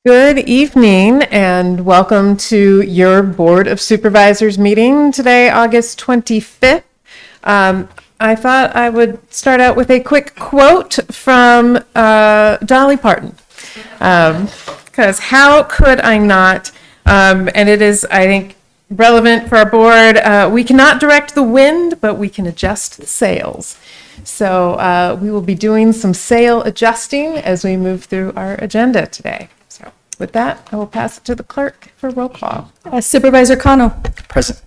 Good evening and welcome to your Board of Supervisors meeting today, August 25th. I thought I would start out with a quick quote from Dolly Parton, because how could I not? And it is, I think, relevant for our board. We cannot direct the wind, but we can adjust the sails. So we will be doing some sail adjusting as we move through our agenda today. So with that, I will pass it to the clerk for roll call. Supervisor Cano. Present.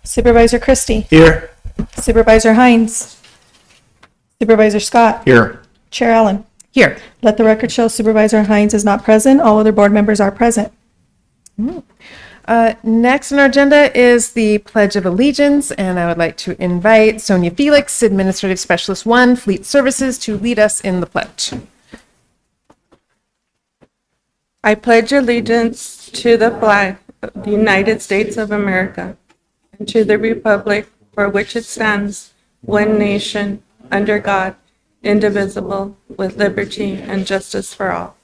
Supervisor Christie. Here. Supervisor Hines. Supervisor Scott. Here. Chair Allen. Here. Let the record show Supervisor Hines is not present. All other board members are present. Next on our agenda is the Pledge of Allegiance, and I would like to invite Sonia Felix, Administrative Specialist 1, Fleet Services, to lead us in the pledge. I pledge allegiance to the flag of the United States of America and to the republic for which it stands, one nation, under God, indivisible, with liberty and justice for all.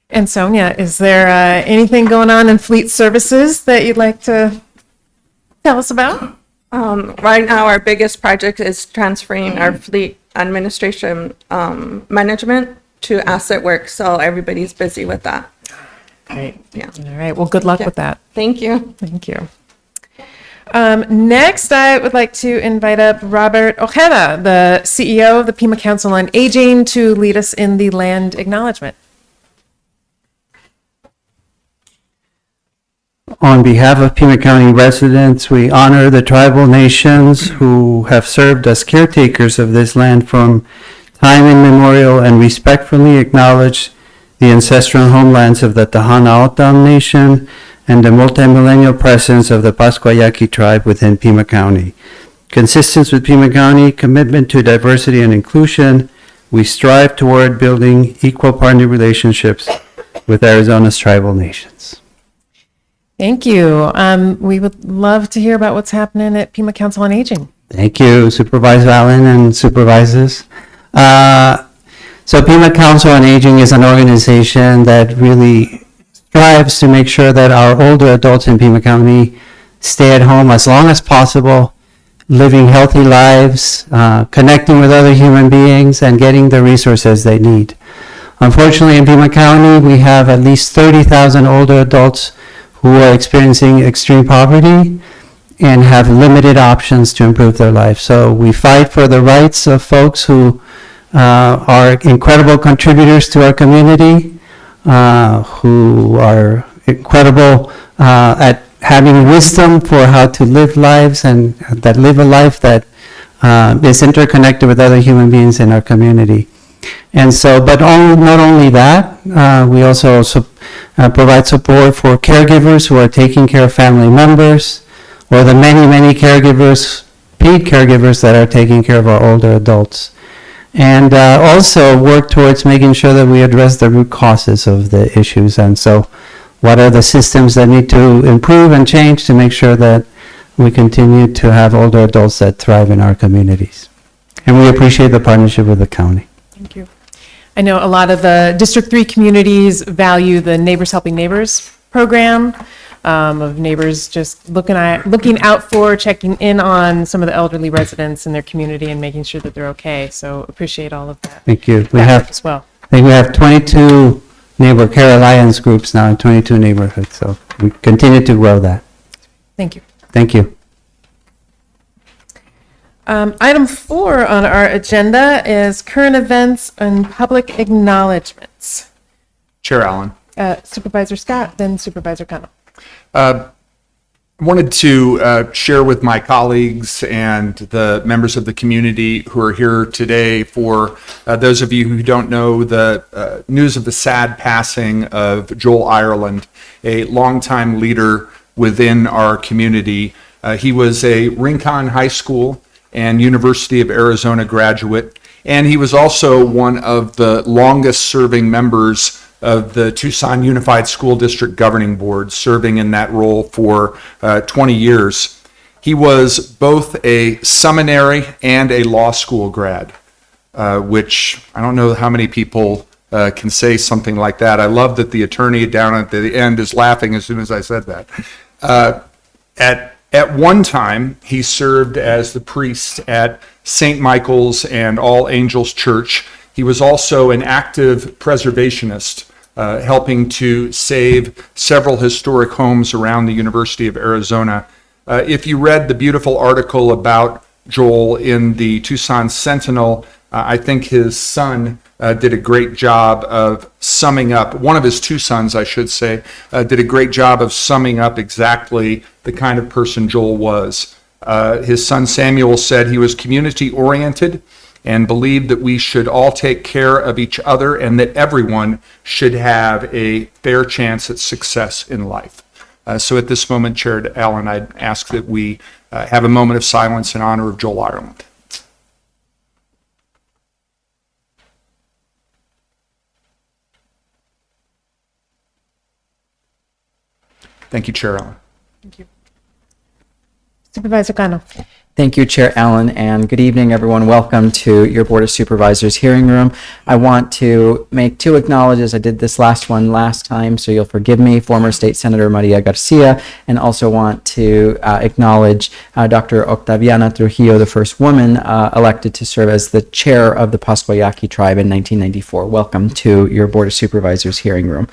And Sonia, is there anything going on in Fleet Services that you'd like to tell us about? Right now, our biggest project is transferring our fleet administration management to asset work, so everybody's busy with that. Great. Yeah. All right. Well, good luck with that. Thank you. Thank you. Next, I would like to invite up Robert Ojeda, the CEO of the Pima Council on Aging, to lead us in the land acknowledgement. On behalf of Pima County residents, we honor the tribal nations who have served as caretakers of this land from time immemorial and respectfully acknowledge the ancestral homelands of the Tohono Nation and the multimillennial presence of the Pascuayaqui tribe within Pima County. Consistent with Pima County commitment to diversity and inclusion, we strive toward building equal partner relationships with Arizona's tribal nations. Thank you. We would love to hear about what's happening at Pima Council on Aging. Thank you, Supervisor Allen and supervisors. So Pima Council on Aging is an organization that really strives to make sure that our older adults in Pima County stay at home as long as possible, living healthy lives, connecting with other human beings, and getting the resources they need. Unfortunately, in Pima County, we have at least 30,000 older adults who are experiencing extreme poverty and have limited options to improve their life. So we fight for the rights of folks who are incredible contributors to our community, who are incredible at having wisdom for how to live lives and that live a life that is interconnected with other human beings in our community. And so, but not only that, we also provide support for caregivers who are taking care of family members, or the many caregivers, paid caregivers that are taking care of our older adults. And also work towards making sure that we address the root causes of the issues. And so what are the systems that need to improve and change to make sure that we continue to have older adults that thrive in our communities. And we appreciate the partnership with the county. Thank you. I know a lot of the District 3 communities value the Neighbors Helping Neighbors program, of neighbors just looking out for, checking in on some of the elderly residents in their community and making sure that they're okay. So appreciate all of that. Thank you. We have as well. I think we have 22 neighbor care alliance groups now in 22 neighborhoods. So we continue to grow that. Thank you. Thank you. Item 4 on our agenda is current events and public acknowledgements. Chair Allen. Supervisor Scott, then Supervisor Connell. Wanted to share with my colleagues and the members of the community who are here today, for those of you who don't know, the news of the sad passing of Joel Ireland, a longtime leader within our community. He was a Rincon High School and University of Arizona graduate, and he was also one of the longest serving members of the Tucson Unified School District Governing Board, serving in that role for 20 years. He was both a seminary and a law school grad, which I don't know how many people can say something like that. I love that the attorney down at the end is laughing as soon as I said that. At one time, he served as the priest at St. Michael's and All Angels Church. He was also an active preservationist, helping to save several historic homes around the University of Arizona. If you read the beautiful article about Joel in the Tucson Sentinel, I think his son did a great job of summing up, one of his two sons, I should say, did a great job of summing up exactly the kind of person Joel was. His son Samuel said he was community-oriented and believed that we should all take care of each other and that everyone should have a fair chance at success in life. So at this moment, Chair Allen, I'd ask that we have a moment of silence in honor of Joel Ireland. Thank you, Chair Allen. Supervisor Cano. Thank you, Chair Allen, and good evening, everyone. Welcome to your Board of Supervisors hearing room. I want to make two acknowledgements. I did this last one last time, so you'll forgive me. Former State Senator Maria Garcia, and also want to acknowledge Dr. Octaviana Trujillo, the first woman elected to serve as the chair of the Pascuayaqui tribe in 1994. Welcome to your Board of Supervisors hearing room.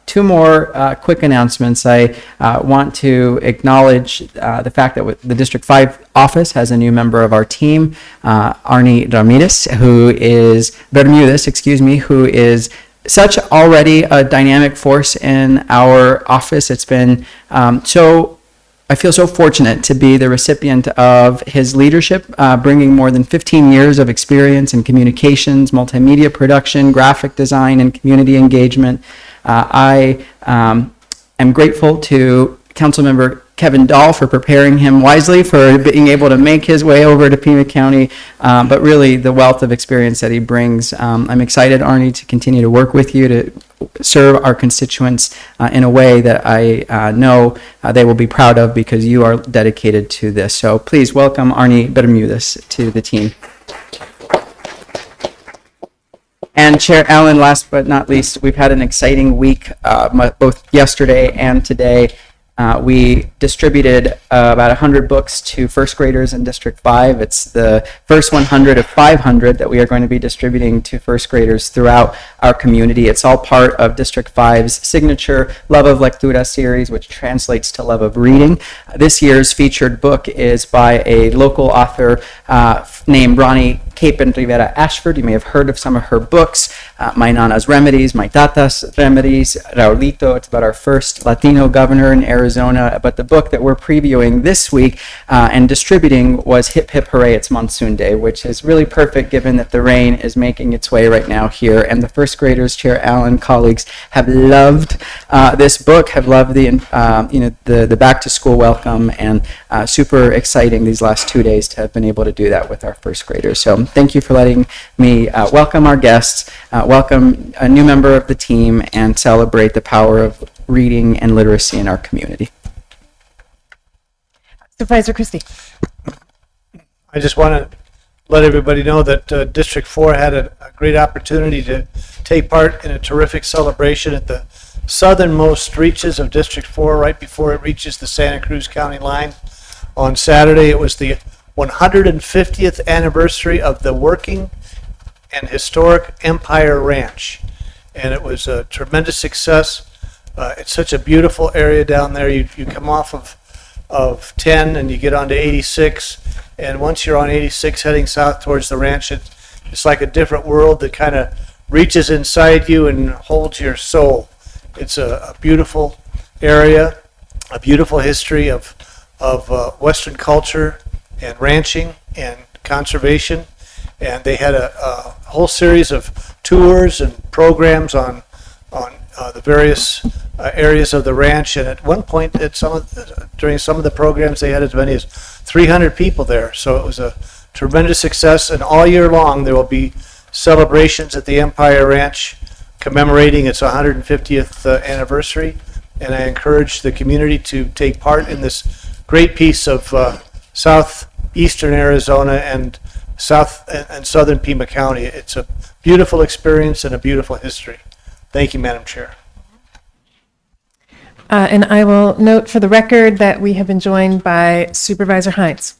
Two more quick announcements. I want to acknowledge the fact that the District 5 office has a new member of our team, Arnie Bermudez, who is such already a dynamic force in our office. It's been I feel so fortunate to be the recipient of his leadership, bringing more than 15 years of experience in communications, multimedia production, graphic design, and community engagement. I am grateful to Councilmember Kevin Dahl for preparing him wisely for being able to make his way over to Pima County, but really the wealth of experience that he brings. I'm excited, Arnie, to continue to work with you to serve our constituents in a way that I know they will be proud of because you are dedicated to this. So please welcome Arnie Bermudez to the team. And Chair Allen, last but not least, we've had an exciting week, both yesterday and today. We distributed about 100 books to first graders in District 5. It's the first 100 of 500 that we are going to be distributing to first graders throughout our community. It's all part of District 5's signature Love of Lectura series, which translates to love of reading. This year's featured book is by a local author named Ronnie Capen Rivera Ashford. You may have heard of some of her books, My Nana's Remedies, My Tata's Remedies, Raulito. It's about our first Latino governor in Arizona. But the book that we're previewing this week and distributing was Hip Hip Hooray, It's Monsoon Day, which is really perfect given that the rain is making its way right now here. And the first graders, Chair Allen, colleagues, have loved this book, have loved the back to school welcome, and super exciting these last 2 days to have been able to do that with our first graders. So thank you for letting me welcome our guests, welcome a new member of the team, and celebrate the power of reading and literacy in our community. Supervisor Christie. I just want to let everybody know that District 4 had a great opportunity to take part in a terrific celebration at the southernmost reaches of District 4, right before it reaches the Santa Cruz County line. On Saturday, it was the 150th anniversary of the working and historic Empire Ranch, and it was a tremendous success. It's such a beautiful area down there. You come off of 10 and you get onto 86, and once you're on 86 heading south towards the ranch, it's like a different world that kind of reaches inside you and holds your soul. It's a beautiful area, a beautiful history of Western culture and ranching and conservation, and they had a whole series of tours and programs on the various areas of the ranch. And at one point, during some of the programs, they had as many as 300 people there. So it was a tremendous success. And all year long, there will be celebrations at the Empire Ranch commemorating its 150th anniversary. And I encourage the community to take part in this great piece of southeastern Arizona and South and Southern Pima County. It's a beautiful experience and a beautiful history. Thank you, Madam Chair. And I will note for the record that we have been joined by Supervisor Hines,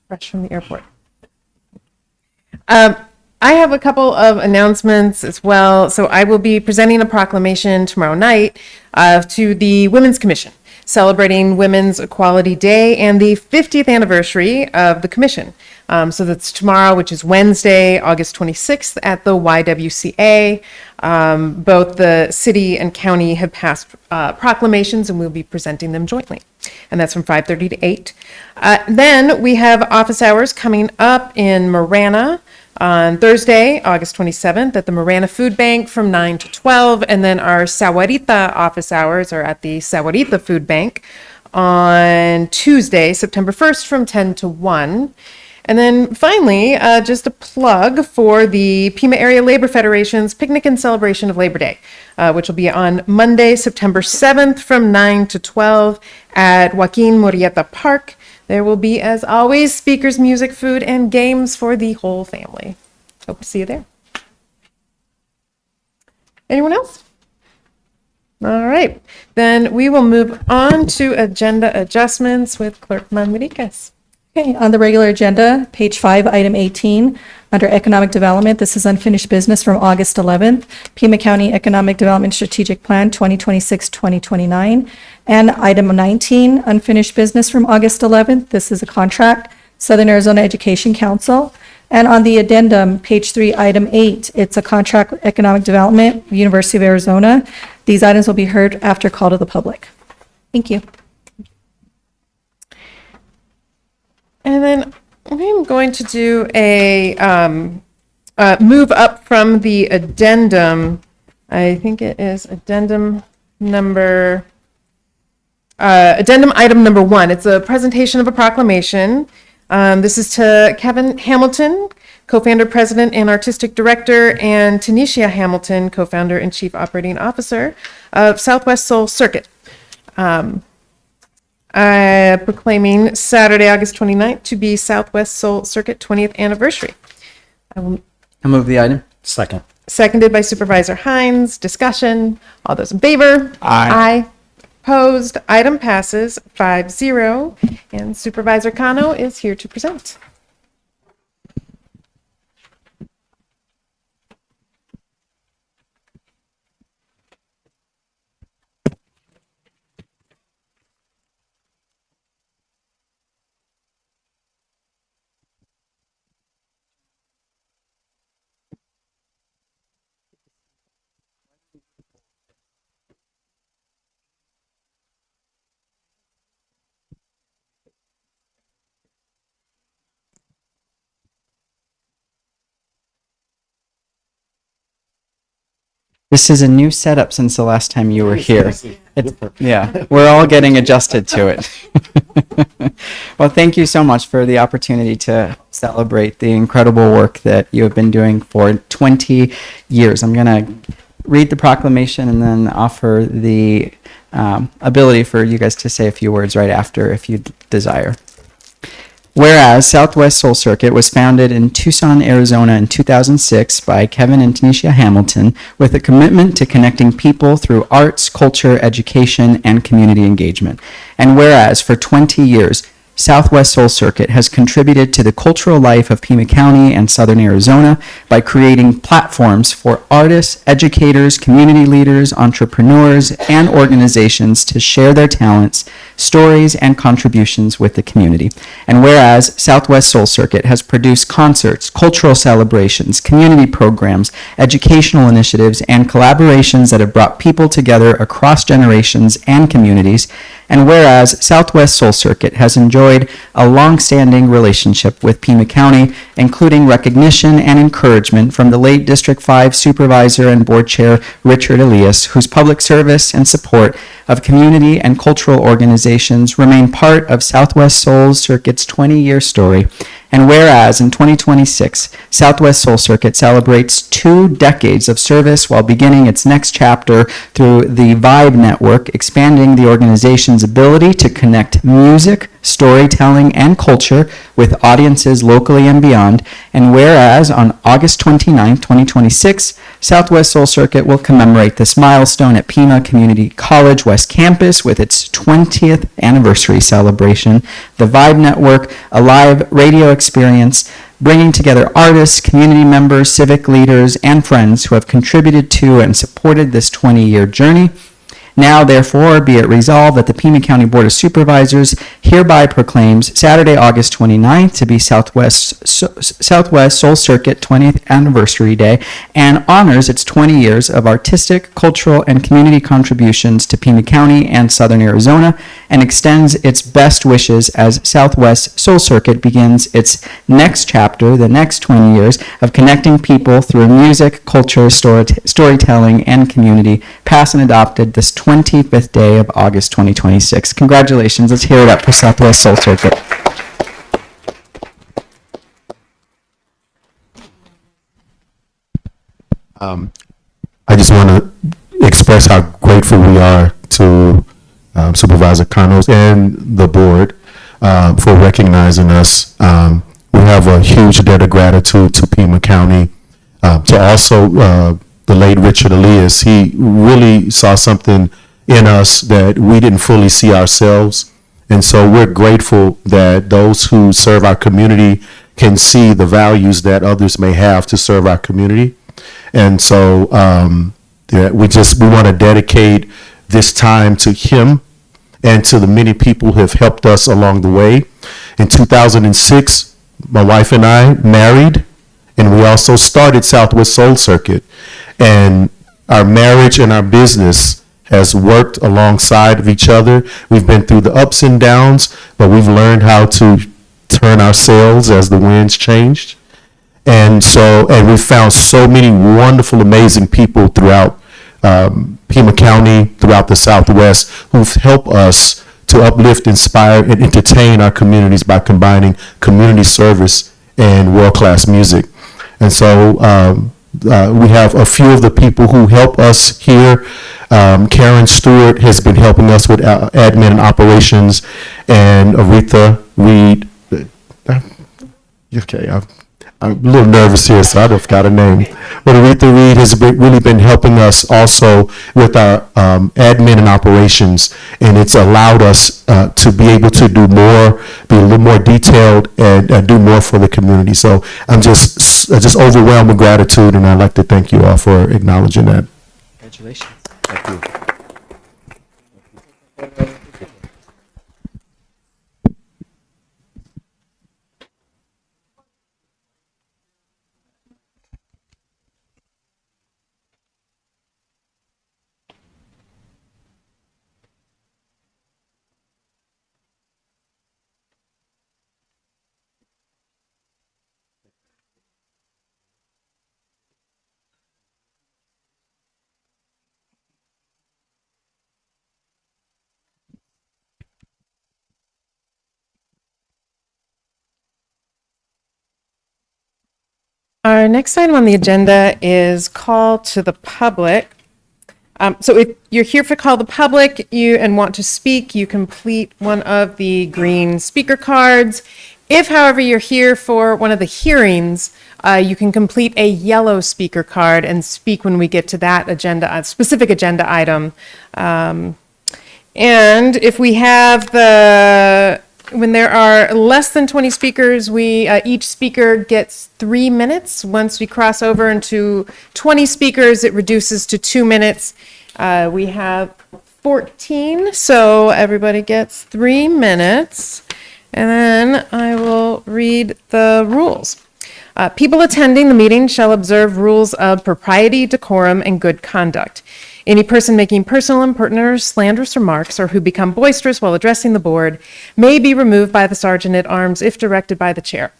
fresh from the airport. I have a couple of announcements as well. So I will be presenting a proclamation tomorrow night to the Women's Commission, celebrating Women's Equality Day and the 50th anniversary of the Commission. So that's tomorrow, which is Wednesday, August 26th at the YWCA. Both the city and county have passed proclamations, and we'll be presenting them jointly. And that's from 5:30 to 8. Then we have office hours coming up in Marana on Thursday, August 27th at the Marana Food Bank from 9 to 12. And then our Sahuarita office hours are at the Sahuarita Food Bank on Tuesday, September 1st from 10 to 1. And then finally, just a plug for the Pima Area Labor Federation's Picnic and Celebration of Labor Day, which will be on Monday, September 7th from 9 to 12 at Joaquin Murrieta Park. There will be, as always, speakers, music, food, and games for the whole family. Hope to see you there. Anyone else? All right, then we will move on to agenda adjustments with Clerk Manriquez. Okay, on the regular agenda, page 5, item 18, under economic development, this is unfinished business from August 11th, Pima County Economic Development Strategic Plan 2026-2029. And item 19, unfinished business from August 11th, this is a contract, Southern Arizona Education Council. And on the addendum, page 3, item 8, it's a contract with economic development, University of Arizona. These items will be heard after call to the public. Thank you. And then I'm going to do a move up from the addendum. I think it is addendum item number 1. It's a presentation of a proclamation. This is to Kevin Hamilton, co-founder, president, and artistic director, and Tanisha Hamilton, co-founder and chief operating officer of Southwest Soul Circuit. Proclaiming Saturday, August 29th to be Southwest Soul Circuit 20th anniversary. I'll move the item. Second. Seconded by Supervisor Hines. Discussion. All those in favor? Aye. Opposed? Item passes 5-0. And Supervisor Cano is here to present. This is a new setup since the last time you were here. Yeah, we're all getting adjusted to it. Well, thank you so much for the opportunity to celebrate the incredible work that you have been doing for 20 years. I'm going to read the proclamation and then offer the ability for you guys to say a few words right after if you desire. Whereas Southwest Soul Circuit was founded in Tucson, Arizona in 2006 by Kevin and Tanisha Hamilton with a commitment to connecting people through arts, culture, education, and community engagement. And whereas for 20 years, Southwest Soul Circuit has contributed to the cultural life of Pima County and Southern Arizona by creating platforms for artists, educators, community leaders, entrepreneurs, and organizations to share their talents, stories, and contributions with the community. And whereas Southwest Soul Circuit has produced concerts, cultural celebrations, community programs, educational initiatives, and collaborations that have brought people together across generations and communities. And whereas Southwest Soul Circuit has enjoyed a long-standing relationship with Pima County, including recognition and encouragement from the late District 5 Supervisor and Board Chair Richard Elias, whose public service and support of community and cultural organizations remain part of Southwest Soul Circuit's 20-year story. And whereas in 2026, Southwest Soul Circuit celebrates 2 decades of service while beginning its next chapter through the Vibe Network, expanding the organization's ability to connect music, storytelling, and culture with audiences locally and beyond. And whereas on August 29, 2026, Southwest Soul Circuit will commemorate this milestone at Pima Community College West Campus with its 20th anniversary celebration, the Vibe Network, a live radio experience bringing together artists, community members, civic leaders, and friends who have contributed to and supported this 20-year journey. Now, therefore, be it resolved that the Pima County Board of Supervisors hereby proclaims Saturday, August 29th to be Southwest Soul Circuit 20th Anniversary Day and honors its 20 years of artistic, cultural, and community contributions to Pima County and Southern Arizona, and extends its best wishes as Southwest Soul Circuit begins its next chapter, the next 20 years, of connecting people through music, culture, storytelling, and community, past and adopted this 25th day of August 2026. Congratulations. Let's hear it up for Southwest Soul Circuit. I just want to express how grateful we are to Supervisor Canos and the board for recognizing us. We have a huge debt of gratitude to Pima County, to also the late Richard Elias. He really saw something in us that we didn't fully see ourselves. And so we're grateful that those who serve our community can see the values that others may have to serve our community. And so we want to dedicate this time to him and to the many people who have helped us along the way. In 2006, my wife and I married, and we also started Southwest Soul Circuit. And our marriage and our business has worked alongside of each other. We've been through the ups and downs, but we've learned how to turn our sails as the winds changed. And we found so many wonderful, amazing people throughout Pima County, throughout the Southwest, who've helped us to uplift, inspire, and entertain our communities by combining community service and world-class music. And so we have a few of the people who help us here. Karen Stewart has been helping us with admin and operations, and Aretha Reed. Okay, I'm a little nervous here, so I don't forgot her name. But Aretha Reed has really been helping us also with our admin and operations, and it's allowed us to be able to do more, be a little more detailed, and do more for the community. So I'm just overwhelmed with gratitude, and I'd like to thank you all for acknowledging that. Congratulations. Thank you. Our next item on the agenda is call to the public. So if you're here for call the public and want to speak, you complete one of the green speaker cards. If, however, you're here for one of the hearings, you can complete a yellow speaker card and speak when we get to that specific agenda item. And if we have when there are less than 20 speakers, each speaker gets 3 minutes. Once we cross over into 20 speakers, it reduces to 2 minutes. We have 14, so everybody gets 3 minutes. And then I will read the rules. People attending the meeting shall observe rules of propriety, decorum, and good conduct. Any person making personal, impertinent, or slanderous remarks, or who become boisterous while addressing the board, may be removed by the sergeant at arms if directed by the chair.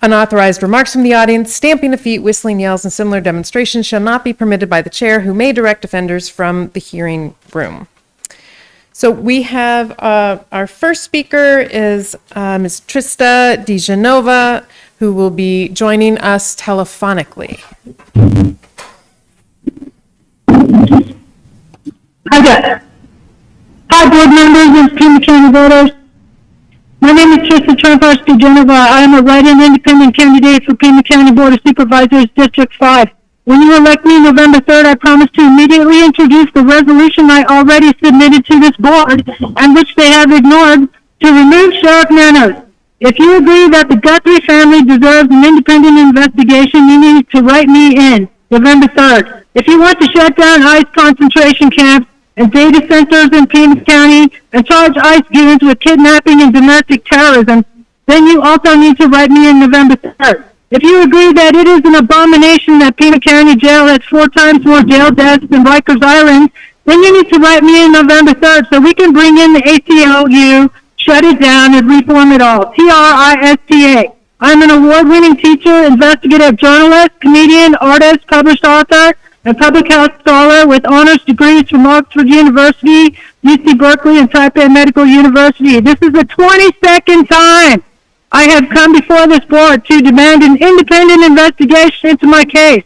Unauthorized remarks from the audience, stamping of feet, whistling, yells, and similar demonstrations shall not be permitted by the chair, who may direct offenders from the hearing room. So we have our first speaker is Ms. Trista DiGenova, who will be joining us telephonically. Hi, board members of Pima County voters. My My name is Tristan Trumparski Genova. I am a write-in independent candidate for Pima County Board of Supervisors, District 5. When you elect me November 3rd, I promise to immediately introduce the resolution I already submitted to this board and which they have ignored to remove Sheriff Nanos. If you agree that the Guthrie family deserves an independent investigation, you need to write me in November 3rd. If you want to shut down ICE concentration camps and data centers in Pima County and charge ICE goons with kidnapping and domestic terrorism, then you also need to write me in November 3rd. If you agree that it is an abomination that Pima County Jail has 4 times more jail deaths than Rikers Island, then you need to write me in November 3rd so we can bring in the ACLU, shut it down, and reform it all. TRISTA. I'm an award-winning teacher, investigative journalist, comedian, artist, published author, and public health scholar with honors degrees from Oxford University, UC Berkeley, and Taipei Medical University. This is the 22nd time I have come before this board to demand an independent investigation into my case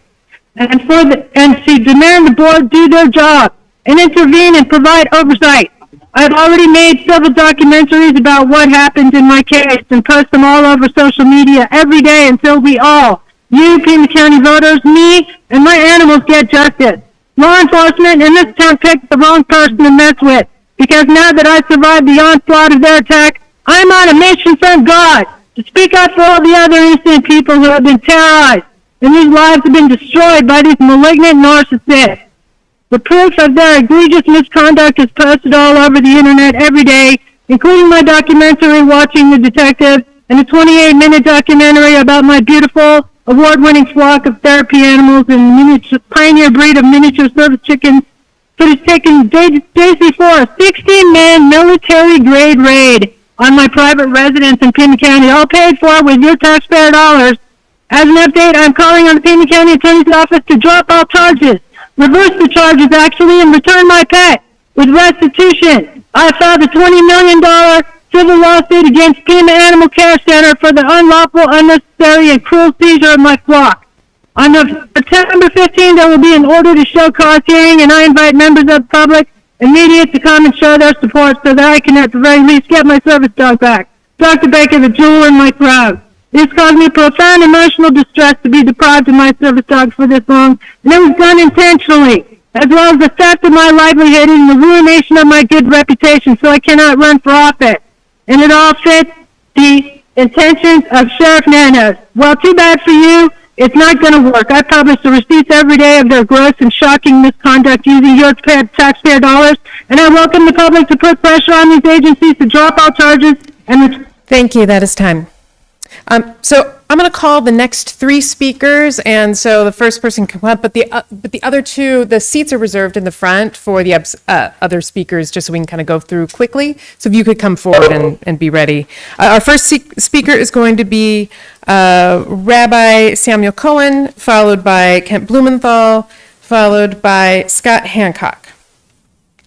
and to demand the board do their job and intervene and provide oversight. I've already made several documentaries about what happened in my case and post them all over social media every day until we all, you Pima County voters, me, and my animals get justice. Law enforcement in this town picked the wrong person to mess with because now that I survived the onslaught of their attack, I'm on a mission from God to speak up for all the other innocent people who have been terrorized and whose lives have been destroyed by these malignant narcissists. The proof of their egregious misconduct is posted all over the internet every day, including my documentary, Watching the Detective, and a 28-minute documentary about my beautiful, award-winning flock of therapy animals and miniature, pioneer breed of miniature service chickens that was taken days before a 16-man military-grade raid on my private residence in Pima County, all paid for with your taxpayer dollars. As an update, I'm calling on the Pima County Attorney's Office to drop all charges, reverse the charges actually, and return my pet with restitution. I filed a $20 million civil lawsuit against Pima Animal Care Center for the unlawful, unnecessary, and cruel seizure of my flock. On September 15th, there will be an order to show cause hearing, and I invite members of the public and media to come and show their support so that I can at the very least get my service dog back. Dr. Baker, the jewel in my crown. It has caused me profound emotional distress to be deprived of my service dog for this long, and it was done intentionally, as well as the theft of my livelihood and the ruination of my good reputation, so I cannot run for office. And it all fits the intentions of Sheriff Nanos. Well, too bad for you. It's not going to work. I publish the receipts every day of their gross and shocking misconduct using your taxpayer dollars, and I welcome the public to put pressure on these agencies to drop all charges and... Thank you. That is time. So I'm going to call the next 3 speakers, and so the first person can come up, but the other 2, the seats are reserved in the front for the other speakers, just so we can kind of go through quickly. So if you could come forward and be ready. Our first speaker is going to be Rabbi Samuel Cohen, followed by Kent Blumenthal, followed by Scott Hancock.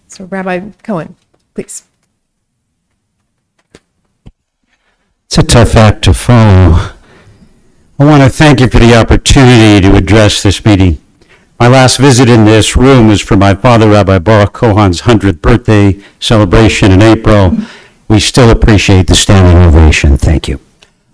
So Rabbi Cohen, please. It's a tough act to follow. I want to thank you for the opportunity to address this meeting. My last visit in this room was for my father, Rabbi Baruch Cohen's 100th birthday celebration in April. We still appreciate the standing ovation. Thank you.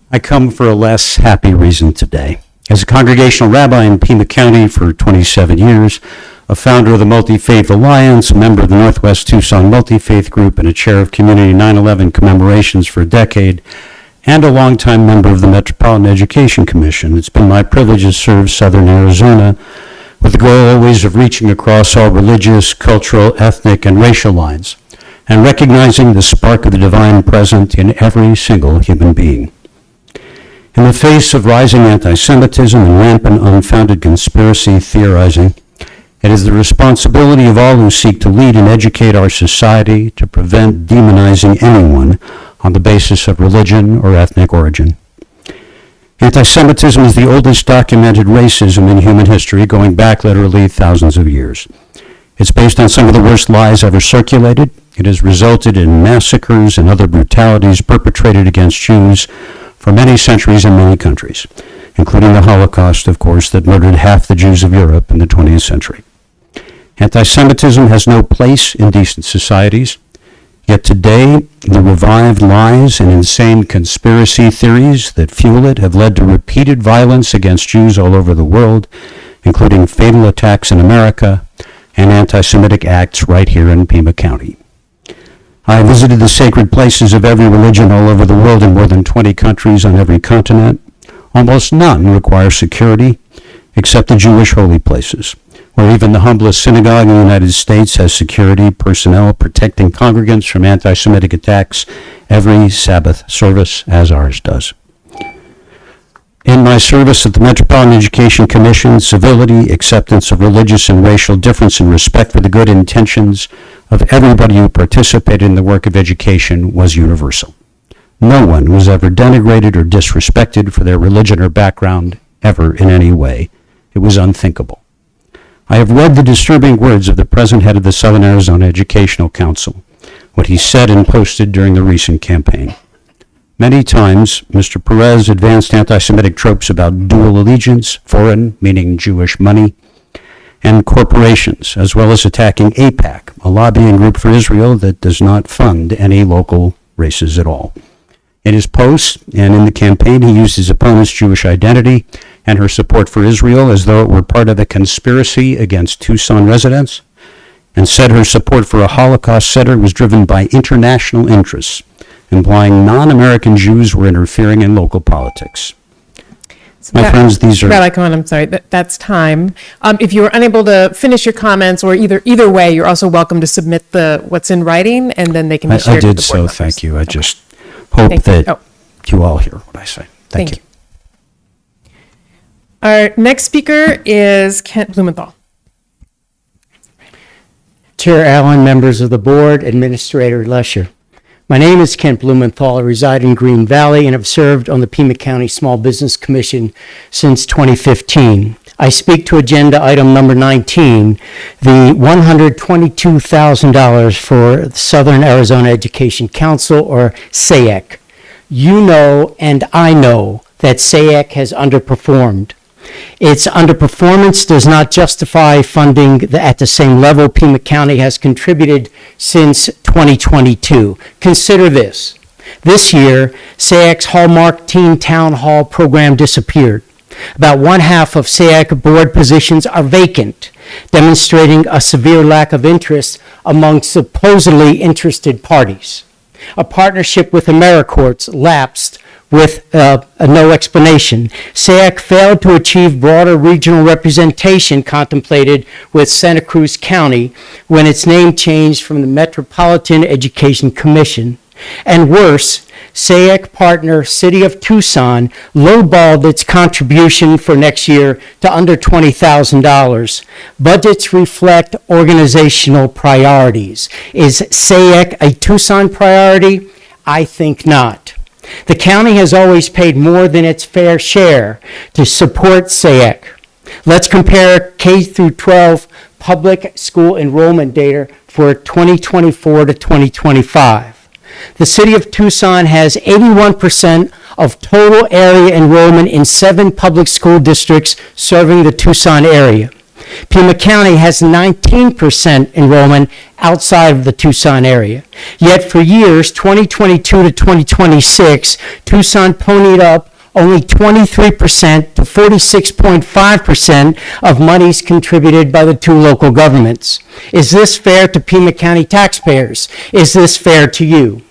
I come for a less happy reason today. As a congregational rabbi in Pima County for 27 years, a founder of the Multi-Faith Alliance, a member of the Northwest Tucson Multi-Faith Group, and a chair of Community 9/11 commemorations for a decade, and a longtime member of the Metropolitan Education Commission. It's been my privilege to serve Southern Arizona with the goal always of reaching across all religious, cultural, ethnic, and racial lines, and recognizing the spark of the divine present in every single human being. In the face of rising anti-Semitism and rampant unfounded conspiracy theorizing, it is the responsibility of all who seek to lead and educate our society to prevent demonizing anyone on the basis of religion or ethnic origin. Anti-Semitism is the oldest documented racism in human history, going back literally thousands of years. It's based on some of the worst lies ever circulated. It has resulted in massacres and other brutalities perpetrated against Jews for many centuries in many countries, including the Holocaust, of course, that murdered half the Jews of Europe in the 20th century. Anti-Semitism has no place in decent societies. Yet today, the revived lies and insane conspiracy theories that fuel it have led to repeated violence against Jews all over the world, including fatal attacks in America and anti-Semitic acts right here in Pima County. I visited the sacred places of every religion all over the world in more than 20 countries on every continent. Almost none require security except the Jewish holy places, where even the humblest synagogue in the United States has security personnel protecting congregants from anti-Semitic attacks every Sabbath service, as ours does. In my service at the Metropolitan Education Commission, civility, acceptance of religious and racial difference, and respect for the good intentions of everybody who participated in the work of education was universal. No one was ever denigrated or disrespected for their religion or background, ever in any way. It was unthinkable. I have read the disturbing words of the present head of the Southern Arizona Educational Council, what he said and posted during the recent campaign. Many times, Mr. Perez advanced anti-Semitic tropes about dual allegiance, foreign, meaning Jewish money, and corporations, as well as attacking AIPAC, a lobbying group for Israel that does not fund any local races at all. In his posts and in the campaign, he used his opponent's Jewish identity and her support for Israel as though it were part of a conspiracy against Tucson residents, and said her support for a Holocaust center was driven by international interests, implying non-American Jews were interfering in local politics. My friends, these are... Rabbi Cohen, I'm sorry, that's time. If you were unable to finish your comments, or either way, you're also welcome to submit what's in writing, and then they can be I shared with did the board so, members. thank you. I just hope Thank you. that you all hear what I say. Thank you. Our next speaker is Kent Blumenthal. Chair Allen, members of the board, Administrator Lesher. My name is Kent Blumenthal. I reside in Green Valley and have served on the Pima County Small Business Commission since 2015. I speak to agenda item number 19, the $122,000 for the Southern Arizona Education Council, or SAEC. You know and I know that SAEC has underperformed. Its underperformance does not justify funding at the same level Pima County has contributed since 2022. Consider this. This year, SAEC's Hallmark Teen Town Hall program disappeared. About one half of SAEC board positions are vacant, demonstrating a severe lack of interest among supposedly interested parties. A partnership with AmeriCorps lapsed with no explanation. SAEC failed to achieve broader regional representation contemplated with Santa Cruz County when its name changed from the Metropolitan Education Commission. And worse, SAEC partner City of Tucson lowballed its contribution for next year to under $20,000. Budgets reflect organizational priorities. Is SAEC a Tucson priority? I think not. The county has always paid more than its fair share to support SAEC. Let's compare K through 12 public school enrollment data for 2024 to 2025. The city of Tucson has 81% of total area enrollment in 7 public school districts serving the Tucson area. Pima County has 19% enrollment outside of the Tucson area. Yet for years, 2022 to 2026, Tucson ponied up only 23% to 46.5% of monies contributed by the 2 local governments. Is this fair to Pima County taxpayers? Is this fair to you?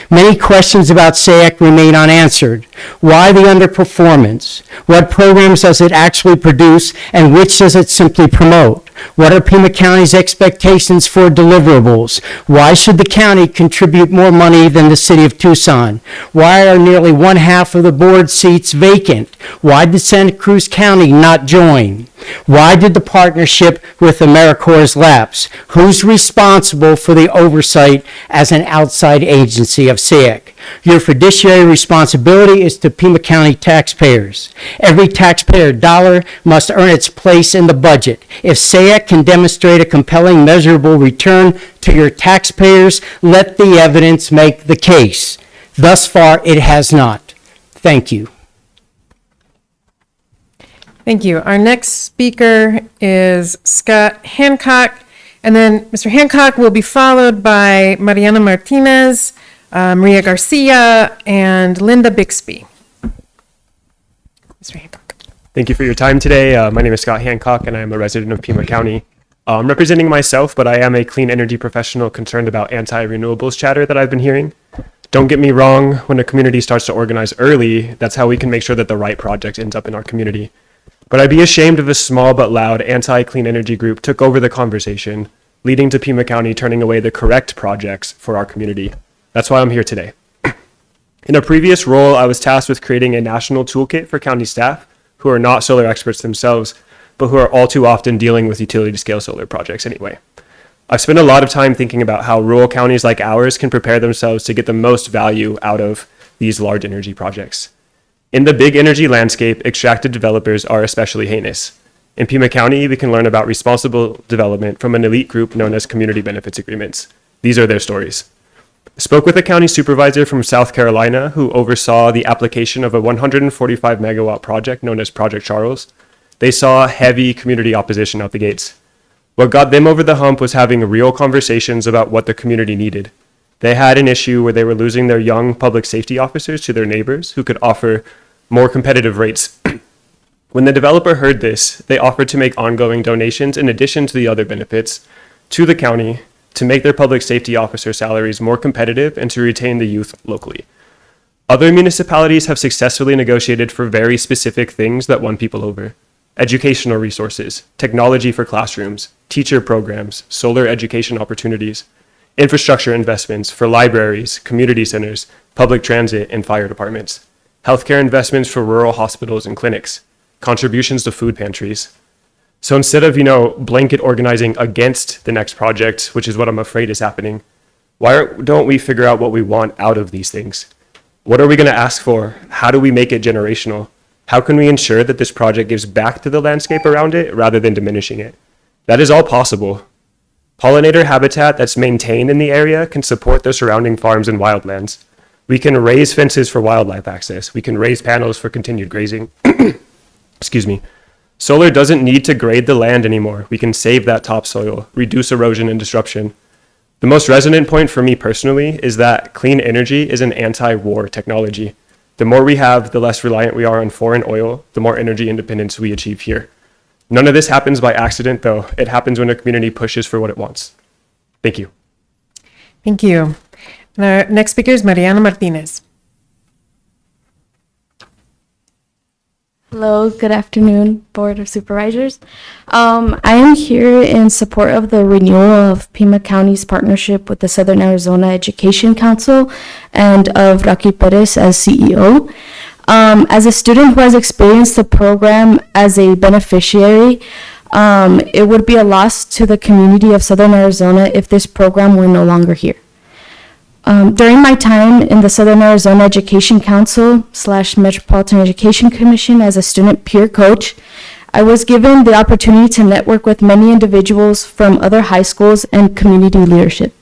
Many questions about SAEC remain unanswered. Why the underperformance? What programs does it actually produce, and which does it simply promote? What are Pima County's expectations for deliverables? Why should the county contribute more money than the city of Tucson? Why are nearly one half of the board seats vacant? Why did Santa Cruz County not join? Why did the partnership with AmeriCorps lapse? Who's responsible for the oversight as an outside agency of SAEC? Your fiduciary responsibility is to Pima County taxpayers. Every taxpayer dollar must earn its place in the budget. If SAEC can demonstrate a compelling, measurable return to your taxpayers, let the evidence make the case. Thus far, it has not. Thank you. Thank you. Our next speaker is Scott Hancock. And then Mr. Hancock will be followed by Mariana Martinez, Maria Garcia, and Linda Bixby. Mr. Hancock. Thank you for your time today. My name is Scott Hancock, and I'm a resident of Pima County. I'm representing myself, but I am a clean energy professional concerned about anti-renewables chatter that I've been hearing. Don't get me wrong, when a community starts to organize early, that's how we can make sure that the right project ends up in our community. But I'd be ashamed if a small but loud anti-clean energy group took over the conversation, leading to Pima County turning away the correct projects for our community. That's why I'm here today. In a previous role, I was tasked with creating a national toolkit for county staff who are not solar experts themselves, but who are all too often dealing with utility-scale solar projects anyway. I've spent a lot of time thinking about how rural counties like ours can prepare themselves to get the most value out of these large energy projects. In the big energy landscape, extracted developers are especially heinous. In Pima County, we can learn about responsible development from an elite group known as community benefits agreements. These are their stories. I spoke with a county supervisor from South Carolina who oversaw the application of a 145 megawatt project known as Project Charles. They saw heavy community opposition out the gates. What got them over the hump was having real conversations about what the community needed. They had an issue where they were losing their young public safety officers to their neighbors who could offer more competitive rates. When the developer heard this, they offered to make ongoing donations in addition to the other benefits to the county to make their public safety officer salaries more competitive and to retain the youth locally. Other municipalities have successfully negotiated for very specific things that won people over. Educational resources, technology for classrooms, teacher programs, solar education opportunities, infrastructure investments for libraries, community centers, public transit, and fire departments, healthcare investments for rural hospitals and clinics, contributions to food pantries. So instead of, blanket organizing against the next project, which is what I'm afraid is happening, why don't we figure out what we want out of these things? What are we going to ask for? How do we make it generational? How can we ensure that this project gives back to the landscape around it rather than diminishing it? That is all possible. Pollinator habitat that's maintained in the area can support the surrounding farms and wildlands. We can raise fences for wildlife access. We can raise panels for continued grazing. Excuse me. Solar doesn't need to grade the land anymore. We can save that topsoil, reduce erosion and disruption. The most resonant point for me personally is that clean energy is an anti-war technology. The more we have, the less reliant we are on foreign oil, the more energy independence we achieve here. None of this happens by accident, though. It happens when a community pushes for what it wants. Thank you. Thank you. And our next speaker is Mariana Martinez. Hello, good afternoon, Board of Supervisors. I am here in support of the renewal of Pima County's partnership with the Southern Arizona Education Council and of Rocky Perez as CEO. As a student who has experienced the program as a beneficiary, it would be a loss to the community of Southern Arizona if this program were no longer here. During my time in the Southern Arizona Education Council / Metropolitan Education Commission as a student peer coach, I was given the opportunity to network with many individuals from other high schools and community leadership.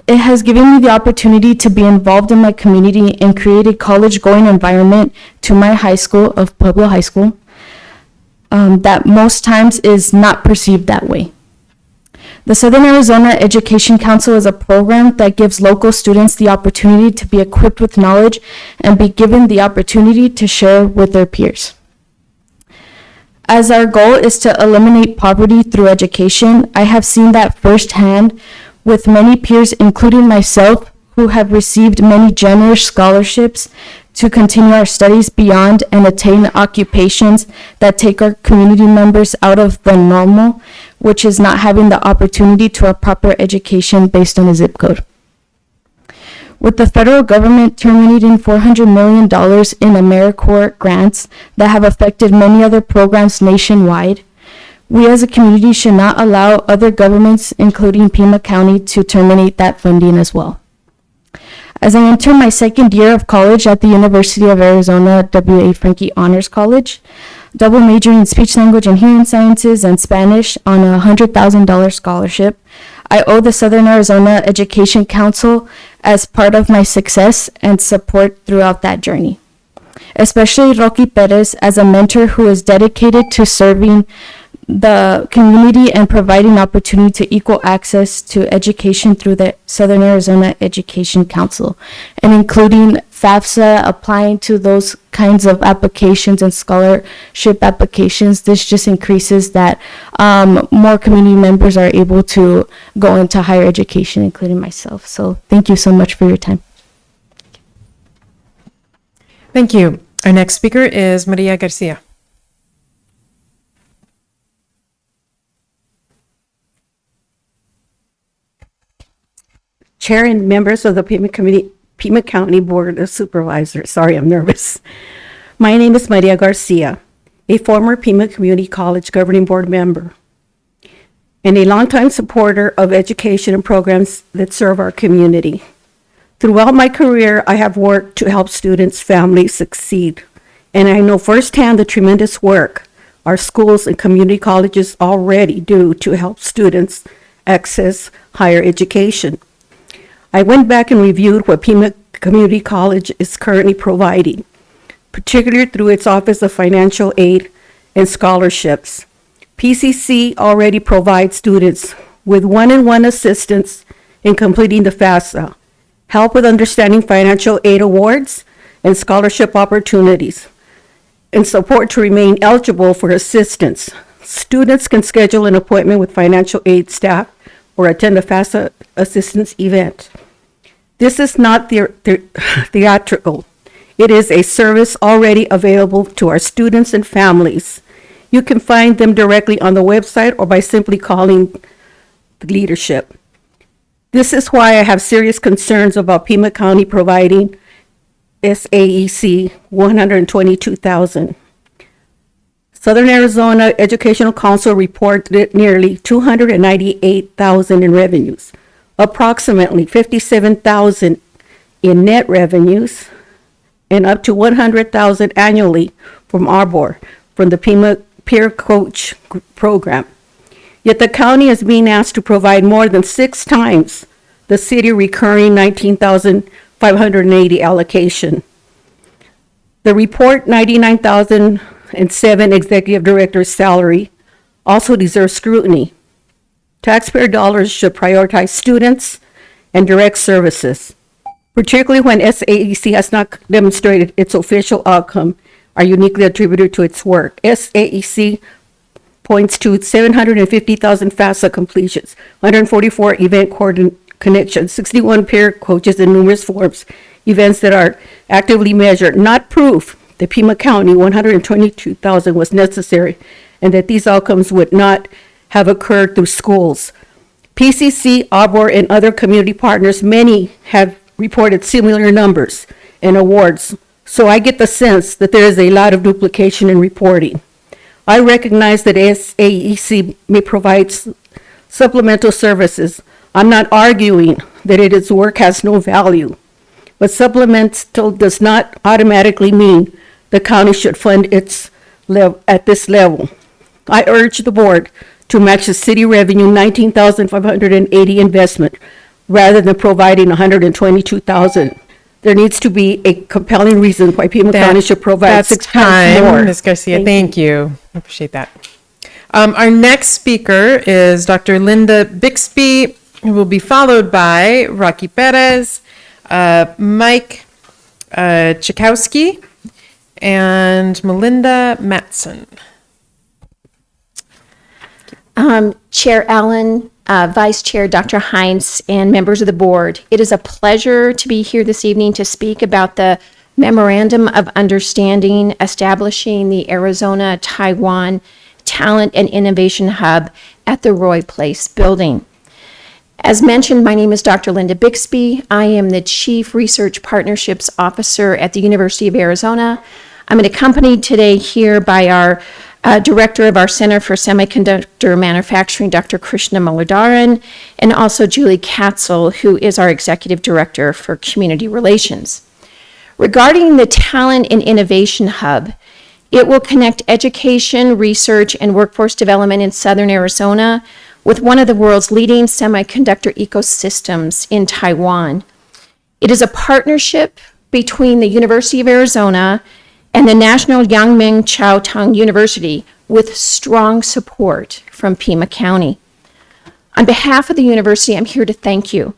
It has given me the opportunity to be involved in my community and create a college-going environment to my high school of Pueblo High School that most times is not perceived that way. The Southern Arizona Education Council is a program that gives local students the opportunity to be equipped with knowledge and be given the opportunity to share with their peers. As our goal is to eliminate poverty through education, I have seen that firsthand with many peers, including myself, who have received many generous scholarships to continue our studies beyond and attain occupations that take our community members out of the normal, which is not having the opportunity to a proper education based on a zip code. With the federal government terminating $400 million in AmeriCorps grants that have affected many other programs nationwide, we as a community should not allow other governments, including Pima County, to terminate that funding as well. As I enter my second year of college at the University of Arizona W.A. Franke Honors College, double majoring in speech language and hearing sciences and Spanish on a $100,000 scholarship, I owe the Southern Arizona Education Council as part of my success and support throughout that journey. Especially Rocky Perez as a mentor who is dedicated to serving the community and providing opportunity to equal access to education through the Southern Arizona Education Council, and including FAFSA, applying to those kinds of applications and scholarship applications. This just increases that more community members are able to go into higher education, including myself. So thank you so much for your time. Thank you. Our next speaker is Maria Garcia. Chair and members of the Pima County Board of Supervisors. Sorry, I'm nervous. My name is Maria Garcia, a former Pima Community College Governing Board member and a longtime supporter of education and programs that serve our community. Throughout my career, I have worked to help students' families succeed, and I know firsthand the tremendous work our schools and community colleges already do to help students access higher education. I went back and reviewed what Pima Community College is currently providing, particularly through its Office of Financial Aid and Scholarships. PCC already provides students with one-on-one assistance in completing the FAFSA, help with understanding financial aid awards and scholarship opportunities, and support to remain eligible for assistance. Students can schedule an appointment with financial aid staff or attend a FAFSA assistance event. This is not theatrical. It is a service already available to our students and families. You can find them directly on the website or by simply calling the leadership. This is why I have serious concerns about Pima County providing SAEC $122,000. Southern Arizona Educational Council reported nearly $298,000 in revenues, approximately $57,000 in net revenues, and up to $100,000 annually from Arbor, from the Pima Peer Coach Program. Yet the county is being asked to provide more than 6 times the city recurring $19,580 allocation. The report, $99,007 executive director's salary, also deserves scrutiny. Taxpayer dollars should prioritize students and direct services, particularly when SAEC has not demonstrated its official outcome are uniquely attributed to its work. SAEC points to 750,000 FAFSA completions, 144 event connections, 61 peer coaches, and numerous forms, events that are actively measured, not proof that Pima County 122,000 was necessary and that these outcomes would not have occurred through schools. PCC, Arbor, and other community partners, many have reported similar numbers and awards, so I get the sense that there is a lot of duplication in reporting. I recognize that SAEC may provide supplemental services. I'm not arguing that its work has no value, but supplemental does not automatically mean the county should fund its at this level. I urge the board to match the city revenue $19,580 investment rather than providing $122,000. There needs to be a compelling reason why Pima County should provide 6 times more. Ms. Garcia, thank you. I appreciate that. Our next speaker is Dr. Linda Bixby, who will be followed by Rocky Perez, Mike Chakowski, and Melinda Matson. Chair Allen, Vice Chair Dr. Heinz, and members of the board, it is a pleasure to be here this evening to speak about the Memorandum of Understanding establishing the Arizona-Taiwan Talent and Innovation Hub at the Roy Place building. As mentioned, my name is Dr. Linda Bixby. I am the Chief Research Partnerships Officer at the University of Arizona. I'm accompanied today here by our Director of our Center for Semiconductor Manufacturing, Dr. Krishna Mullaradharan, and also Julie Katzel, who is our Executive Director for Community Relations. Regarding the Talent and Innovation Hub, it will connect education, research, and workforce development in Southern Arizona with one of the world's leading semiconductor ecosystems in Taiwan. It is a partnership between the University of Arizona and the National Yangming Chiao Tung University, with strong support from Pima County. On behalf of the university, I'm here to thank you.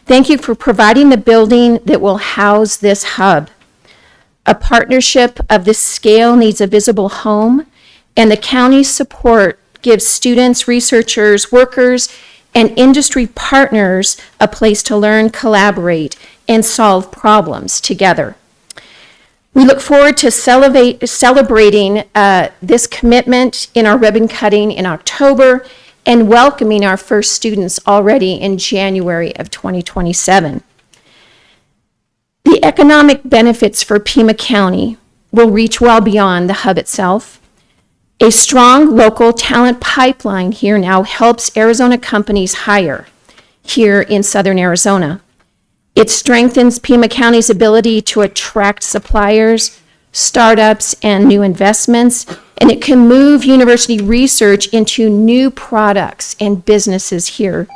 Thank you for providing the building that will house this hub. A partnership of this scale needs a visible home, and the county's support gives students, researchers, workers, and industry partners a place to learn, collaborate, and solve problems together. We look forward to celebrating this commitment in our ribbon cutting in October and welcoming our first students already in January of 2027. The economic benefits for Pima County will reach well beyond the hub itself. A strong local talent pipeline here now helps Arizona companies hire here in Southern Arizona. It strengthens Pima County's ability to attract suppliers, startups, and new investments, and it can move university research into new products and businesses here.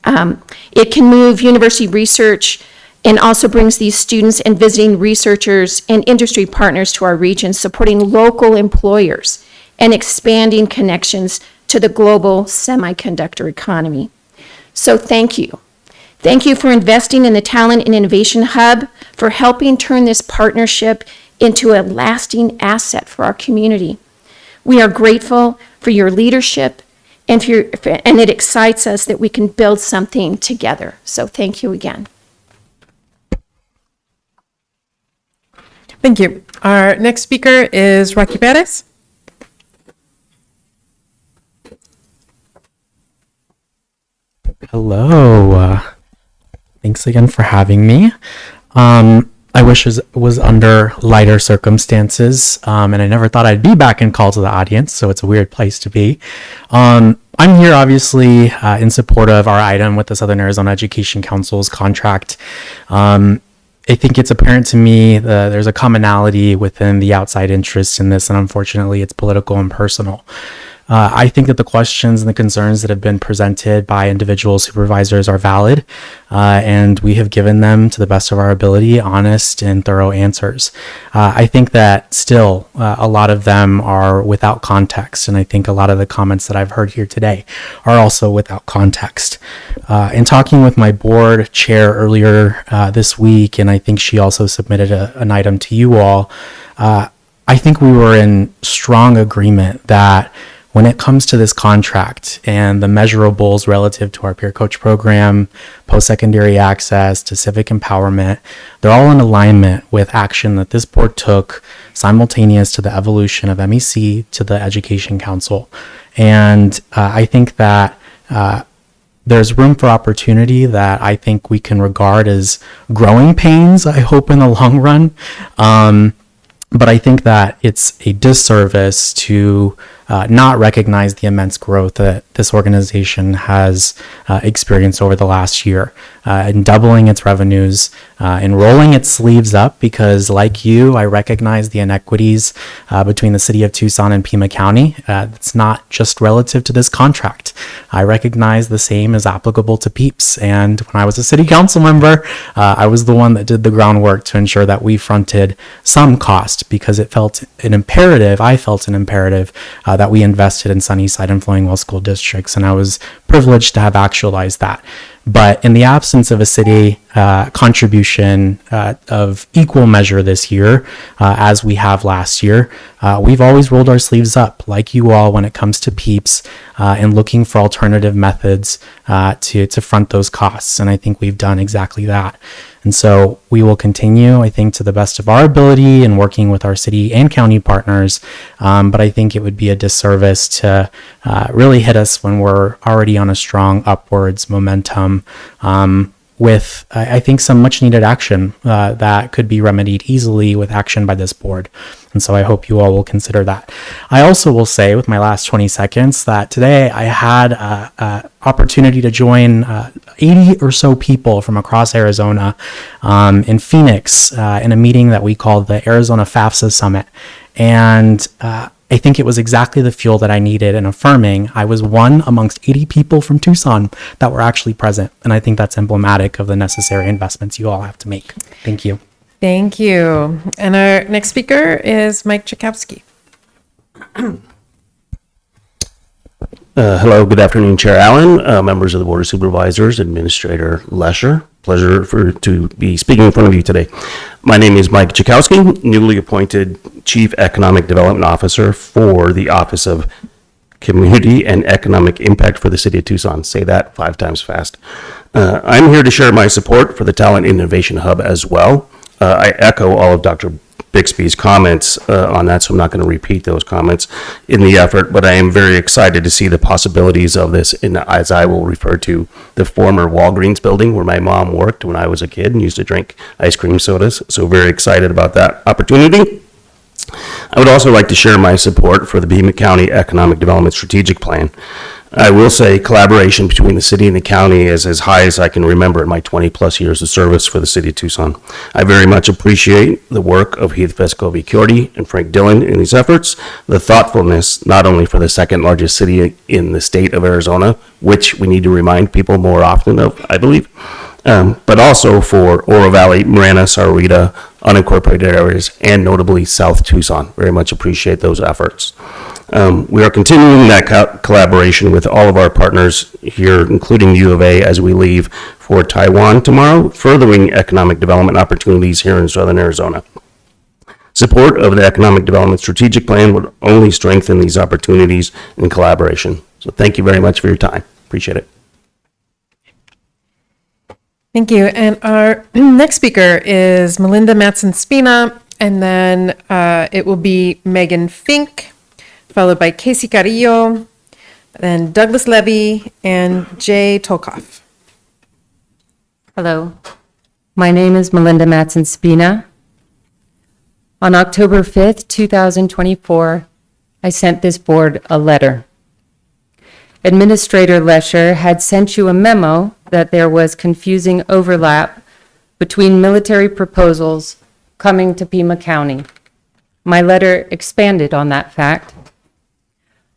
It can move university research and also brings these students and visiting researchers and industry partners to our region, supporting local employers and expanding connections to the global semiconductor economy. So thank you. Thank you for investing in the Talent and Innovation Hub, for helping turn this partnership into a lasting asset for our community. We are grateful for your leadership, and it excites us that we can build something together. So thank you again. Thank you. Our next speaker is Rocky Perez. Hello. Thanks again for having me. I wish it was under lighter circumstances, and I never thought I'd be back in Call to the Audience, so it's a weird place to be. I'm here, obviously, in support of our item with the Southern Arizona Education Council's contract. I think it's apparent to me that there's a commonality within the outside interests in this, and unfortunately, it's political and personal. I think that the questions and the concerns that have been presented by individual supervisors are valid, and we have given them, to the best of our ability, honest and thorough answers. I think that still a lot of them are without context, and I think a lot of the comments that I've heard here today are also without context. In talking with my board chair earlier this week, and I think she also submitted an item to you all, I think we were in strong agreement that when it comes to this contract and the measurables relative to our peer coach program, post-secondary access to civic empowerment, they're all in alignment with action that this board took simultaneous to the evolution of MEC to the Education Council. And I think that there's room for opportunity that I think we can regard as growing pains, I hope, in the long run. But I think that it's a disservice to not recognize the immense growth that this organization has experienced over the last year, in doubling its revenues, in rolling its sleeves up, because like you, I recognize the inequities between the city of Tucson and Pima County. It's not just relative to this contract. I recognize the same is applicable to PEEPS. And when I was a city council member, I was the one that did the groundwork to ensure that we fronted some cost, because it felt an imperative, I felt an imperative, that we invested in Sunnyside and Flowing School Districts, and I was privileged to have actualized that. But in the absence of a city contribution of equal measure this year, as we have last year, we've always rolled our sleeves up, like you all, when it comes to PEEPS, and looking for alternative methods to front those costs. And I think we've done exactly that. And so we will continue, I think, to the best of our ability in working with our city and county partners. But I think it would be a disservice to really hit us when we're already on a strong upwards momentum, with, I think, some much needed action that could be remedied easily with action by this board. And so I hope you all will consider that. I also will say, with my last 20 seconds, that today I had an opportunity to join 80 or so people from across Arizona in Phoenix in a meeting that we called the Arizona FAFSA Summit. And I think it was exactly the fuel that I needed in affirming I was one amongst 80 people from Tucson that were actually present. And I think that's emblematic of the necessary investments you all have to make. Thank you. Thank you. And our next speaker is Mike Chakowski. Hello, good afternoon, Chair Allen, members of the Board of Supervisors, Administrator Lesher. Pleasure to be speaking in front of you today. My name is Mike Chakowski, newly appointed Chief Economic Development Officer for the Office of Community and Economic Impact for the City of Tucson. Say that 5 times fast. I'm here to share my support for the Talent Innovation Hub as well. I echo all of Dr. Bixby's comments on that, so I'm not going to repeat those comments in the effort, but I am very excited to see the possibilities of this, as I will refer to the former Walgreens building where my mom worked when I was a kid and used to drink ice cream sodas. So very excited about that opportunity. I would also like to share my support for the Pima County Economic Development Strategic Plan. I will say collaboration between the city and the county is as high as I can remember in my 20 plus years of service for the city of Tucson. I very much appreciate the work of Heath Vescovi-Chiordi and Frank Dillon in these efforts, the thoughtfulness not only for the second largest city in the state of Arizona, which we need to remind people more often of, I believe, but also for Oro Valley, Marana, Sahuarita, unincorporated areas, and notably South Tucson. Very much appreciate those efforts. We are continuing that collaboration with all of our partners here, including U of A, as we leave for Taiwan tomorrow, furthering economic development opportunities here in Southern Arizona. Support of the Economic Development Strategic Plan would only strengthen these opportunities and collaboration. So thank you very much for your time. Appreciate it. Thank you. And our next speaker is Melinda Matson-Spina, and then it will be Megan Fink, followed by Casey Carrillo, then Douglas Levy, and Jay Tolkoff. Hello, my name is Melinda Matson-Spina. On October 5th, 2024, I sent this board a letter. Administrator Lesher had sent you a memo that there was confusing overlap between military proposals coming to Pima County. My letter expanded on that fact.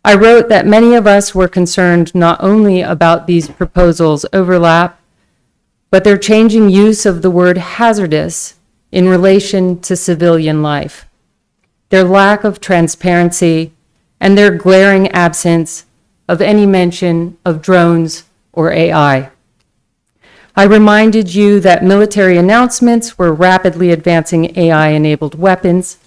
I wrote that many of us were concerned not only about these proposals' overlap, but their changing use of the word hazardous in relation to civilian life, their lack of transparency, and their glaring absence of any mention of drones or AI. I reminded you that military announcements were rapidly advancing AI-enabled weapons,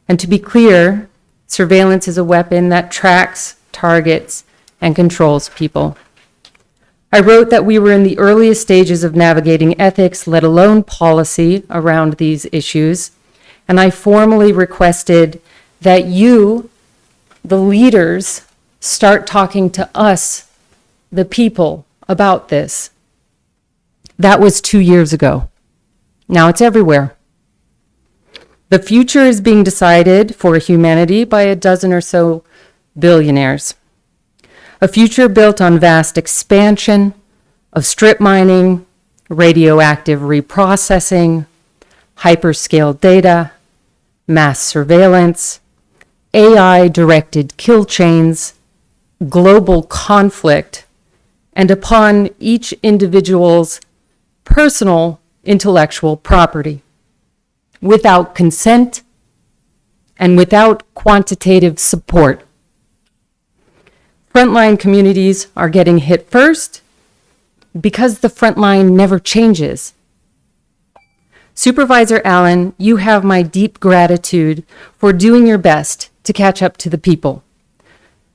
and to be clear, surveillance is a weapon that tracks, targets, and controls people. I wrote that we were in the earliest stages of navigating ethics, let alone policy, around these issues, and I formally requested that you, the leaders, start talking to us, the people, about this. That was 2 years ago. Now it's everywhere. The future is being decided for humanity by a dozen or so billionaires. A future built on vast expansion of strip mining, radioactive reprocessing, hyperscale data, mass surveillance, AI-directed kill chains, global conflict, and upon individual's personal intellectual property, without consent and without quantitative support. Frontline communities are getting hit first because the frontline never changes. Supervisor Allen, you have my deep gratitude for doing your best to catch up to the people.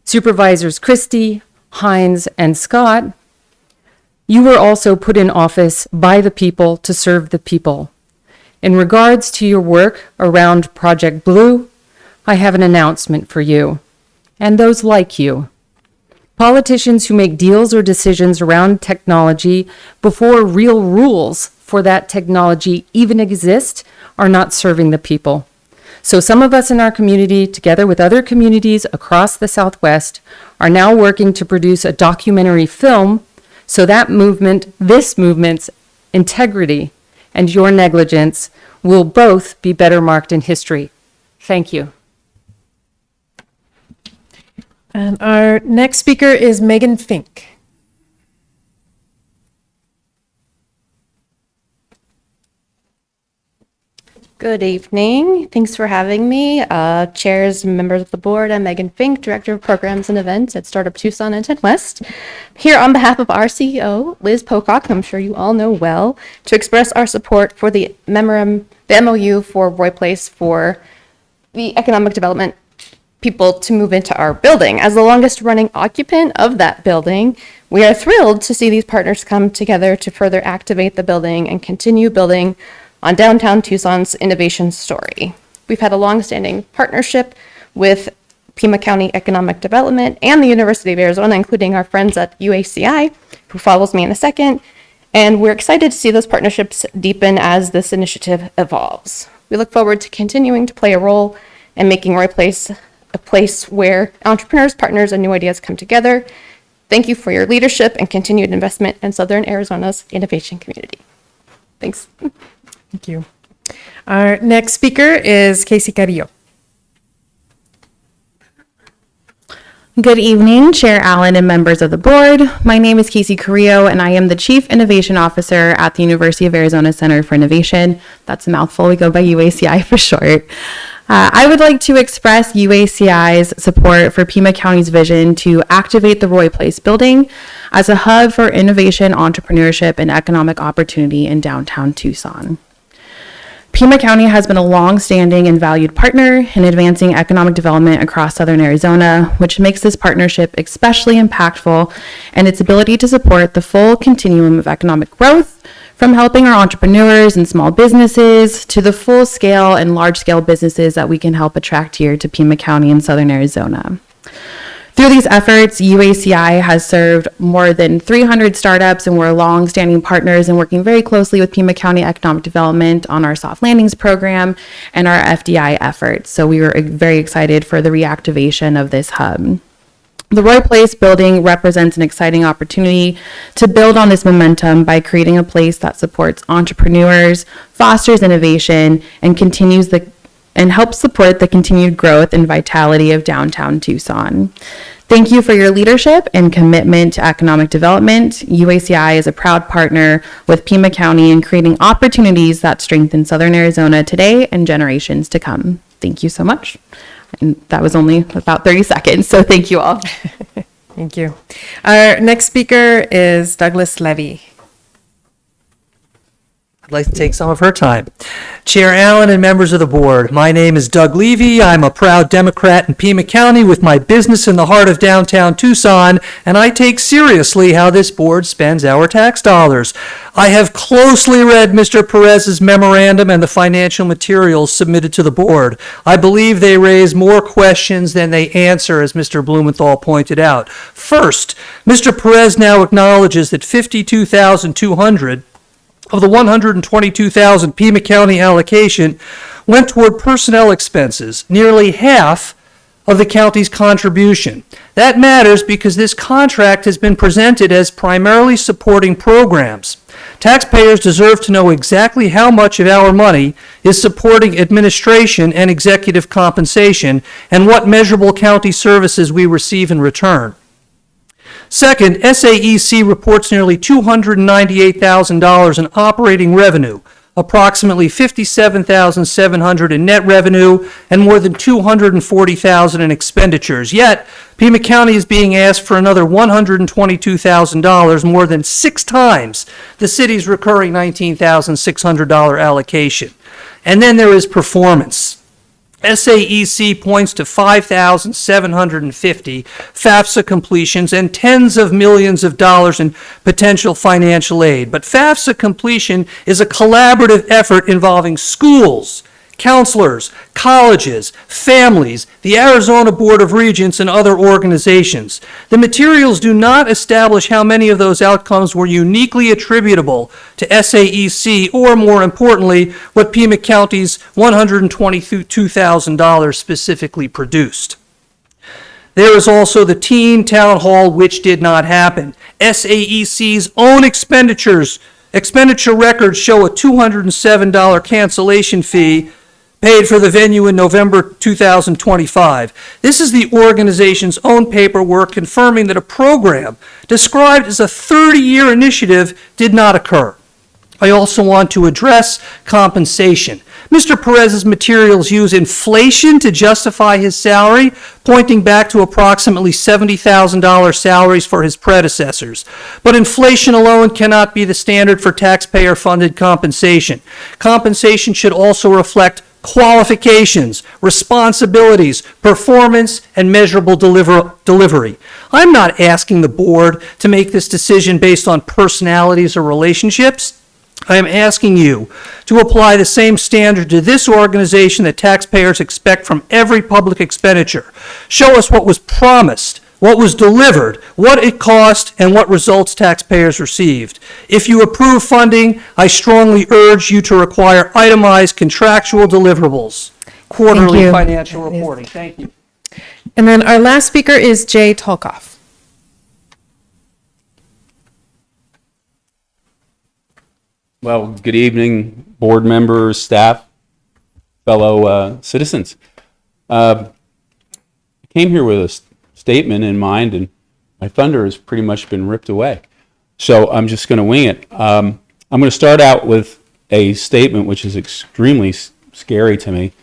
Supervisors Christie, Hines, and Scott, you were also put in office by the people to serve the people. In regards to your work around Project Blue, I have an announcement for you, and those like you. Politicians who make deals or decisions around technology before real rules for that technology even exist are not serving the people. So some of us in our community, together with other communities across the Southwest, are now working to produce a documentary film so that this movement's integrity and your negligence will both be better marked in history. Thank you. And our next speaker is Megan Fink. Good evening. Thanks for having me. Chairs, members of the board, I'm Megan Fink, Director of Programs and Events at Startup Tucson and 10 West. Here on behalf of our CEO, Liz Pocock, who I'm sure you all know well, to express our support for the MOU for Roy Place for the economic development people to move into our building. As the longest running occupant of that building, we are thrilled to see these partners come together to further activate the building and continue building on downtown Tucson's innovation story. We've had a long-standing partnership with Pima County Economic Development and the University of Arizona, including our friends at UACI, who follows me in a second, and we're excited to see those partnerships deepen as this initiative evolves. We look forward to continuing to play a role in making Roy Place a place where entrepreneurs, partners, and new ideas come together. Thank you for your leadership and continued investment in Southern Arizona's innovation community. Thanks. Thank you. Our next speaker is Casey Carrillo. Good evening, Chair Allen and members of the board. My name is Casey Carrillo, and I am the Chief Innovation Officer at the University of Arizona Center for Innovation. That's a mouthful. We go by UACI for short. I would like to express UACI's support for Pima County's vision to activate the Roy Place building as a hub for innovation, entrepreneurship, and economic opportunity in downtown Tucson. Pima County has been a long-standing and valued partner in advancing economic development across Southern Arizona, which makes this partnership especially impactful in its ability to support the full continuum of economic growth, from helping our entrepreneurs and small businesses to the full-scale and large-scale businesses that we can help attract here to Pima County in Southern Arizona. Through these efforts, UACI has served more than 300 startups, and we're long-standing partners and working very closely with Pima County Economic Development on our soft landings program and our FDI efforts. So we were very excited for the reactivation of this hub. The Roy Place building represents an exciting opportunity to build on this momentum by creating a place that supports entrepreneurs, fosters innovation, and helps support the continued growth and vitality of downtown Tucson. Thank you for your leadership and commitment to economic development. UACI is a proud partner with Pima County in creating opportunities that strengthen Southern Arizona today and generations to come. Thank you so much. And that was only about 30 seconds, so thank you all. Thank you. Our next speaker is Douglas Levy. I'd like to take some of her time. Chair Allen and members of the board, my name is Doug Levy. I'm a proud Democrat in Pima County with my business in the heart of downtown Tucson, and I take seriously how this board spends our tax dollars. I have closely read Mr. Perez's memorandum and the financial materials submitted to the board. I believe they raise more questions than they answer, as Mr. Blumenthal pointed out. First, Mr. Perez now acknowledges that $52,200 of the $122,000 Pima County allocation went toward personnel expenses, nearly half of the county's contribution. That matters because this contract has been presented as primarily supporting programs. Taxpayers deserve to know exactly how much of our money is supporting administration and executive compensation, and what measurable county services we receive in return. Second, SAEC reports nearly $298,000 in operating revenue, approximately $57,700 in net revenue, and more than $240,000 in expenditures. Yet, Pima County is being asked for another $122,000, more than 6 times the city's recurring $19,600 allocation. And then there is performance. SAEC points to 5,750 FAFSA completions and tens of millions of dollars in potential financial aid. But FAFSA completion is a collaborative effort involving schools, counselors, colleges, families, the Arizona Board of Regents, and other organizations. The materials do not establish how many of those outcomes were uniquely attributable to SAEC, or more importantly, what Pima County's $122,000 specifically produced. There is also the teen town hall, which did not happen. SAEC's own expenditure records show a $207 cancellation fee paid for the venue in November 2025. This is the organization's own paperwork confirming that a program described as a 30-year initiative did not occur. I also want to address compensation. Mr. Perez's materials use inflation to justify his salary, pointing back to approximately $70,000 salaries for his predecessors. But inflation alone cannot be the standard for taxpayer-funded compensation. Compensation should also reflect qualifications, responsibilities, performance, and measurable delivery. I'm not asking the board to make this decision based on personalities or relationships. I am asking you to apply the same standard to this organization that taxpayers expect from every public expenditure. Show us what was promised, what was delivered, what it cost, and what results taxpayers received. If you approve funding, I strongly urge you to require itemized contractual deliverables, quarterly you. financial reporting. Thank you. And then our last speaker is Jay Tolkoff. Well, good evening, board members, staff, fellow citizens. I came here with a statement in mind, and my thunder has pretty much been ripped away. So I'm just going to wing it. I'm going to start out with a statement which is extremely scary to me.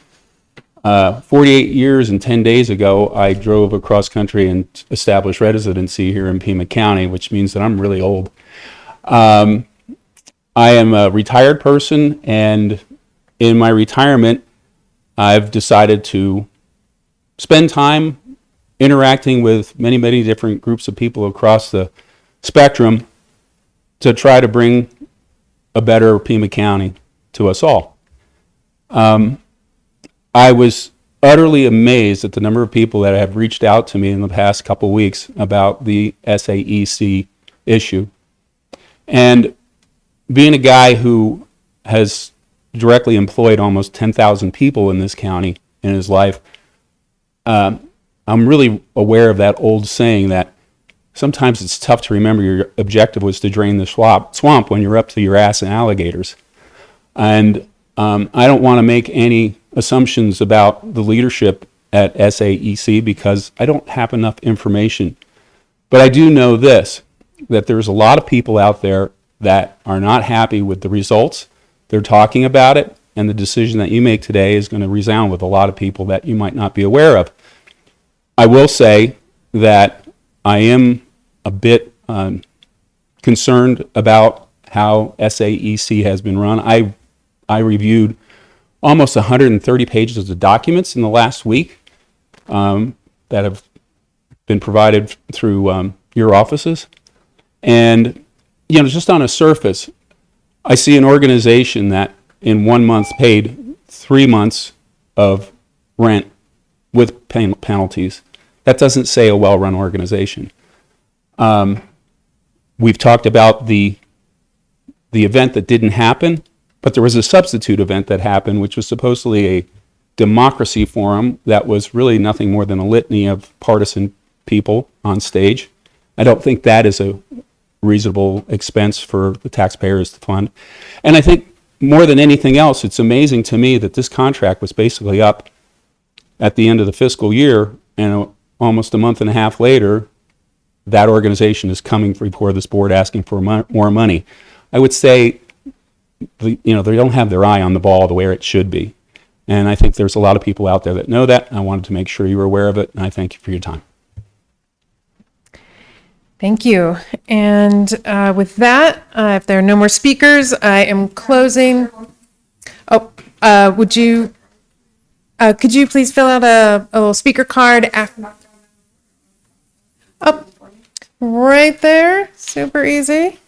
48 years and 10 days ago, I drove across country and established residency here in Pima County, which means that I'm really old. I am a retired person, and in my retirement, I've decided to spend time interacting with many, many different groups of people across the spectrum to try to bring a better Pima County to us all. I was utterly amazed at the number of people that have reached out to me in the past couple weeks about the SAEC issue. And being a guy who has directly employed almost 10,000 people in this county in his life, I'm really aware of that old saying that sometimes it's tough to remember your objective was to drain the swamp when you're up to your ass in alligators. And I don't want to make any assumptions about the leadership at SAEC because I don't have enough information. But I do know this, that there's a lot of people out there that are not happy with the results. They're talking about it, and the decision that you make today is going to resound with a lot of people that you might not be aware of. I will say that I am a bit concerned about how SAEC has been run. I reviewed almost 130 pages of documents in the last week that have been provided through your offices. And you know, just on a surface, I see an organization that in 1 month paid 3 months of rent with penalties. That doesn't say a well-run organization. We've talked about the event that didn't happen, but there was a substitute event that happened, which was supposedly a democracy forum that was really nothing more than a litany of partisan people on stage. I don't think that is a reasonable expense for the taxpayers to fund. And I think more than anything else, it's amazing to me that this contract was basically up at the end of the fiscal year, and almost a month and a half later, that organization is coming before this board asking for more money. I would say, they don't have their eye on the ball the way it should be. And I think there's a lot of people out there that know that. I wanted to make sure you were aware of it, and I thank you for your time. Thank you. And with that, if there are no more speakers, I am closing. Oh, could you please fill out a little speaker card? Oh, right there. Super easy.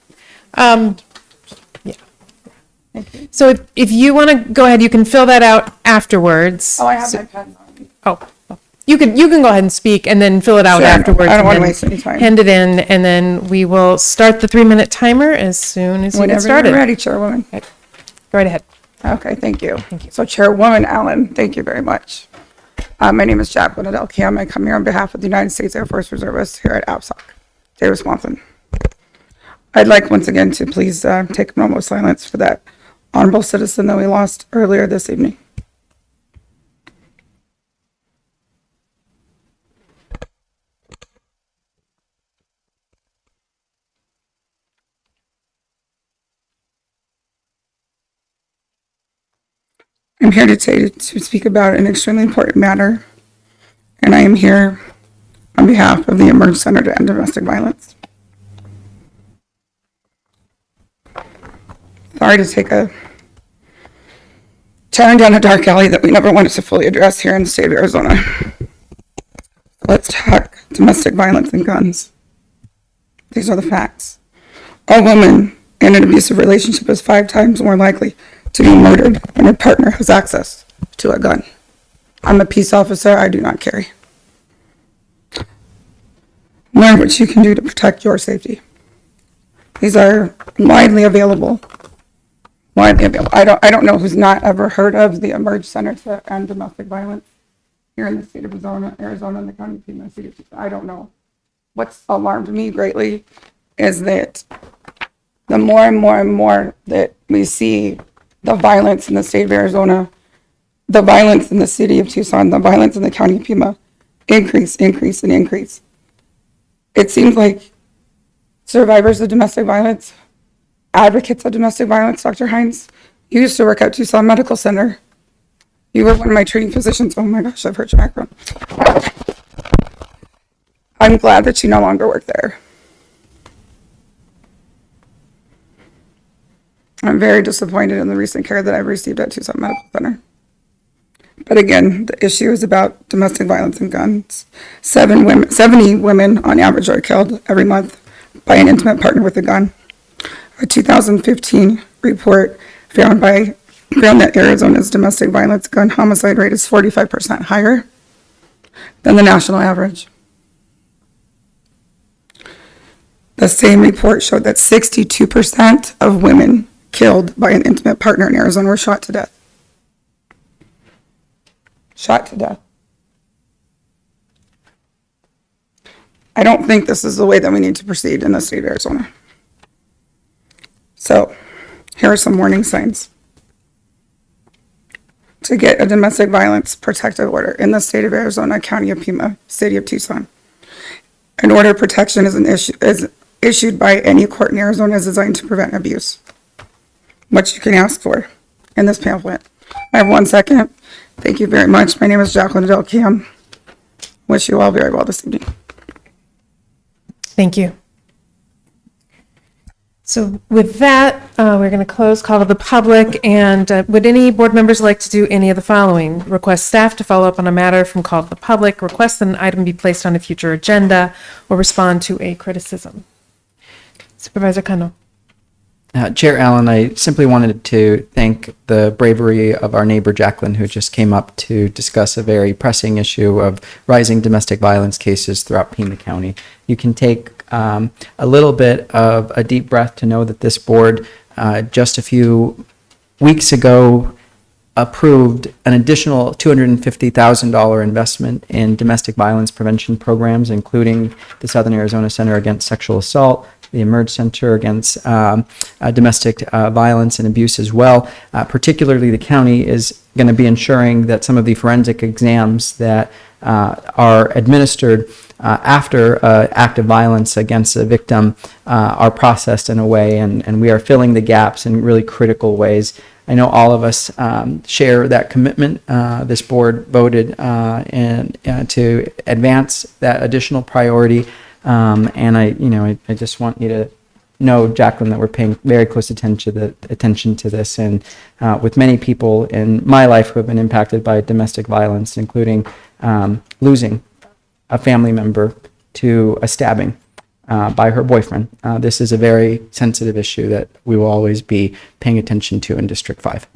Yeah. So if you want to go ahead, you can fill that out afterwards. Oh, I have my pen on me. Oh. You can go ahead and speak and then fill it out Sure. afterwards. I don't and want to then waste any time. Hand it in, and then we will start the 3-minute timer as soon as you get Whenever started. you're ready, Chairwoman. Okay. Go right ahead. Okay, thank you. So Chairwoman Allen, thank you very much. My name is Jacqueline Adelkiam. I come here on behalf of the United States Air Force Reservists here at APSOC, Davis Swanson. I'd like once again to please take a moment of silence for that honorable citizen that we lost earlier this evening. I'm here to speak about an extremely important matter, and I am here on behalf of the Emerge Center to End Domestic Violence. Sorry to take a turn down a dark alley that we never wanted to fully address here in the state of Arizona. Let's talk domestic violence and guns. These are the facts. A woman in an abusive relationship is 5 times more likely to be murdered when her partner has access to a gun. I'm a peace officer. I do not carry. Learn what you can do to protect your safety. These are widely available. I don't know who's not ever heard of the Emerge Center to End Domestic Violence here in the state of Arizona, and the county of Pima. I don't know. What's alarmed me greatly is that the more and more that we see the violence in the state of Arizona, the violence in the city of Tucson, the violence in the county of Pima increase. It seems like survivors of domestic violence, advocates of domestic violence, Dr. Hines, you used to work at Tucson Medical Center. You were one of my treating physicians. Oh my gosh, I've heard your background. I'm glad that you no longer work there. I'm very disappointed in the recent care that I've received at Tucson Medical Center. But again, the issue is about domestic violence and guns. 70 women on average are killed every month by an intimate partner with a gun. A 2015 report found that Arizona's domestic violence gun homicide rate is 45% higher than the national average. The same report showed that 62% of women killed by an intimate partner in Arizona were shot to death. Shot to death. I don't think this is the way that we need to proceed in the state of Arizona. So, here are some warning signs. To get a domestic violence protective order in the state of Arizona, county of Pima, city of Tucson. An order of protection is issued by any court in Arizona is designed to prevent abuse. What you can ask for in this pamphlet. I have 1 second. Thank you very much. My name is Jacqueline Adele Cam. Wish you all very well this evening. Thank you. So with that, we're going to close call to the public. And would any board members like to do any of the following? Request staff to follow up on a matter from call to the public, request that an item be placed on a future agenda, or respond to a criticism. Supervisor Cano. Chair Allen, I simply wanted to thank the bravery of our neighbor Jacqueline, who just came up to discuss a very pressing issue of rising domestic violence cases throughout Pima County. You can take a little bit of a deep breath to know that this board just a few weeks ago approved an additional $250,000 investment in domestic violence prevention programs, including the Southern Arizona Center Against Sexual Assault, the Emerge Center Against Domestic Violence and Abuse as well. Particularly, the county is going to be ensuring that some of the forensic exams that are administered after act of violence against a victim are processed in a way, and we are filling the gaps in really critical ways. I know all of us share that commitment. This board voted to advance that additional priority. And I just want you to know, Jacqueline, that we're paying very close attention to this, and with many people in my life who have been impacted by domestic violence, including losing a family member to a stabbing by her boyfriend. This is a very sensitive issue that we will always be paying attention to in District 5.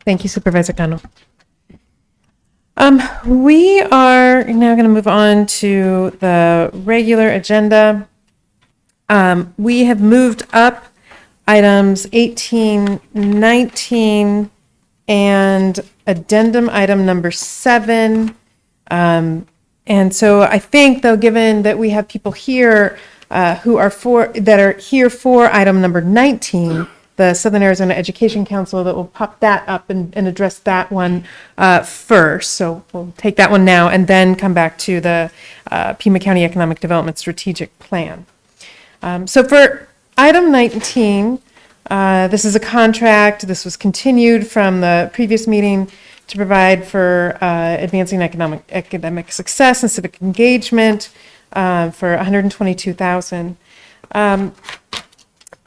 Thank you, Supervisor Cano. We are now going to move on to the regular agenda. We have moved up items 18, 19, and addendum item number 7. And so I think, though, given that we have people here who are here for item number 19, the Southern Arizona Education Council, that will pop that up and address that one first. So we'll take that one now and then come back to the Pima County Economic Development Strategic Plan. So for item 19, This is a contract. This was continued from the previous meeting to provide for advancing academic success and civic engagement for $122,000.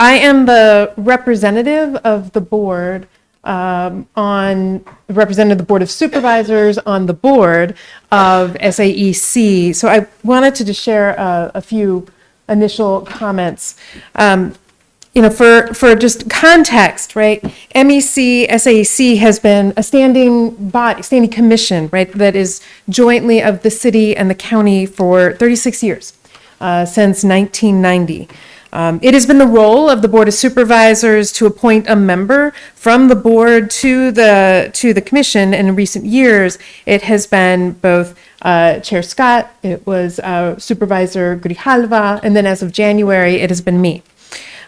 I am the representative of the board represented the Board of Supervisors on the board of SAEC. So I wanted to just share a few initial comments. For just context, right? MEC, SAEC has been a standing body, standing commission, right? That is jointly of the city and the county for 36 years, since 1990. It has been the role of the Board of Supervisors to appoint a member from the board to the commission. And in recent years, it has been both Chair Scott, it was Supervisor Grijalva, and then as of January, it has been me.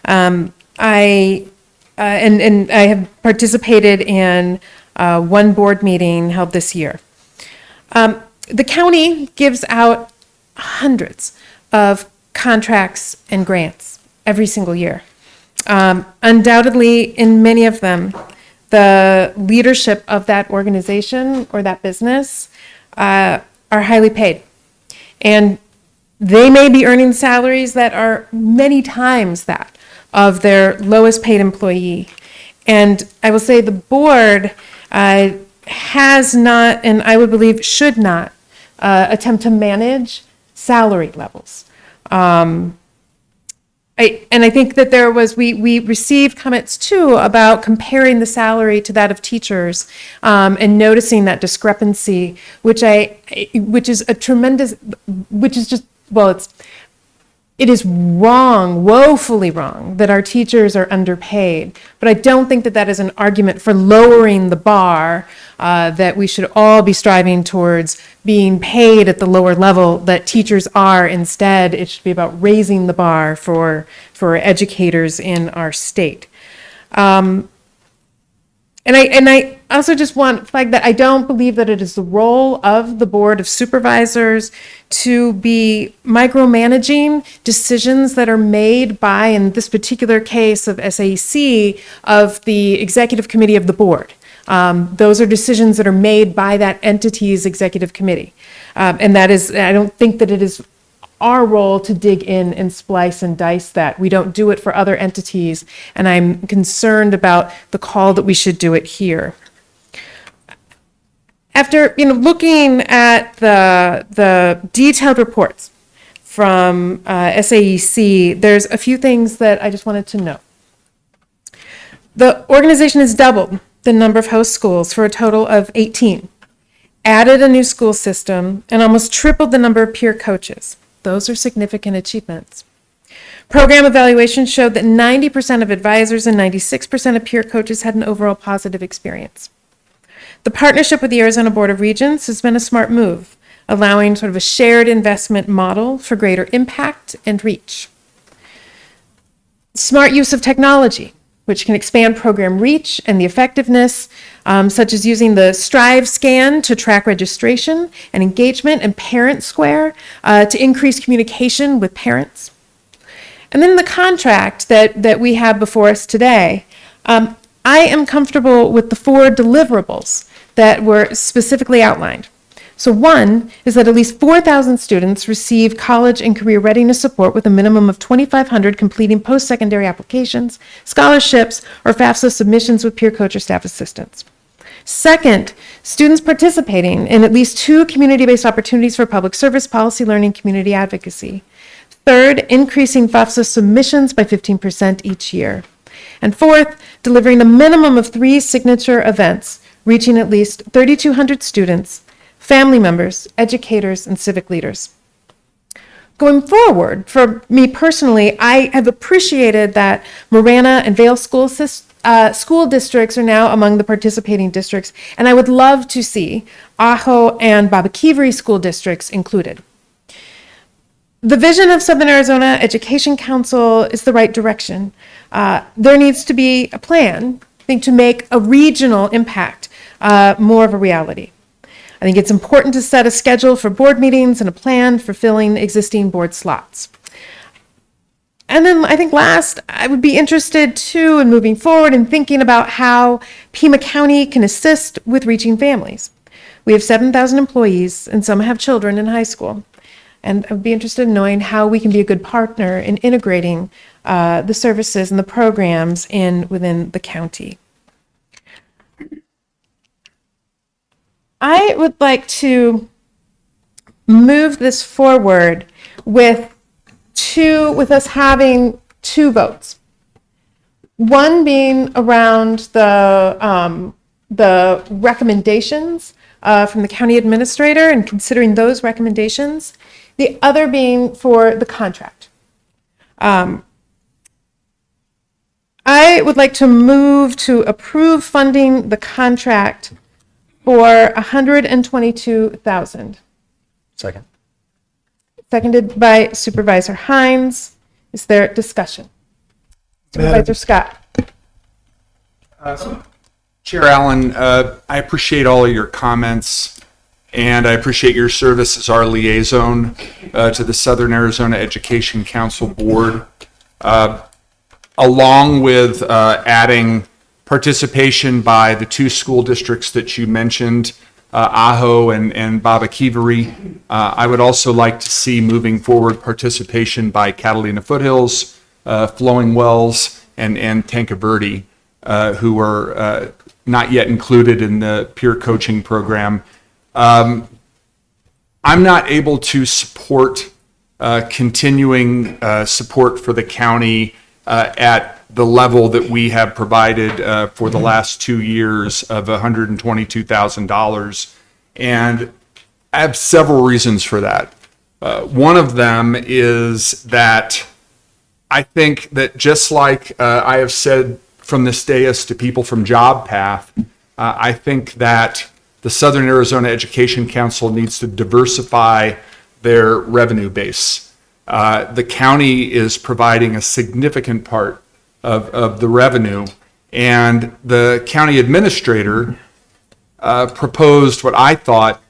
I have participated in one board meeting held this year. The county gives out hundreds of contracts and grants every single year. Undoubtedly, in many of them, the leadership of that organization or that business are highly paid. And they may be earning salaries that are many times that of their lowest paid employee. And I will say the board has not, and I would believe should not, attempt to manage salary levels. I think that we received comments too about comparing the salary to that of teachers and noticing that discrepancy, which is it is wrong, woefully wrong, that our teachers are underpaid. But I don't think that is an argument for lowering the bar, that we should all be striving towards being paid at the lower level that teachers are. Instead, it should be about raising the bar for educators in our state. And I also just want to flag that I don't believe that it is the role of the Board of Supervisors to be micromanaging decisions that are made by, in this particular case of SAEC, of the executive committee of the board. Those are decisions that are made by that entity's executive committee. And that is, I don't think that it is our role to dig in and splice and dice that. We don't do it for other entities, and I'm concerned about the call that we should do it here. After looking at the detailed reports from SAEC, there's a few things that I just wanted to note. The organization has doubled the number of host schools for a total of 18, added a new school system, and almost tripled the number of peer coaches. Those are significant achievements. Program evaluations showed that 90% of advisors and 96% of peer coaches had an overall positive experience. The partnership with the Arizona Board of Regents has been a smart move, allowing sort of a shared investment model for greater impact and reach. Smart use of technology, which can expand program reach and the effectiveness, such as using the Strive scan to track registration and engagement, and Parent Square to increase communication with parents. And then the contract that we have before us today, I am comfortable with the 4 deliverables that were specifically outlined. So one is that at least 4,000 students receive college and career readiness support with a minimum of 2,500 completing post-secondary applications, scholarships, or FAFSA submissions with peer coach or staff assistance. Second, students participating in at least 2 community-based opportunities for public service, policy learning, community advocacy. Third, increasing FAFSA submissions by 15% each year. And fourth, delivering a minimum of 3 signature events, reaching at least 3,200 students, family members, educators, and civic leaders. Going forward, for me personally, I have appreciated that Marana and Vale school districts are now among the participating districts, and I would love to see Ajo and Babakivari school districts included. The vision of Southern Arizona Education Council is the right direction. There needs to be a plan, I think, to make a regional impact more of a reality. I think it's important to set a schedule for board meetings and a plan for filling existing board slots. And then I think last, I would be interested too in moving forward and thinking about how Pima County can assist with reaching families. We have 7,000 employees and some have children in high school. And I would be interested in knowing how we can be a good partner in integrating the services and the programs within the county. I would like to move this forward with us having two votes. One being around the recommendations from the county administrator and considering those recommendations. The other being for the contract. I would like to move to approve funding the contract for $122,000. Second. Seconded by Supervisor Hines. Is there discussion? Supervisor Scott. Chair Allen, I appreciate all of your comments, and I appreciate your service as our liaison to the Southern Arizona Education Council Board, along with adding participation by the two school districts that you mentioned, Ajo and Baba Kivari. I would also like to see moving forward participation by Catalina Foothills, Flowing Wells, and Tanca Verde, who are not yet included in the peer coaching program. I'm not able to support continuing support for the county at the level that we have provided for the last 2 years of $122,000. And I have several reasons for that. One of them is that I think that just like I have said from this dais to people from JobPath, I think that the Southern Arizona Education Council needs to diversify their revenue base. The county is providing a significant part of the revenue, and the county administrator proposed what I thought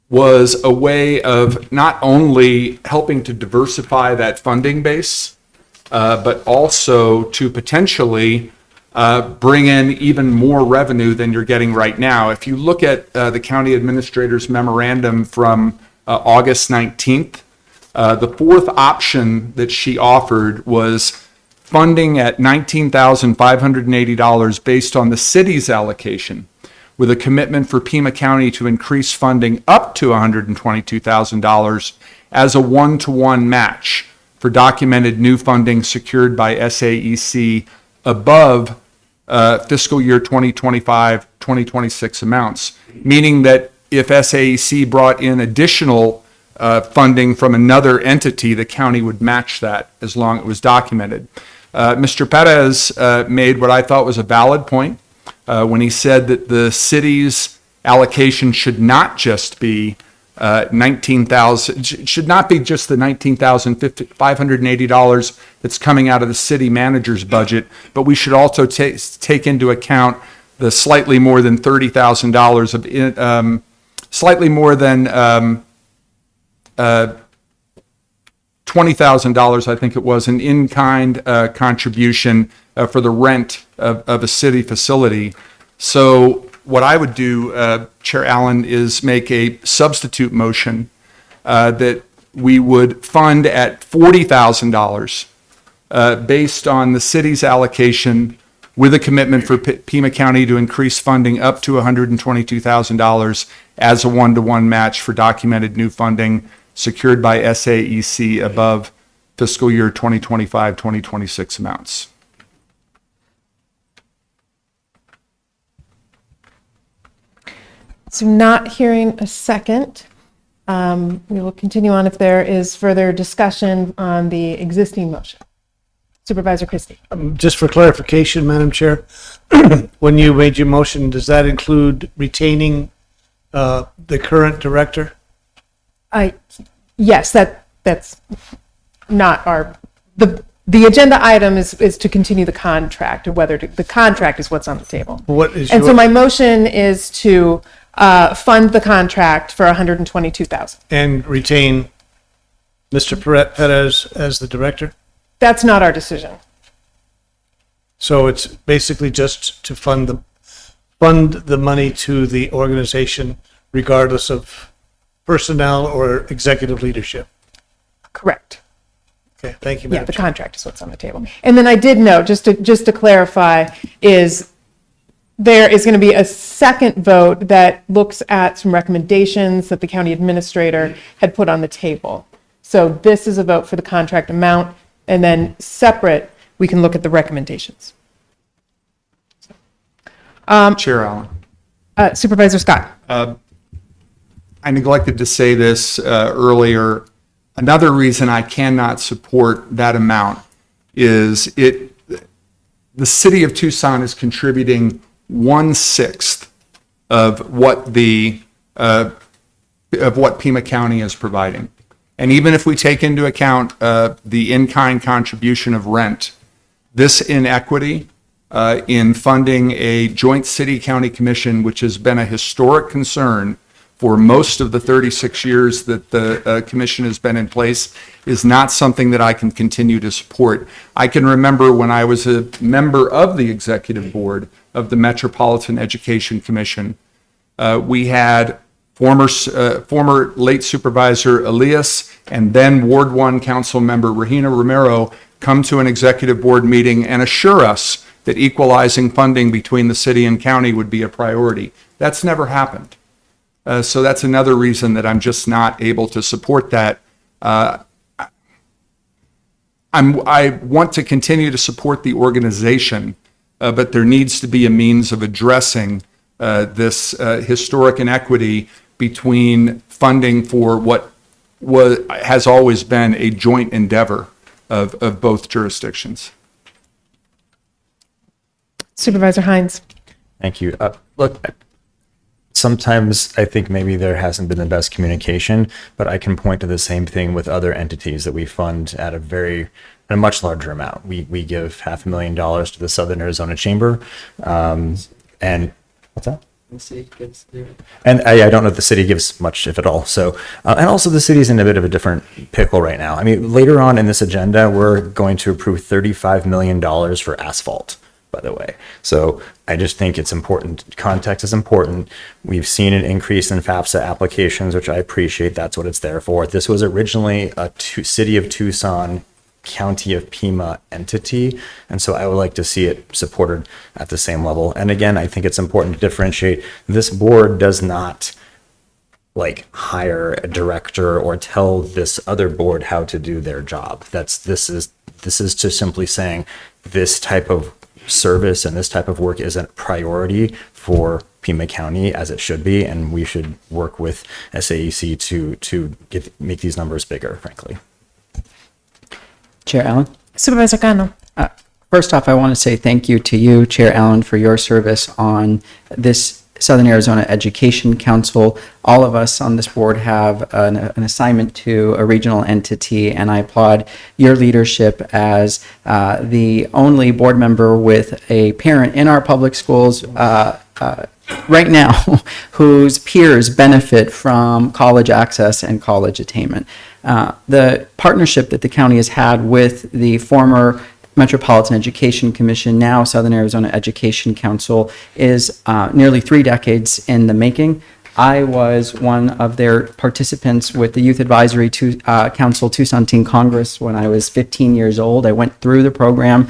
was a way of not only helping to diversify that funding base, but also to potentially bring in even more revenue than you're getting right now. If you look at the county administrator's memorandum from August 19th, the fourth option that she offered was funding at $19,580 based on the city's allocation, with a commitment for Pima County to increase funding up to $122,000 as a one-to-one match for documented new funding secured by SAEC above fiscal year 2025-2026 amounts, meaning that if SAEC brought in additional funding from another entity, the county would match that as long as it was documented. Mr. Perez made what I thought was a valid point when he said that the city's allocation should not just be $19,000, should not be just the $19,580 that's coming out of the city manager's budget, but we should also take into account the slightly more than $30,000 of, slightly more than $20,000, I think it was, an in-kind contribution for the rent of a city facility. So what I would do, Chair Allen, is make a substitute motion that we would fund at $40,000 based on the city's allocation, with a commitment for Pima County to increase funding up to $122,000 as a one-to-one match for documented new funding secured by SAEC above fiscal year 2025-2026 amounts. So not hearing a second, we will continue on if there is further discussion on the existing motion. Supervisor Christie. Just for clarification, Madam Chair, when you made your motion, does that include retaining the current director? Yes, that's not our, the agenda item is to continue the contract, or whether the contract is what's on the table. What is and so my motion is to fund the contract for $122,000. And retain Mr. Perez as the director? That's not our decision. So it's basically just to fund the money to the organization regardless of personnel or executive leadership. Correct. Okay, thank you, Yeah, Madam the Chair. contract is what's on the table. And then I did note, just to clarify, is there is going to be a second vote that looks at some recommendations that the county administrator had put on the table. So this is a vote for the contract amount, and then separate, we can look at the recommendations. Chair Allen. Supervisor Scott. I neglected to say this earlier. Another reason I cannot support that amount is the city of Tucson is contributing 1/6 of what Pima County is providing. And even if we take into account the in-kind contribution of rent, this inequity in funding a joint city-county commission, which has been a historic concern for most of the 36 years that the commission has been in place, is not something that I can continue to support. I can remember when I was a member of the executive board of the Metropolitan Education Commission, we had former late Supervisor Elias and then Ward 1 Council Member Regina Romero come to an executive board meeting and assure us that equalizing funding between the city and county would be a priority. That's never happened. So that's another reason that I'm just not able to support that. I want to continue to support the organization, but there needs to be a means of addressing this historic inequity between funding for what has always been a joint endeavor of both jurisdictions. Supervisor Hines. Thank you. Look, sometimes I think maybe there hasn't been the best communication, but I can point to the same thing with other entities that we fund at a much larger amount. We give $500,000 to the Southern Arizona Chamber, and what's that? And I don't know if the city gives much, if at all. So, and also the city's in a bit of a different pickle right now. I mean, later on in this agenda, we're going to approve $35 million for asphalt, by the way. So I just think it's important. Context is important. We've seen an increase in FAFSA applications, which I appreciate. That's what it's there for. This was originally a City of Tucson, County of Pima entity. And so I would like to see it supported at the same level. And again, I think it's important to differentiate. This board does not hire a director or tell this other board how to do their job. This is just simply saying this type of service and this type of work isn't a priority for Pima County as it should be, and we should work with SAEC to make these numbers bigger, frankly. Chair Allen? Supervisor Cano. First off, I want to say thank you to you, Chair Allen, for your service on this Southern Arizona Education Council. All of us on this board have an assignment to a regional entity, and I applaud your leadership as the only board member with a parent in our public schools right now whose peers benefit from college access and college attainment. The partnership that the county has had with the former Metropolitan Education Commission, now Southern Arizona Education Council, is nearly 3 decades in the making. I was one of their participants with the Youth Advisory Council Tucson Teen Congress when I was 15 years old. I went through the program,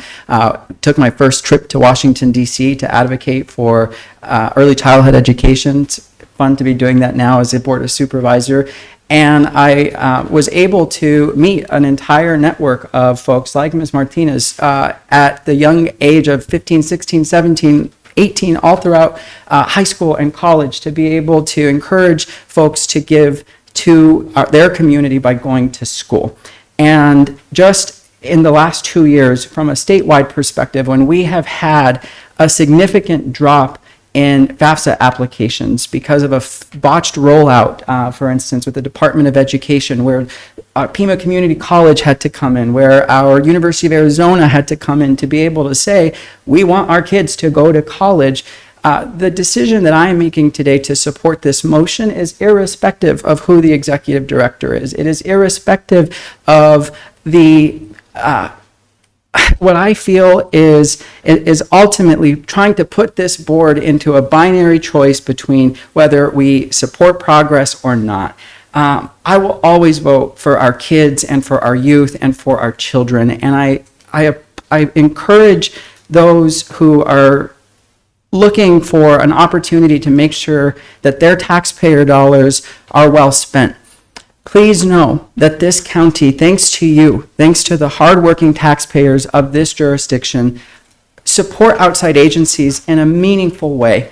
took my first trip to Washington, D.C. to advocate for early childhood education. It's fun to be doing that now as a Board of Supervisor. And I was able to meet an entire network of folks like Ms. Martinez at the young age of 15, 16, 17, 18, all throughout high school and college, to be able to encourage folks to give to their community by going to school. And just in the last 2 years, from a statewide perspective, when we have had a significant drop in FAFSA applications because of a botched rollout, for instance, with the Department of Education, where Pima Community College had to come in, where our University of Arizona had to come in to be able to say, we want our kids to go to college. The decision that I am making today to support this motion is irrespective of who the executive director is. It is irrespective of the what I feel is ultimately trying to put this board into a binary choice between whether we support progress or not. I will always vote for our kids and for our youth and for our children, and I encourage those who are looking for an opportunity to make sure that their taxpayer dollars are well spent. Please know that this county, thanks to you, thanks to the hardworking taxpayers of this jurisdiction, support outside agencies in a meaningful way.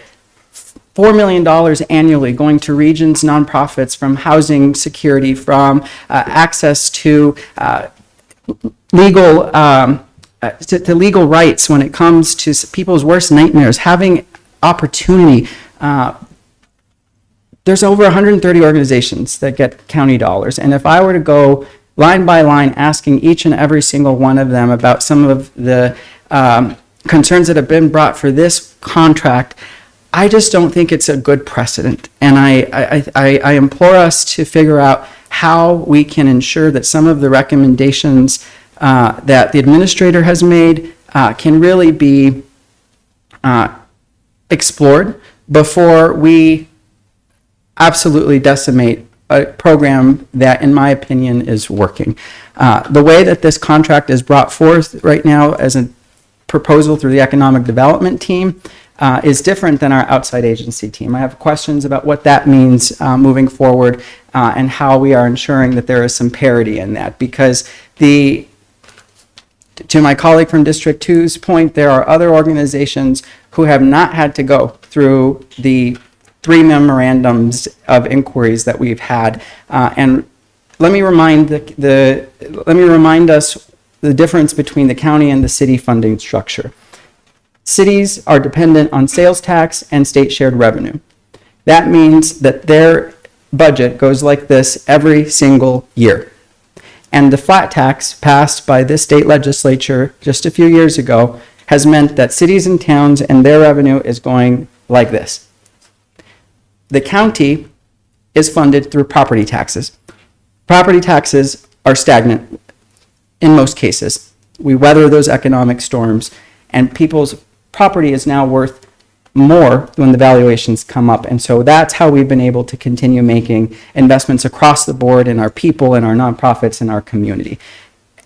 $4 million annually going to regions, nonprofits, from housing security, from access to legal to legal rights when it comes to people's worst nightmares, having opportunity. There's over 130 organizations that get county dollars, and if I were to go line by line asking each and every single one of them about some of the concerns that have been brought for this contract, I just don't think it's a good precedent. And I implore us to figure out how we can ensure that some of the recommendations that the administrator has made can really be explored before we absolutely decimate a program that, in my opinion, is working. The way that this contract is brought forth right now as a proposal through the economic development team is different than our outside agency team. I have questions about what that means moving forward and how we are ensuring that there is some parity in that, because to my colleague from District 2's point, there are other organizations who have not had to go through the 3 memorandums of inquiries that we've had. And let me remind us the difference between the county and the city funding structure. Cities are dependent on sales tax and state shared revenue. That means that their budget goes like this every single year. And the flat tax passed by this state legislature just a few years ago has meant that cities and towns and their revenue is going like this. The county is funded through property taxes. Property taxes are stagnant in most cases. We weather those economic storms, and people's property is now worth more when the valuations come up. And so that's how we've been able to continue making investments across the board in our people and our nonprofits and our community.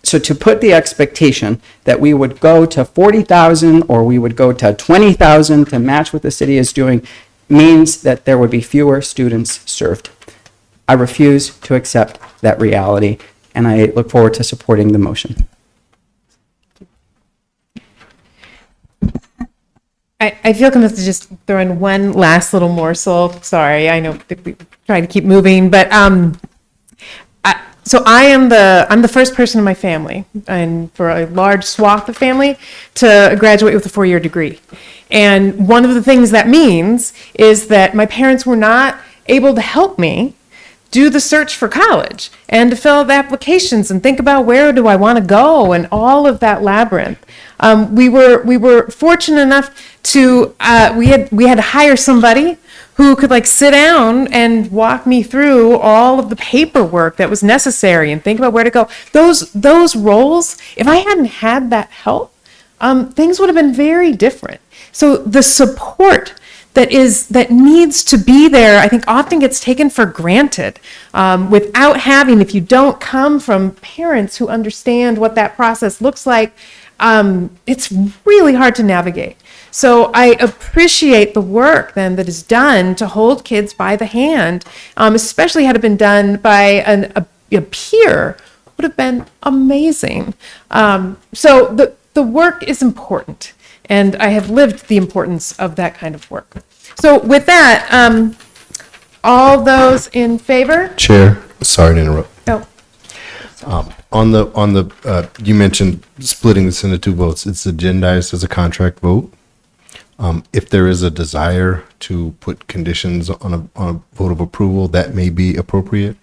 So to put the expectation that we would go to 40,000 or we would go to 20,000 to match what the city is doing means that there would be fewer students served. I refuse to accept that reality, and I look forward to supporting the motion. I feel convinced to just throw in one last little morsel. Sorry, I know that we try to keep moving, but I'm the first person in my family, and for a large swath of family, to graduate with a 4-year degree. And one of the things that means is that my parents were not able to help me do the search for college and to fill out the applications and think about where do I want to go and all of that labyrinth. We were fortunate enough to we had to hire somebody who could sit down and walk me through all of the paperwork that was necessary and think about where to go. Those roles, if I hadn't had that help, things would have been very different. So the support that needs to be there, I think often gets taken for granted without having, if you don't come from parents who understand what that process looks like, it's really hard to navigate. So I appreciate the work then that is done to hold kids by the hand, especially had it been done by a peer, would have been amazing. So the work is important. And I have lived the importance of that kind of work. So with that, all those in favor? Chair, sorry to interrupt. Oh. On the you mentioned splitting this into 2 votes. It's agendized as a contract vote. If there is a desire to put conditions on a vote of approval, that may be appropriate,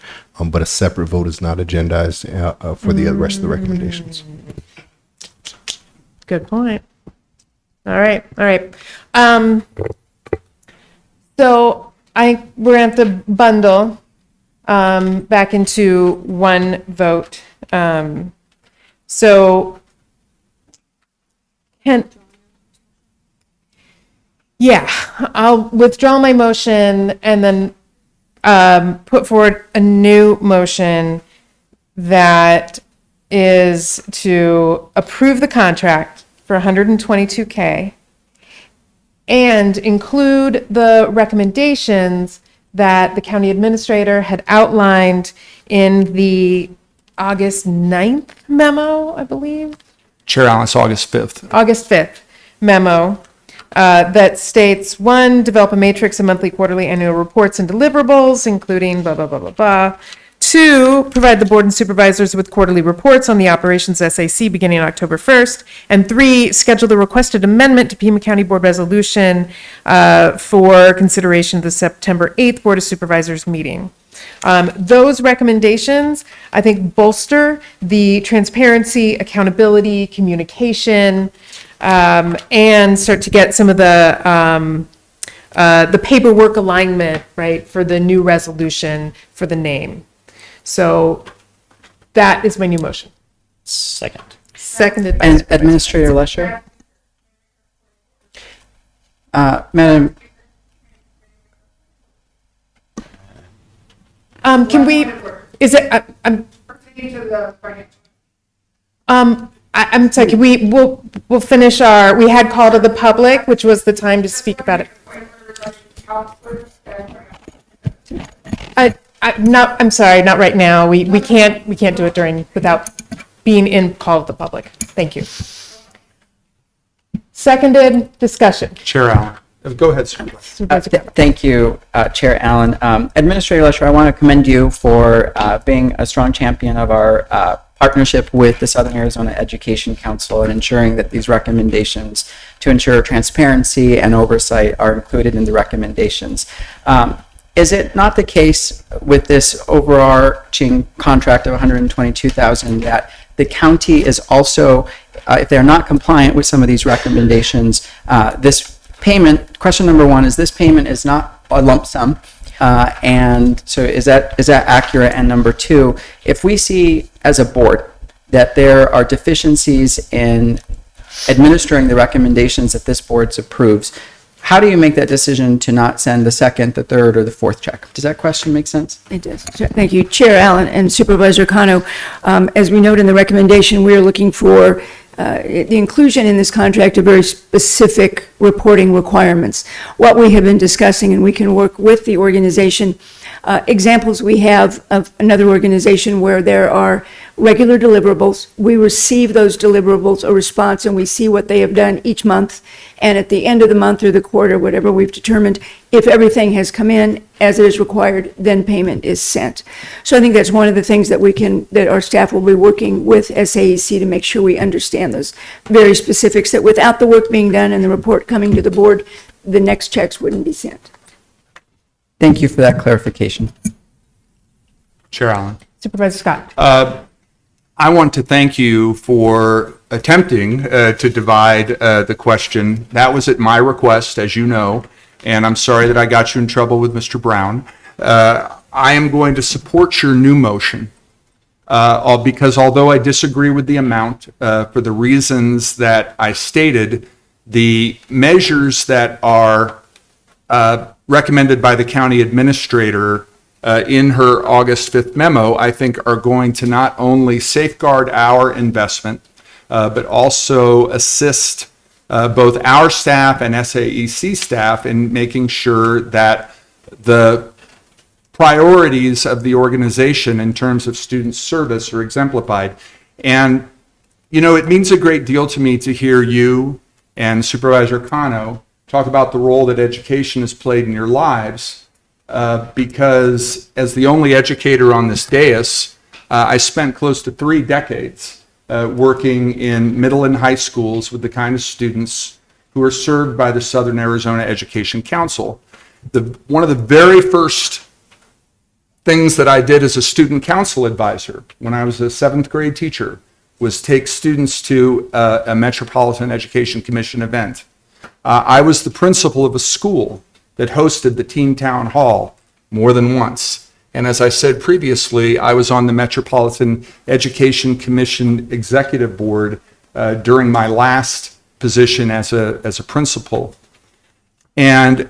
but a separate vote is not agendized for the rest of the recommendations. Good point. All right. So we're going to have to bundle back into one vote. So Yeah, I'll withdraw my motion and then put forward a new motion that is to approve the contract for $122K and include the recommendations that the county administrator had outlined in the August 9th memo, I believe. Chair Allen, it's August 5th. August 5th memo that states, 1, develop a matrix of monthly, quarterly, annual reports and deliverables, including blah, blah, blah, blah, blah. 2, provide the board and supervisors with quarterly reports on the operations SAC beginning October 1st. And 3, schedule the requested amendment to Pima County Board Resolution for consideration of the September 8th Board of Supervisors meeting. Those recommendations, I think, bolster the transparency, accountability, communication, and start to get some of the paperwork alignment, right, for the new resolution for the name. So that is my new motion. Second. Seconded by And Administrator Lesher? Madam, can we, is it, I'm sorry, can we'll finish we had call to the public, which was the time to speak about it. I'm sorry, not right now. We can't do it without being in call to the public. Thank you. Seconded, discussion. Chair Allen. Go ahead, sir. Thank you, Chair Allen. Administrator Lesher, I want to commend you for being a strong champion of our partnership with the Southern Arizona Education Council and ensuring that these recommendations to ensure transparency and oversight are included in the recommendations. Is it not the case with this overarching contract of $122,000 that the county is also, if they're not compliant with some of these recommendations, this payment, question number 1 is this payment is not a lump sum, and so is that accurate? And number 2, if we see as a board that there are deficiencies in administering the recommendations that this board approves, how do you make that decision to not send the second, the third, or the fourth check? Does that question make sense? It does. Thank you, Chair Allen and Supervisor Cano. As we note in the recommendation, we are looking for the inclusion in this contract of very specific reporting requirements. What we have been discussing, and we can work with the organization, examples we have of another organization where there are regular deliverables. We receive those deliverables, a response, and we see what they have done each month. And at the end of the month or the quarter, whatever we've determined, if everything has come in as it is required, then payment is sent. So I think that's one of the things that our staff will be working with SAEC to make sure we understand those very specifics, that without the work being done and the report coming to the board, the next checks wouldn't be sent. Thank you for that clarification. Chair Allen. Supervisor Scott. I want to thank you for attempting to divide the question. That was at my request, as you know, and I'm sorry that I got you in trouble with Mr. Brown. I am going to support your new motion because although I disagree with the amount for the reasons that I stated, the measures that are recommended by the county administrator in her August 5th memo, I think are going to not only safeguard our investment, but also assist both our staff and SAEC staff in making sure that the priorities of the organization in terms of student service are exemplified. And, you know, it means a great deal to me to hear you and Supervisor Cano talk about the role that education has played in your lives. Because as the only educator on this dais, I spent close to 3 decades working in middle and high schools with the kind of students who are served by the Southern Arizona Education Council. One of the very first things that I did as a student council advisor when I was a 7th grade teacher was take students to a Metropolitan Education Commission event. I was the principal of a school that hosted the Teen Town Hall more than once. And as I said previously, I was on the Metropolitan Education Commission Executive Board during my last position as a principal. And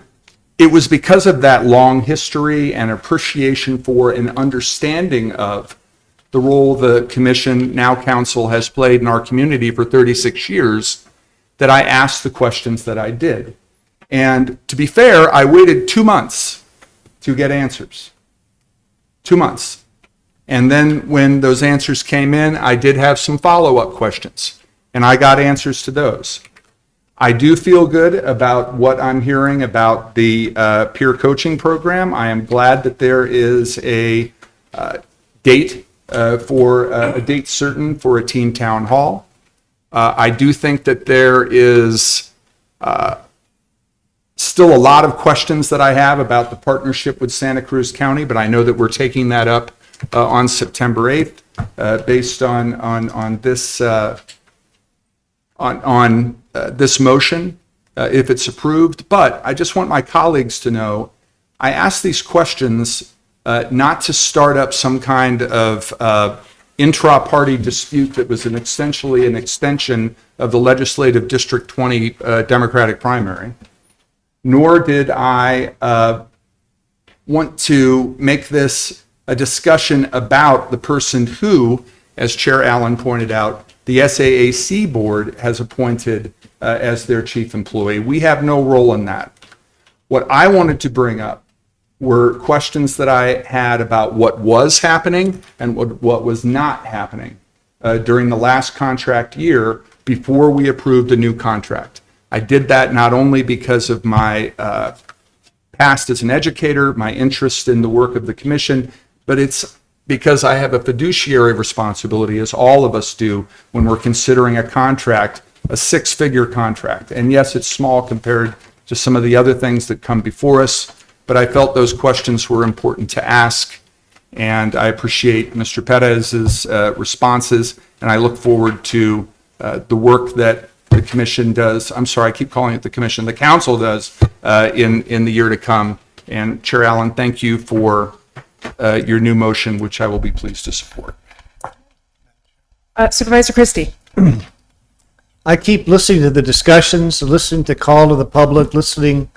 it was because of that long history and appreciation for and understanding of the role the commission, now council, has played in our community for 36 years that I asked the questions that I did. And to be fair, I waited 2 months to get answers. 2 months. And then when those answers came in, I did have some follow-up questions, and I got answers to those. I do feel good about what I'm hearing about the peer coaching program. I am glad that there is a date a date certain for a teen town hall. I do think that there is still a lot of questions that I have about the partnership with Santa Cruz County, but I know that we're taking that up on September 8th based on this motion, if it's approved. But I just want my colleagues to know, I asked these questions not to start up some kind of intra-party dispute that was essentially an extension of the legislative District 20 Democratic primary, nor did I want to make this a discussion about the person who, as Chair Allen pointed out, the SAAC board has appointed as their chief employee. We have no role in that. What I wanted to bring up were questions that I had about what was happening and what was not happening during the last contract year before we approved a new contract. I did that not only because of my past as an educator, my interest in the work of the commission, but it's because I have a fiduciary responsibility, as all of us do, when we're considering a contract, a six-figure contract. And yes, it's small compared to some of the other things that come before us, but I felt those questions were important to ask. And I appreciate Mr. Perez's responses, and I look forward to the work that the commission does. I'm sorry, I keep calling it the commission. The council does in the year to come. And Chair Allen, thank you for your new motion, which I will be pleased to support. Supervisor Christie. I keep listening to the discussions, listening to call to the public, listening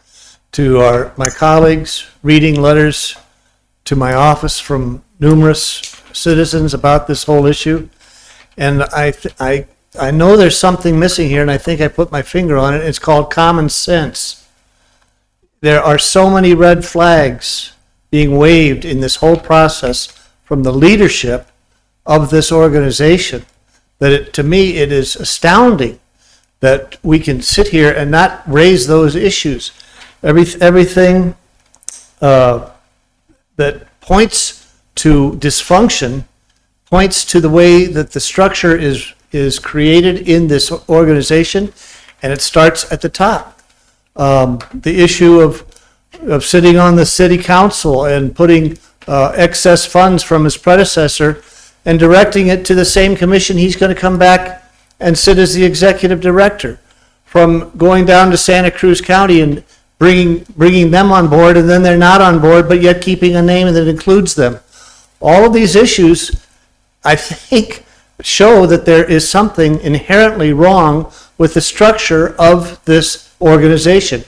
to my colleagues, reading letters to my office from numerous citizens about this whole issue. And I know there's something missing here, and I think I put my finger on it. It's called common sense. There are so many red flags being waved in this whole process from the leadership of this organization that to me it is astounding that we can sit here and not raise those issues. Everything that points to dysfunction points to the way that the structure is created in this organization, and it starts at the top. The issue of sitting on the city council and putting excess funds from his predecessor and directing it to the same commission he's going to come back and sit as the executive director, from going down to Santa Cruz County and bringing them on board, and then they're not on board, but yet keeping a name that includes them. All of these issues, I think, show that there is something inherently wrong with the structure of this organization.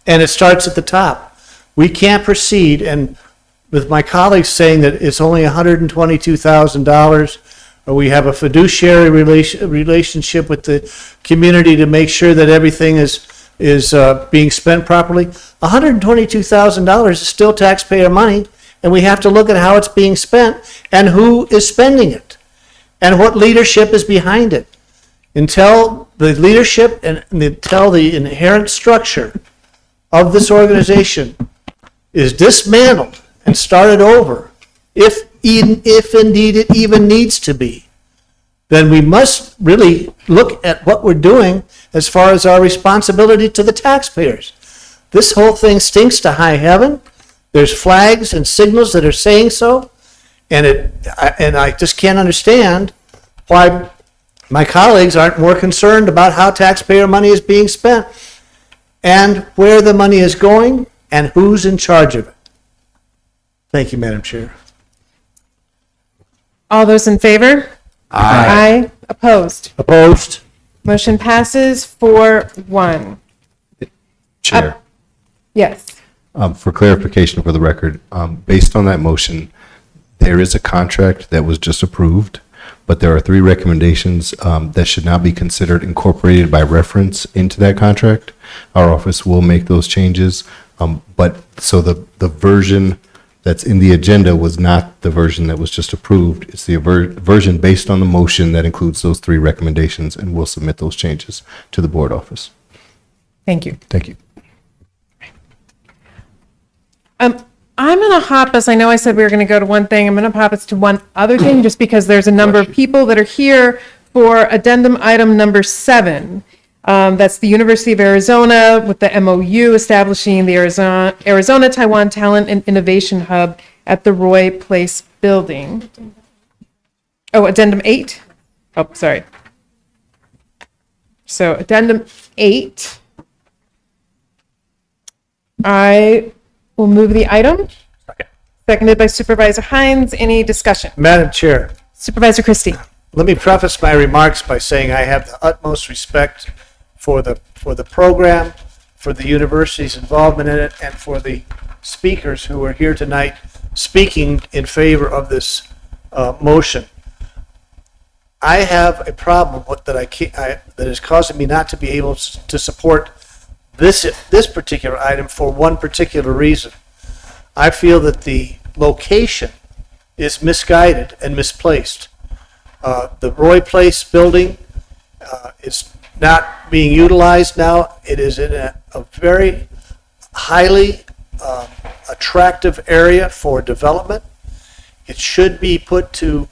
And it starts at the top. We can't proceed, and with my colleagues saying that it's only $122,000, or we have a fiduciary relationship with the community to make sure that everything is being spent properly. $122,000 is still taxpayer money, and we have to look at how it's being spent and who is spending it and what leadership is behind it. Until the leadership and until the inherent structure of this organization is dismantled and started over, if indeed it even needs to be, then we must really look at what we're doing as far as our responsibility to the taxpayers. This whole thing stinks to high heaven. There's flags and signals that are saying so, and I just can't understand why my colleagues aren't more concerned about how taxpayer money is being spent and where the money is going and who's in charge of it. Thank you, Madam Chair. All those in favor? Aye. Opposed? Opposed? Motion passes 4-1. Chair, Yes. for clarification for the record, based on that motion, there is a contract that was just approved, but there are 3 recommendations that should not be considered incorporated by reference into that contract. Our office will make those changes, but so the version that's in the agenda was not the version that was just approved. It's the version based on the motion that includes those 3 recommendations, and we'll submit those changes to the board office. Thank you. Thank you. I'm going to hop us. I know I said we were going to go to one thing. I'm going to hop us to one other thing just because there's a number of people that are here for addendum item number 7. That's the University of Arizona with the MOU establishing the Arizona Taiwan Talent and Innovation Hub at the Roy Place building. Oh, addendum 8. Oh, sorry. So addendum 8. I will move the item. Seconded by Supervisor Hines. Any discussion? Madam Chair, Supervisor Christie. let me preface my remarks by saying I have the utmost respect for the program, for the university's involvement in it, and for the speakers who are here tonight speaking in favor of this motion. I have a problem with that is causing me not to be able to support this particular item for one particular reason. I feel that the location is misguided and misplaced. The Roy Place building is not being utilized now. It is in a very highly attractive area for development. It should be put to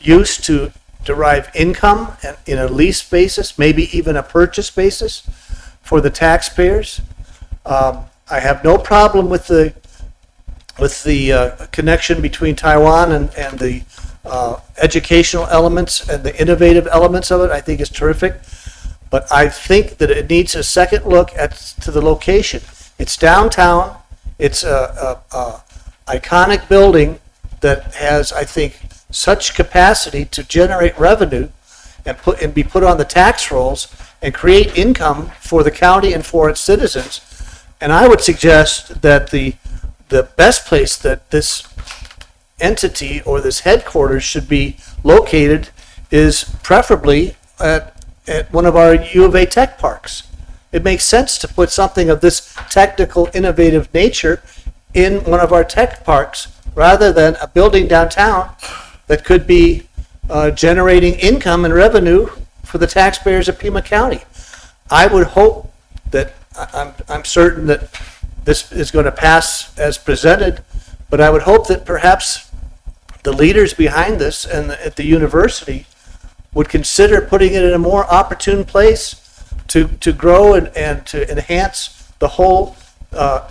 use to derive income in a lease basis, maybe even a purchase basis for the taxpayers. I have no problem with the connection between Taiwan and the educational elements and the innovative elements of it. I think is terrific. But I think that it needs a second look to the location. It's downtown. It's a iconic building that has, I think, such capacity to generate revenue and be put on the tax rolls and create income for the county and for its citizens. And I would suggest that the best place that this entity or this headquarters should be located is preferably at one of our U of A tech parks. It makes sense to put something of this technical, innovative nature in one of our tech parks rather than a building downtown that could be generating income and revenue for the taxpayers of Pima County. I would hope that, I'm certain that this is going to pass as presented, but I would hope that perhaps the leaders behind this and at the university would consider putting it in a more opportune place to grow and to enhance the whole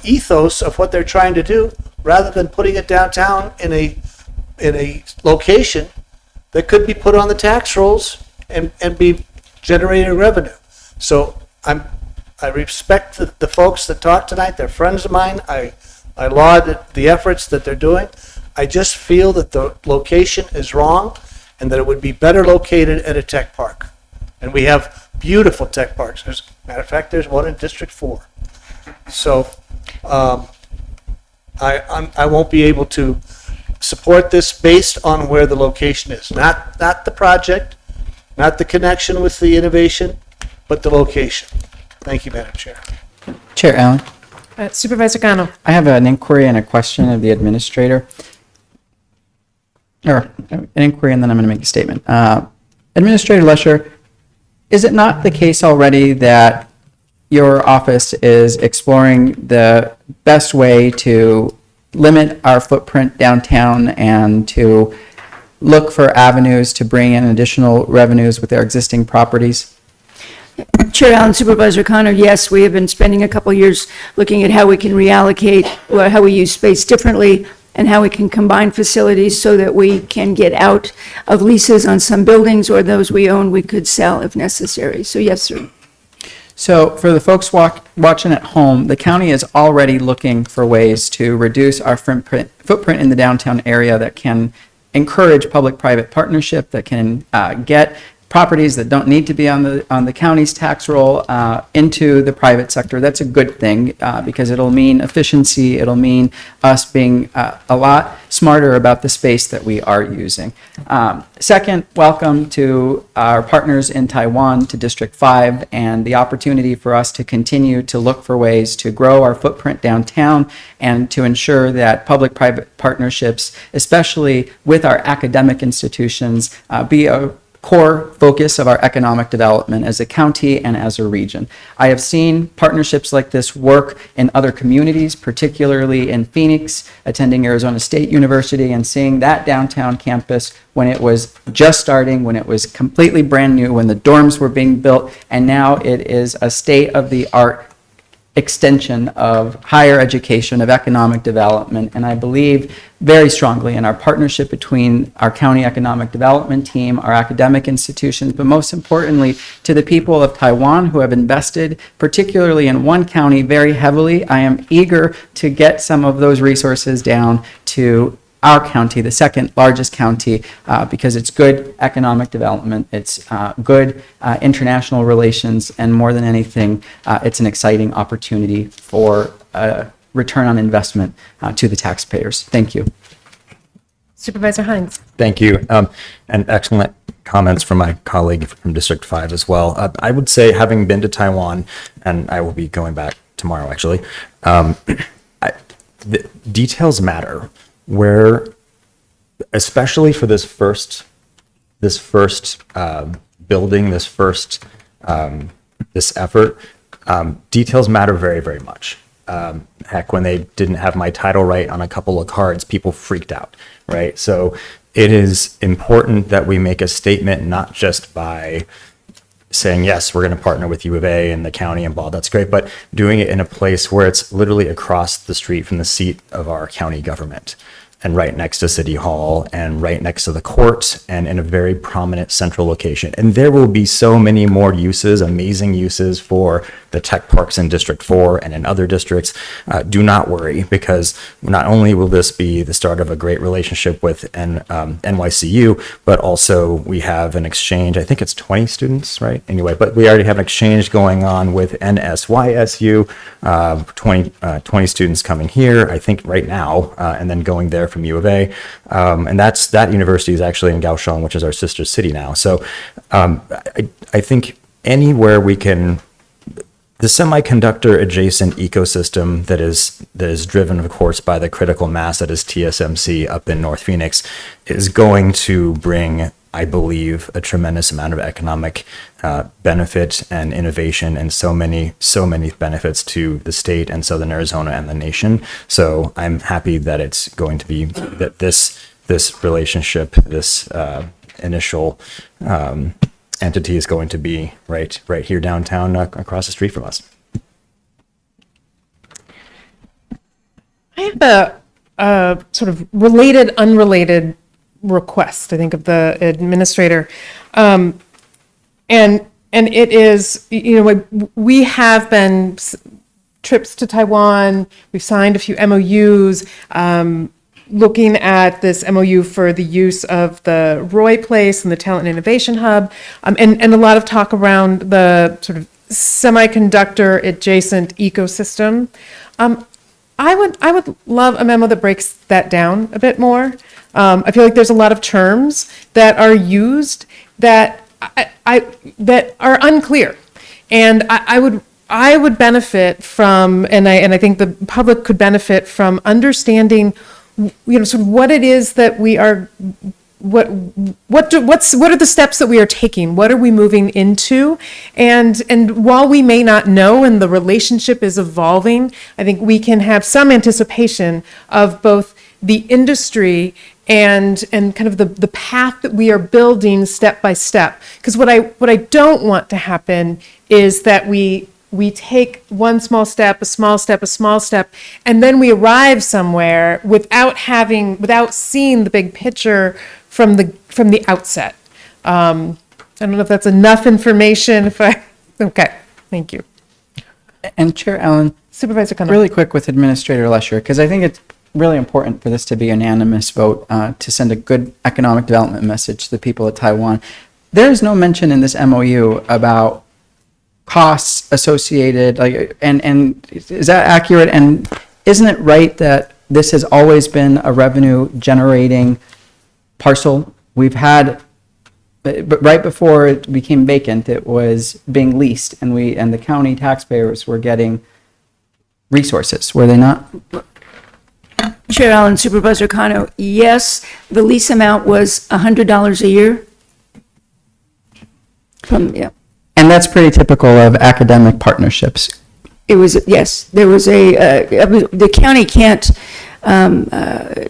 ethos of what they're trying to do, rather than putting it downtown in a location that could be put on the tax rolls and be generating revenue. So I respect the folks that talked tonight. They're friends of mine. I laud the efforts that they're doing. I just feel that the location is wrong and that it would be better located at a tech park. And we have beautiful tech parks. As a matter of fact, there's one in District 4. So I won't be able to support this based on where the location is. Not the project, not the connection with the innovation, but the location. Thank you, Madam Chair. Chair Allen, Supervisor Cano. I have an inquiry and a question of the administrator. Or an inquiry, and then I'm going to make a statement. Administrator Lesher, is it not the case already that your office is exploring the best way to limit our footprint downtown and to look for avenues to bring in additional revenues with our existing properties? Chair Allen, Supervisor Connor, yes, we have been spending a couple years looking at how we can reallocate, or how we use space differently, and how we can combine facilities so that we can get out of leases on some buildings, or those we own we could sell if necessary. So yes, sir. So for the folks watching at home, the county is already looking for ways to reduce our footprint in the downtown area that can encourage public-private partnership, that can get properties that don't need to be on the county's tax roll into the private sector. That's a good thing because it'll mean efficiency. It'll mean us being a lot smarter about the space that we are using. Second, welcome to our partners in Taiwan, to District 5, and the opportunity for us to continue to look for ways to grow our footprint downtown and to ensure that public-private partnerships, especially with our academic institutions, be a core focus of our economic development as a county and as a region. I have seen partnerships like this work in other communities, particularly in Phoenix, attending Arizona State University and seeing that downtown campus when it was just starting, when it was completely brand new, when the dorms were being built, and now it is a state-of-the-art extension of higher education, of economic development, and I believe very strongly in our partnership between our county economic development team, our academic institutions, but most importantly to the people of Taiwan who have invested, particularly in one county, very heavily. I am eager to get some of those resources down to our county, the second largest county, because it's good economic development, it's good international relations, and more than anything, it's an exciting opportunity for return on investment to the taxpayers. Thank you. Supervisor Hines. Thank you. And excellent comments from my colleague from District 5 as well. I would say, having been to Taiwan, and I will be going back tomorrow actually, the details matter. Where, especially for this first building, this effort, details matter very, very much. Heck, when they didn't have my title right on a couple of cards, people freaked out, right? So it is important that we make a statement, not just by saying, yes, we're going to partner with U of A and the county and blah, that's great, but doing it in a place where it's literally across the street from the seat of our county government and right next to City Hall and right next to the court and in a very prominent central location. And there will be so many more uses, amazing uses for the tech parks in District 4 and in other districts. Do not worry, because not only will this be the start of a great relationship with NYCU, but also we have an exchange. I think it's 20 students, right? Anyway, but we already have an exchange going on with NSYSU, 20 students coming here, I think right now, and then going there from U of A. And that university is actually in Kaohsiung, which is our sister city now. So I think anywhere we can, the semiconductor adjacent ecosystem that is driven, of course, by the critical mass that is TSMC up in North Phoenix, is going to bring, I believe, a tremendous amount of economic benefit and innovation, and so many benefits to the state and Southern Arizona and the nation. So I'm happy that it's going to be that this relationship, this initial entity is going to be right here downtown, across the street from us. I have a sort of related, unrelated request, I think, of the administrator. And it is, we have been trips to Taiwan, we've signed a few MOUs, looking at this MOU for the use of the Roy Place and the Talent and Innovation Hub, and a lot of talk around the sort of semiconductor adjacent ecosystem. I would love a memo that breaks that down a bit more. I feel like there's a lot of terms that are used that that are unclear, and I would benefit from, and I think the public could benefit from understanding, sort of what it is that we are, what are the steps that we are taking? What are we moving into? And while we may not know, and the relationship is evolving, I think we can have some anticipation of both the industry and kind of the path that we are building step by step. Because what I don't want to happen is that we take one small step, a small step, a small step, and then we arrive somewhere without seeing the big picture from the outset. I don't know if that's enough information. Okay, thank you. And Chair Allen, Supervisor Connell. Really quick with Administrator Lesher, because I think it's really important for this to be a unanimous vote to send a good economic development message to the people of Taiwan. There's no mention in this MOU about costs associated, like, and is that accurate? And isn't it right that this has always been a revenue generating parcel? We've had, but right before it became vacant, it was being leased, and the county taxpayers were getting resources, were they not? Chair Allen, Supervisor Kano, yes, the lease amount was $100 a year. Yeah. And that's pretty typical of academic partnerships. It was, yes, there was the county can't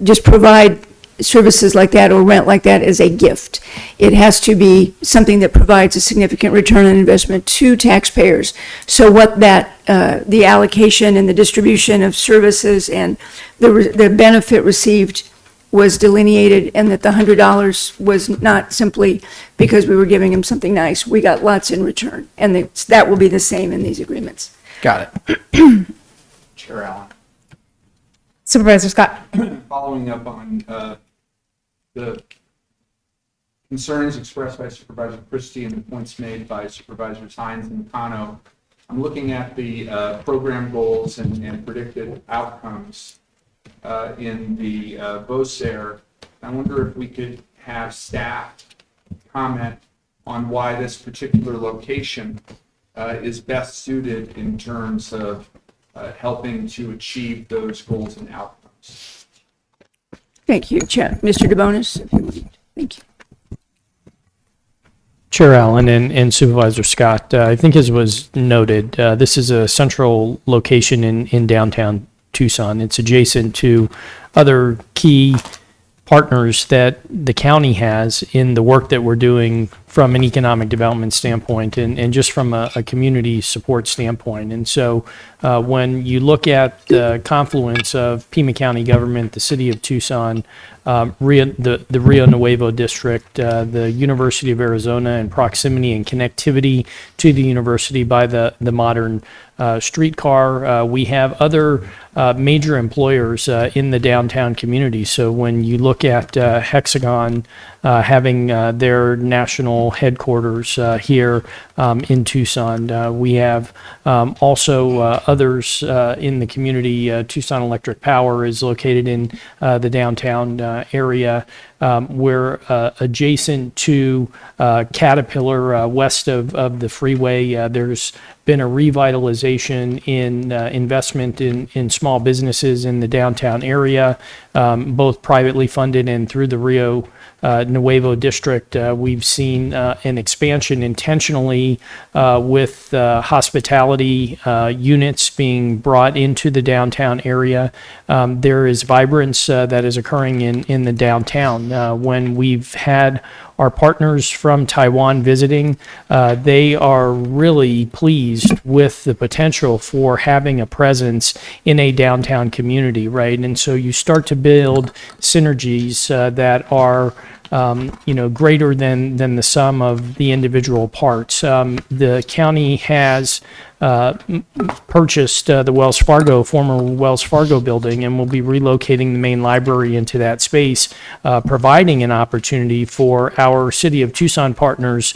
just provide services like that or rent like that as a gift. It has to be something that provides a significant return on investment to taxpayers. So what the allocation and the distribution of services and the benefit received was delineated, and that the $100 was not simply because we were giving them something nice. We got lots in return, and that will be the same in these agreements. Got it. Chair Allen. Supervisor Scott. Following up on the concerns expressed by Supervisor Christie and the points made by Supervisors Hines and Kano, I'm looking at the program goals and predicted outcomes in the VOCER. I wonder if we could have staff comment on why this particular location is best suited in terms of helping to achieve those goals and outcomes. Thank you, Chair. Mr. DeBonis, if you would. Thank you. Chair Allen and Supervisor Scott, I think as was noted, this is a central location in downtown Tucson. It's adjacent to other key partners that the county has in the work that we're doing from an economic development standpoint and just from a community support standpoint. And so when you look at the confluence of Pima County government, the city of Tucson, the Rio Nuevo district, the University of Arizona, and proximity and connectivity to the university by the modern streetcar, we have other major employers in the downtown community. So when you look at Hexagon having their national headquarters here in Tucson, we have also others in the community. Tucson Electric Power is located in the downtown area. We're adjacent to Caterpillar west of the freeway. There's been a revitalization in investment in small businesses in the downtown area, both privately funded and through the Rio Nuevo district. We've seen an expansion intentionally with hospitality units being brought into the downtown area. There is vibrance that is occurring in the downtown. When we've had our partners from Taiwan visiting, they are really pleased with the potential for having a presence in a downtown community, right? And so you start to build synergies that are greater than the sum of the individual parts. The county has purchased the former Wells Fargo building, and will be relocating the main library into that space, providing an opportunity for our City of Tucson partners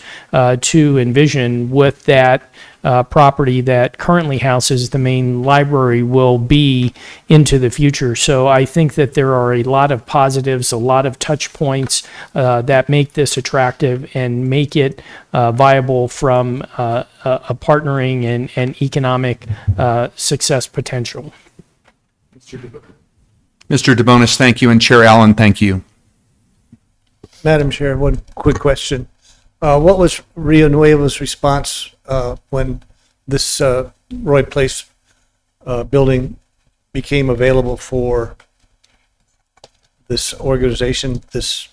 to envision with that property that currently houses the main library will be into the future. So I think that there are a lot of positives, a lot of touch points that make this attractive and make it viable from a partnering and economic success potential. Mr. DeBonis, thank you, and Chair Allen, thank you. Madam Chair, one quick question. What was Rio Nuevo's response when this Roy Place building became available for this organization, this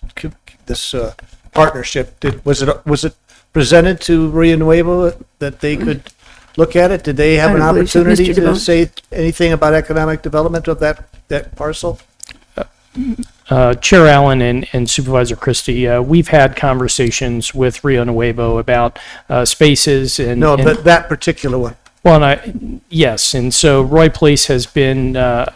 partnership? Was it presented to Rio Nuevo that they could look at it? Did they have an opportunity to say anything about economic development of that parcel? Chair Allen and Supervisor Christie, we've had conversations with Rio Nuevo about spaces and... No, but that particular one. Well, yes, and so Roy Place has been a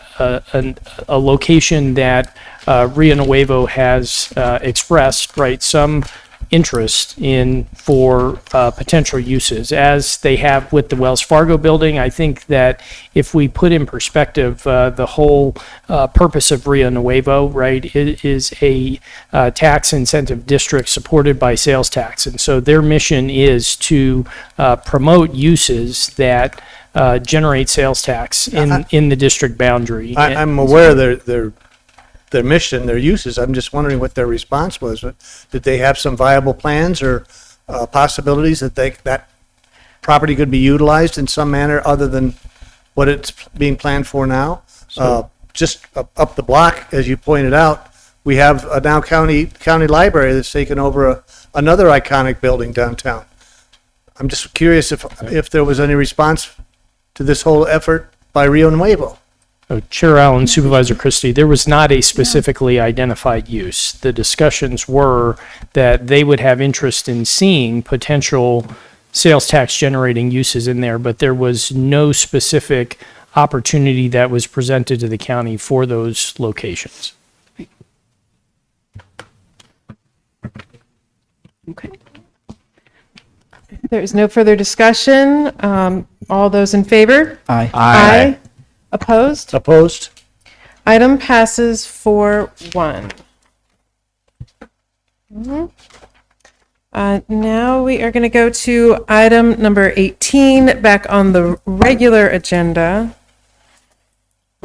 location that Rio Nuevo has expressed, right, some interest in for potential uses, as they have with the Wells Fargo building. I think that if we put in perspective the whole purpose of Rio Nuevo, right, it is a tax incentive district supported by sales tax. And so their mission is to promote uses that generate sales tax in the district boundary. I'm aware of their mission, their uses. I'm just wondering what their response was. Did they have some viable plans or possibilities that that property could be utilized in some manner other than what it's being planned for now? Just up the block, as you pointed out, we have a now county library that's taken over another iconic building downtown. I'm just curious if there was any response to this whole effort by Rio Nuevo. Chair Allen, Supervisor Christie, there was not a specifically identified use. The discussions were that they would have interest in seeing potential sales tax generating uses in there, but there was no specific opportunity that was presented to the county for those locations. Okay. There is no further discussion. All those in favor? Aye. Aye. Opposed? Opposed? Item passes 4-1. Now we are going to go to item number 18, back on the regular agenda.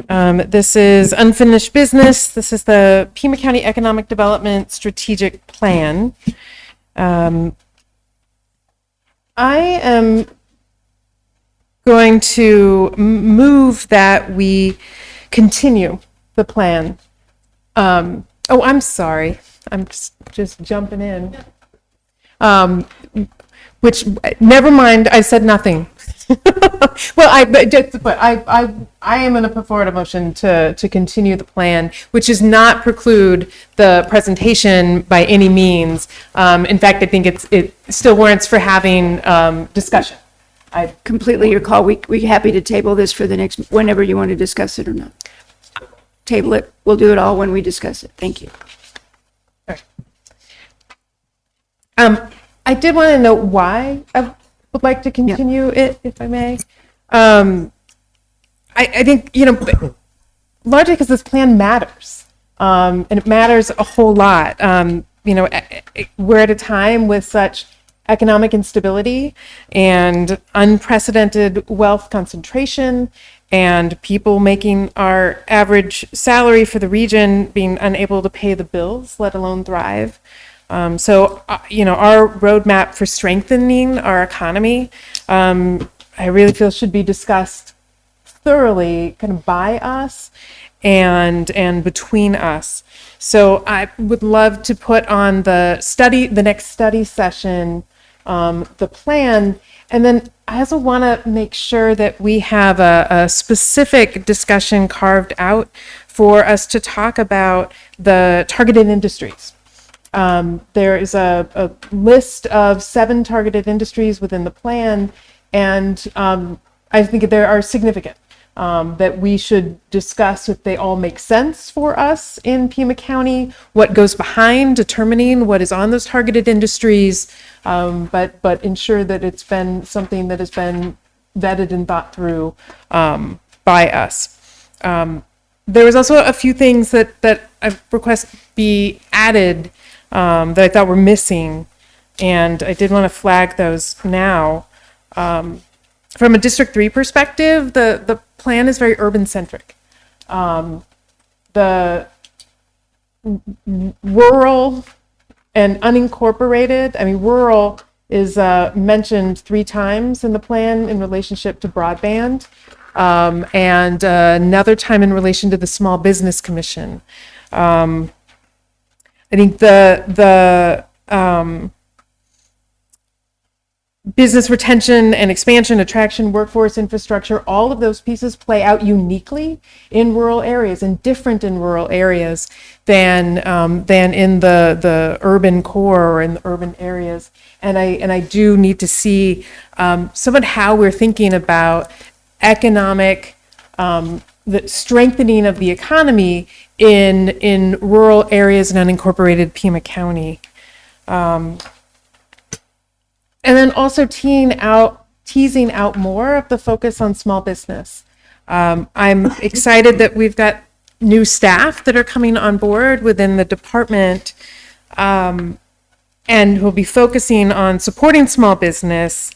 This is unfinished business. This is the Pima County Economic Development Strategic Plan. I am going to move that we continue the plan. I'm sorry. I'm just jumping in. Which, never mind, I said nothing. Well, I am going to put forward a motion to continue the plan, which does not preclude the presentation by any means. In fact, I think it still warrants for having discussion. Completely your call. We happy to table this for the next, whenever you want to discuss it or not. Table it. We'll do it all when we discuss it. Thank you. All right. I did want to know why I would like to continue it, if I may. I think, largely because this plan matters. And it matters a whole lot. We're at a time with such economic instability and unprecedented wealth concentration, and people making our average salary for the region being unable to pay the bills, let alone thrive. So our roadmap for strengthening our economy, I really feel should be discussed thoroughly, kind of by us and between us. So I would love to put on the next study session, the plan, and then I also want to make sure that we have a specific discussion carved out for us to talk about the targeted industries. There is a list of 7 targeted industries within the plan, and I think they are significant, that we should discuss if they all make sense for us in Pima County, what goes behind determining what is on those targeted industries, but ensure that it's been something that has been vetted and thought through by us. There was also a few things that I request be added that I thought were missing, and I did want to flag those now. From a District 3 perspective, the plan is very urban-centric. The rural and unincorporated, rural is mentioned 3 times in the plan in relationship to broadband, and another time in relation to the Small Business Commission. I think the business retention and expansion, attraction, workforce, infrastructure, all of those pieces play out uniquely in rural areas and different in rural areas than in the urban core or in the urban areas. And I do need to see some of how we're thinking about economic, the strengthening of the economy in rural areas and unincorporated Pima County. And then also teasing out more of the focus on small business. I'm excited that we've got new staff that are coming on board within the department, and who'll be focusing on supporting small business.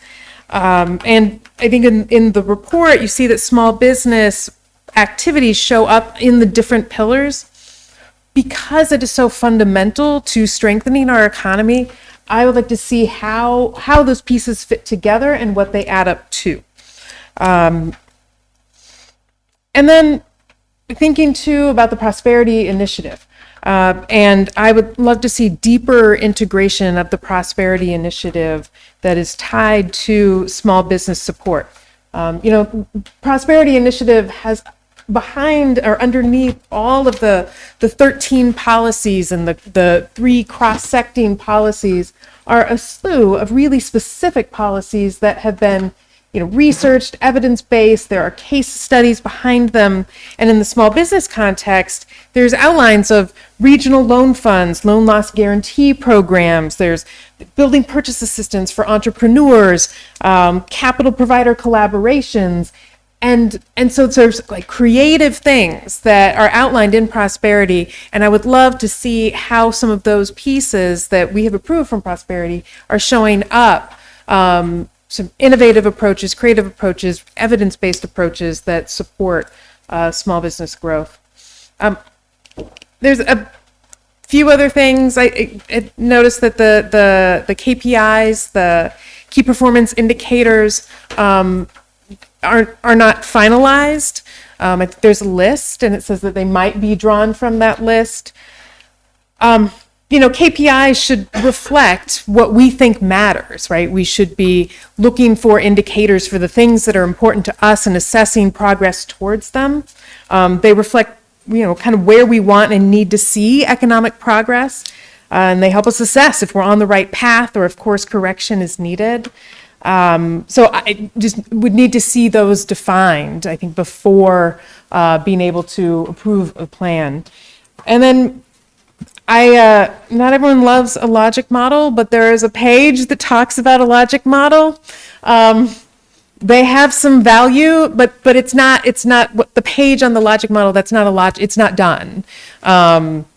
And I think in the report, you see that small business activities show up in the different pillars. Because it is so fundamental to strengthening our economy, I would like to see how those pieces fit together and what they add up to. And then thinking too about the Prosperity Initiative. And I would love to see deeper integration of the Prosperity Initiative that is tied to small business support. Prosperity Initiative has behind or underneath all of the 13 policies and the 3 cross-secting policies are a slew of really specific policies that have been researched, evidence-based. There are case studies behind them. And in the small business context, there's outlines of regional loan funds, loan loss guarantee programs. There's building purchase assistance for entrepreneurs, capital provider collaborations. And so there's like creative things that are outlined in Prosperity. And I would love to see how some of those pieces that we have approved from Prosperity are showing up. Some innovative approaches, creative approaches, evidence-based approaches that support small business growth. There's a few other things. I noticed that the KPIs, the key performance indicators, are not finalized. I think there's a list, and it says that they might be drawn from that list. KPIs should reflect what we think matters, right? We should be looking for indicators for the things that are important to us and assessing progress towards them. They reflect, kind of where we want and need to see economic progress, and they help us assess if we're on the right path or if course correction is needed. So I just would need to see those defined, I think, before being able to approve a plan. And then not everyone loves a logic model, but there is a page that talks about a logic model. They have some value, but it's not what the page on the logic model, that's not it's not done. A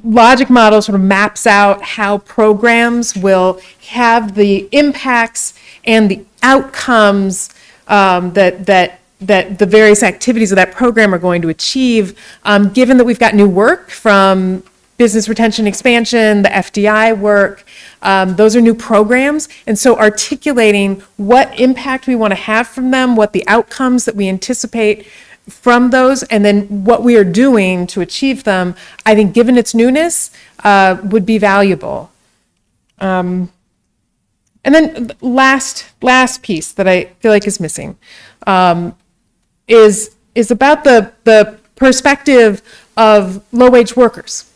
logic model sort of maps out how programs will have the impacts and the outcomes that the various activities of that program are going to achieve. Given that we've got new work from business retention expansion, the FDI work, those are new programs. And so articulating what impact we want to have from them, what the outcomes that we anticipate from those, and then what we are doing to achieve them, I think given its newness, would be valuable. And then last piece that I feel like is missing is about the perspective of low-wage workers.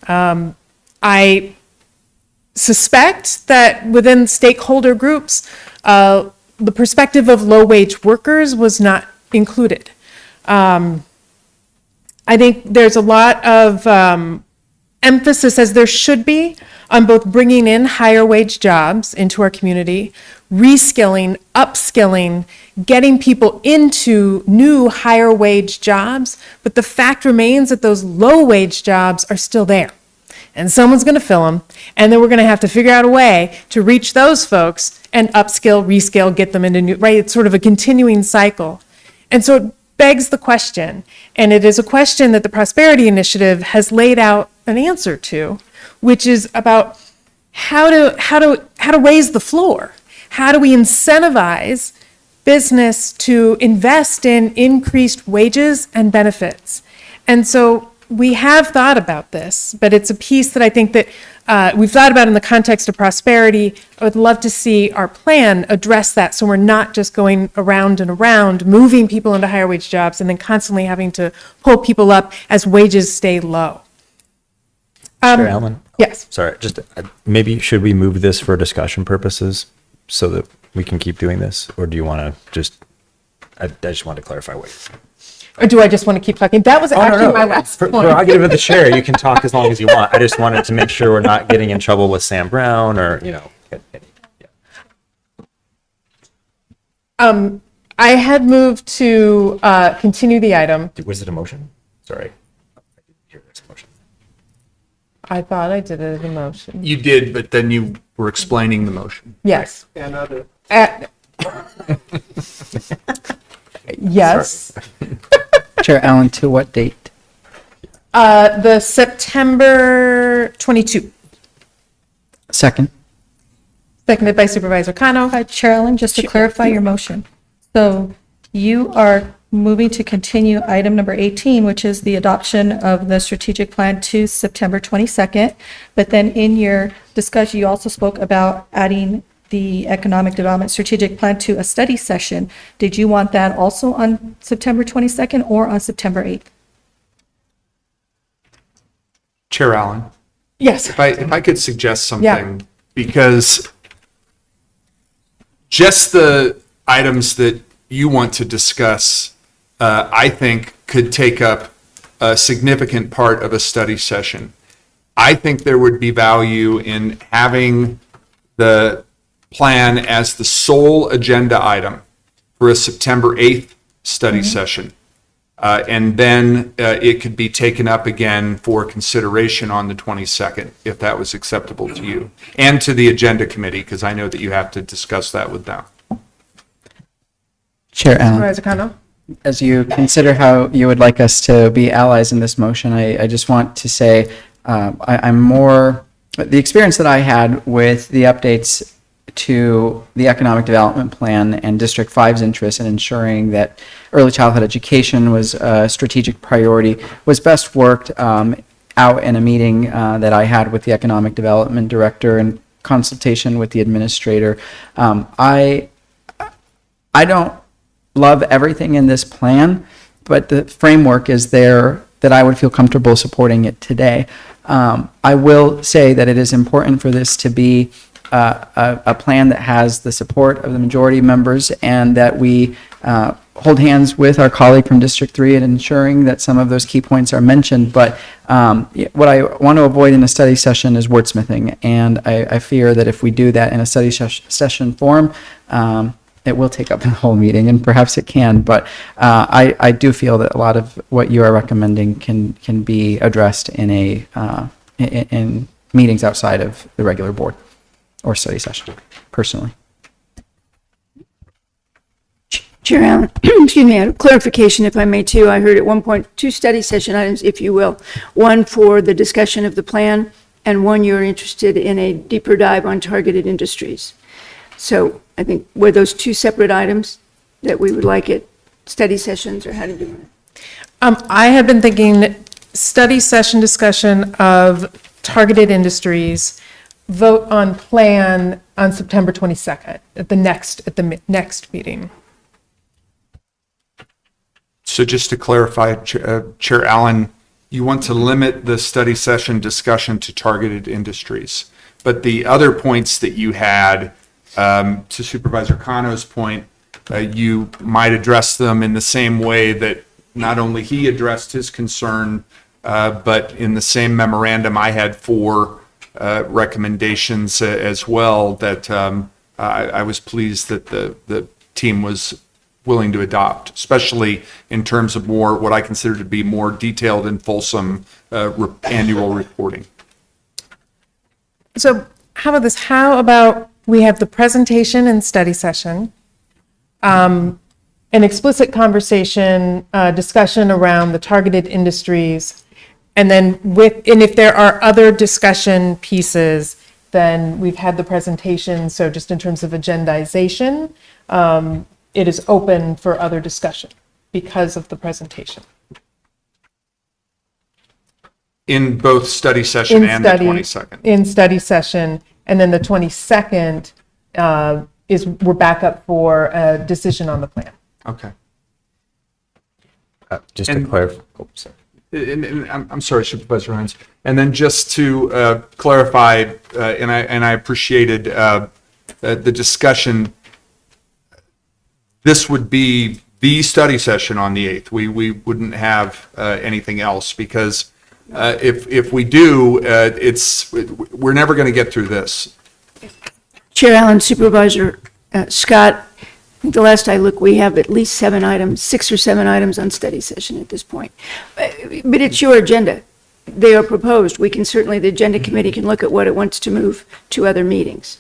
I suspect that within stakeholder groups, the perspective of low-wage workers was not included. I think there's a lot of emphasis, as there should be, on both bringing in higher wage jobs into our community, reskilling, upskilling, getting people into new higher wage jobs. But the fact remains that those low wage jobs are still there. And someone's going to fill them. And then we're going to have to figure out a way to reach those folks and upskill, reskill, get them into new, right? It's sort of a continuing cycle. And so it begs the question, and it is a question that the Prosperity Initiative has laid out an answer to, which is about how to raise the floor. How do we incentivize business to invest in increased wages and benefits? And so we have thought about this, but it's a piece that I think that we've thought about in the context of prosperity. I would love to see our plan address that, so we're not just going around and around, moving people into higher wage jobs and then constantly having to pull people up as wages stay low. Chair Allen? Yes. Sorry, just maybe should we move this for discussion purposes so that we can keep doing this? Or do you want to I just want to clarify what you're saying. Or do I just want to keep talking? That was actually my last point. Prerogative of the chair. You can talk as long as you want. I just wanted to make sure we're not getting in trouble with Sam Brown or, I had moved to continue the item. Was it a motion? Sorry. I thought I did it as a motion. You did, but then you were explaining the motion. Yes. And other. Yes. Chair Allen, to what date? The September 22. Second. Seconded by Supervisor Kano. Chair Allen, just to clarify your motion. So you are moving to continue item number 18, which is the adoption of the strategic plan to September 22nd. But then in your discussion, you also spoke about adding the economic development strategic plan to a study session. Did you want that also on September 22nd or on September 8th? Chair Allen? Yes. If I could suggest something, Yeah. because just the items that you want to discuss, I think could take up a significant part of a study session. I think there would be value in having the plan as the sole agenda item for a September 8th study session. And then it could be taken up again for consideration on the 22nd, if that was acceptable to you, and to the agenda committee, because I know that you have to discuss that with them. Chair Allen. Supervisor Kano. As you consider how you would like us to be allies in this motion, I just want to say I'm more, the experience that I had with the updates to the economic development plan and District 5's interest in ensuring that early childhood education was a strategic priority was best worked out in a meeting that I had with the economic development director in consultation with the administrator. I don't love everything in this plan, but the framework is there that I would feel comfortable supporting it today. I will say that it is important for this to be a plan that has the support of the majority members, and that we hold hands with our colleague from District 3 in ensuring that some of those key points are mentioned. But what I want to avoid in a study session is wordsmithing, and I fear that if we do that in a study session form, it will take up the whole meeting, and perhaps it can, but I do feel that a lot of what you are recommending can be addressed in meetings outside of the regular board or study session, personally. Chair Allen, excuse me, a clarification if I may too. I heard at one point 2 study session items, if you will. One for the discussion of the plan, and one you're interested in a deeper dive on targeted industries. So I think were those 2 separate items that we would like at study sessions, or how to do it? I have been thinking study session discussion of targeted industries, vote on plan on September 22nd at the next meeting. So just to clarify, Chair Allen, you want to limit the study session discussion to targeted industries, but the other points that you had, to Supervisor Kano's point, you might address them in the same way that not only he addressed his concern, but in the same memorandum, I had 4 recommendations as well that I was pleased that the team was willing to adopt, especially in terms of more what I consider to be more detailed and fulsome annual reporting. So how about this? How about we have the presentation and study session, an explicit conversation, discussion around the targeted industries, and then and if there are other discussion pieces, then we've had the presentation. So just in terms of agendization, it is open for other discussion because of the presentation. In both study session and the 22nd. In study session, and then the 22nd we're back up for a decision on the plan. Okay. Just to clarify. Oh, sorry. And I'm sorry, Supervisor Hines. And then just to clarify, and I appreciated the discussion. This would be the study session on the 8th. We wouldn't have anything else because if we do, we're never going to get through this. Chair Allen, Supervisor Scott, I think the last I looked, we have at least 7 items, 6 or 7 items on study session at this point. But it's your agenda. They are proposed. We can certainly, the agenda committee can look at what it wants to move to other meetings.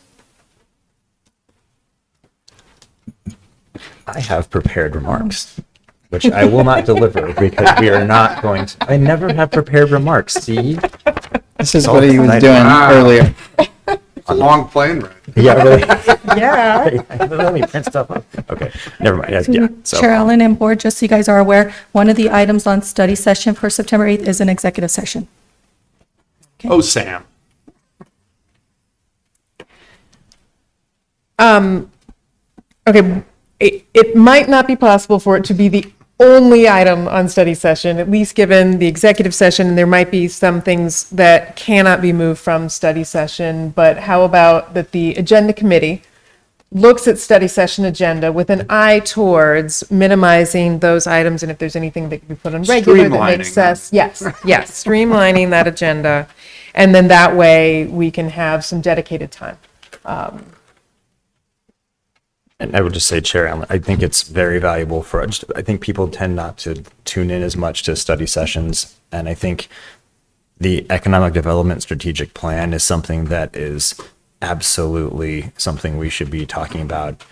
I have prepared remarks, which I will not deliver because we are not going to. I never have prepared remarks. See? This is what he was doing earlier. It's a long plane ride. Yeah, really. Yeah. Let me print stuff up. Okay, never mind. Yeah, so. Chair Allen and board, just so you guys are aware, one of the items on study session for September 8th is an executive session. Oh, Sam. Okay, it might not be possible for it to be the only item on study session, at least given the executive session, and there might be some things that cannot be moved from study session, but how about that the agenda committee looks at study session agenda with an eye towards minimizing those items, and if there's anything that can be put on regular that makes sense. Yes, streamlining that agenda, and then that way we can have some dedicated time. And I would just say, Chair Allen, I think it's very valuable for, I think people tend not to tune in as much to study sessions. And I think the economic development strategic plan is something that is absolutely something we should be talking about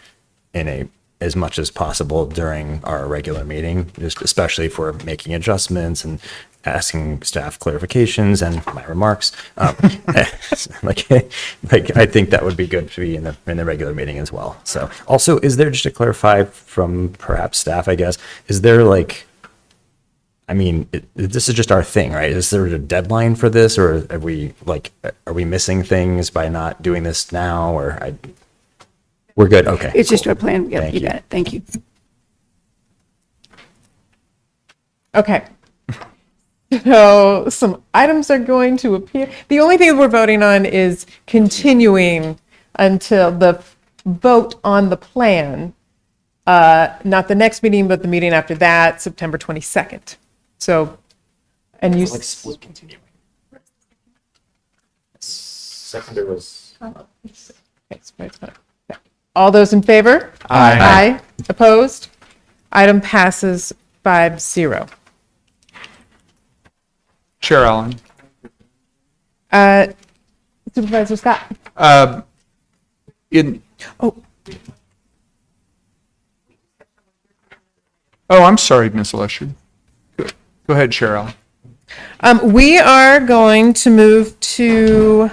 as much as possible during our regular meeting, just especially if we're making adjustments and asking staff clarifications and my remarks. Like I think that would be good to be in the regular meeting as well. So also, is there, just to clarify from perhaps staff, I guess, is there this is just our thing, right? Is there a deadline for this, or are we missing things by not doing this now, or we're good? Okay. It's just our plan. Yep, you got it. Thank you. Okay. So some items are going to appear. The only thing that we're voting on is continuing until the vote on the plan, not the next meeting, but the meeting after that, September 22nd. So, and you. Split continuing. Seconder was. Okay, so it's fine. All those in favor? Aye. Opposed? Item passes 5-0. Chair Allen. Supervisor Scott. Oh, I'm sorry, Ms. Lesher. Go ahead, Chair Allen. We are going to move to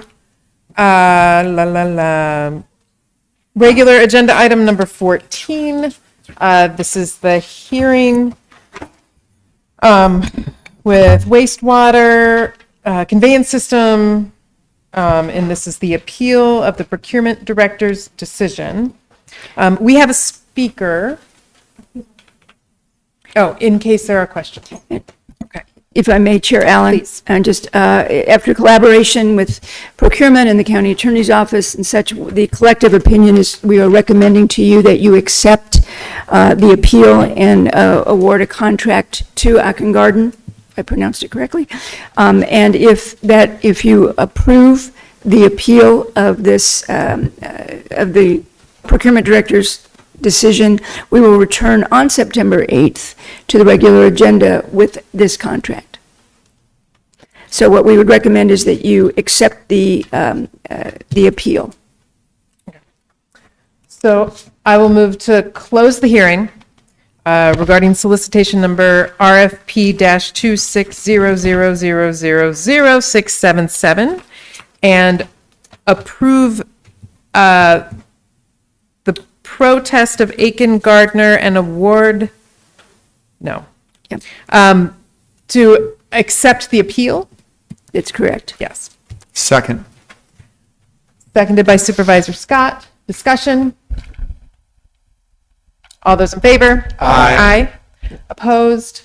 regular agenda item number 14. This is the hearing with wastewater conveyance system, and this is the appeal of the procurement director's decision. We have a speaker. Oh, in case there are questions. Okay. If I may, Chair Allen, and just after collaboration with procurement and the county attorney's office and such, the collective opinion is we are recommending to you that you accept the appeal and award a contract to Akin Garden. I pronounced it correctly. And if you approve the appeal of this of the procurement director's decision, we will return on September 8th to the regular agenda with this contract. So what we would recommend is that you accept the appeal. So I will move to close the hearing regarding solicitation number RFP-26000000677 and approve the protest of Aiken Gardner and award, to accept the appeal. That's correct. Yes. Second. Seconded by Supervisor Scott. Discussion. All those in favor? Aye. Opposed?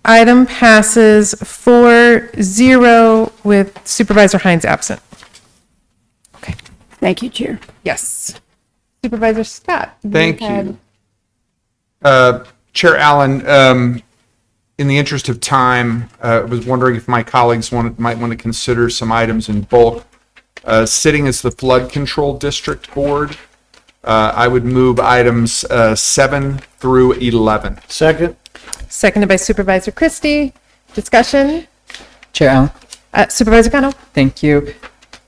Item passes 4-0 with Supervisor Hines absent. Okay. Thank you, Chair. Yes. Supervisor Scott. Thank you. Chair Allen, in the interest of time, I was wondering if my colleagues might want to consider some items in bulk. Sitting as the Flood Control District Board, I would move items 7 through 11. Second. Seconded by Supervisor Christie. Discussion? Chair Allen. Supervisor Cano? Thank you.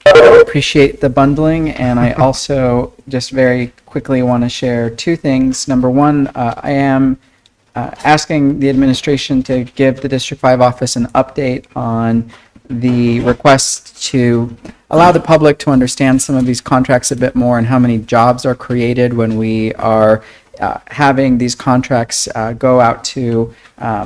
I appreciate the bundling, and I also just very quickly want to share two things. Number one, I am asking the administration to give the District 5 office an update on the request to allow the public to understand some of these contracts a bit more and how many jobs are created when we are having these contracts go out to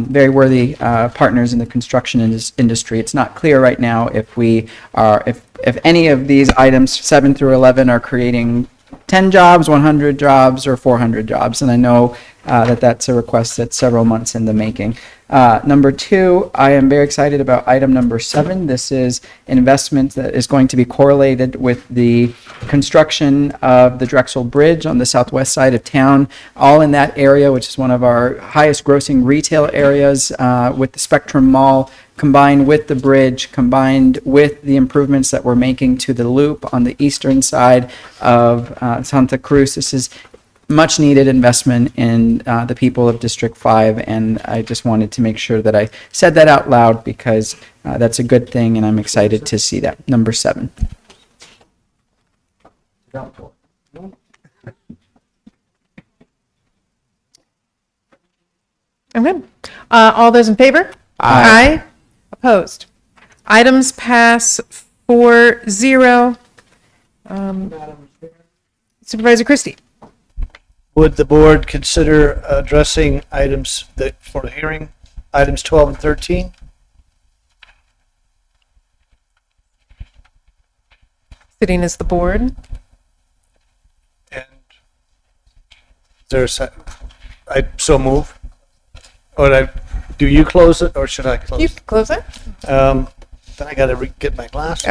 very worthy partners in the construction industry. It's not clear right now if we are, if any of these items 7 through 11 are creating 10 jobs, 100 jobs, or 400 jobs. And I know that that's a request that's several months in the making. Number two, I am very excited about item number 7. This is an investment that is going to be correlated with the construction of the Drexel Bridge on the southwest side of town, all in that area, which is one of our highest grossing retail areas, with the Spectrum Mall, combined with the bridge, combined with the improvements that we're making to the loop on the eastern side of Santa Cruz. This is much needed investment in the people of District 5, and I just wanted to make sure that I said that out loud because that's a good thing, and I'm excited to see that. Number 7. I'm good. All those in favor? Aye. Opposed? Items pass 4-0. Supervisor Christie. Would the board consider addressing items that for the hearing, items 12 and 13? Sitting as the board. And there's, I so move. Or do you close it or should I close You it? can close it. Then I got to get my glasses.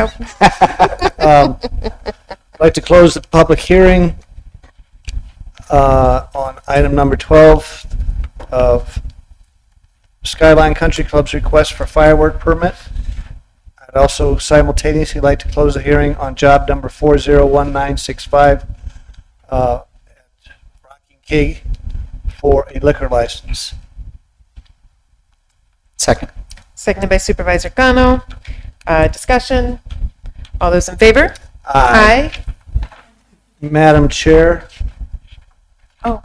Oh. I'd like to close the public hearing on item number 12 of Skyline Country Club's request for firework permit. I'd also simultaneously like to close the hearing on job number 401965 at Rocky Key for a liquor license. Second. Seconded by Supervisor Cano. Discussion? All those in favor? Aye. Madam Chair, Oh.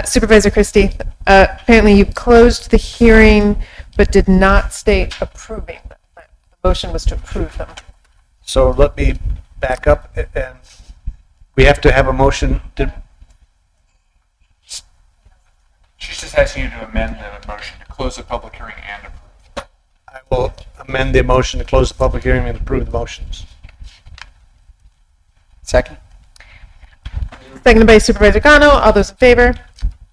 Supervisor Christie, apparently you closed the hearing but did not state approving them. The motion was to approve them. so let me back up and we have to have a motion to, She's just asking you to amend the motion to close the public hearing and approve. I will amend the motion to close the public hearing and approve the motions. Second. Seconded by Supervisor Cano. All those in favor?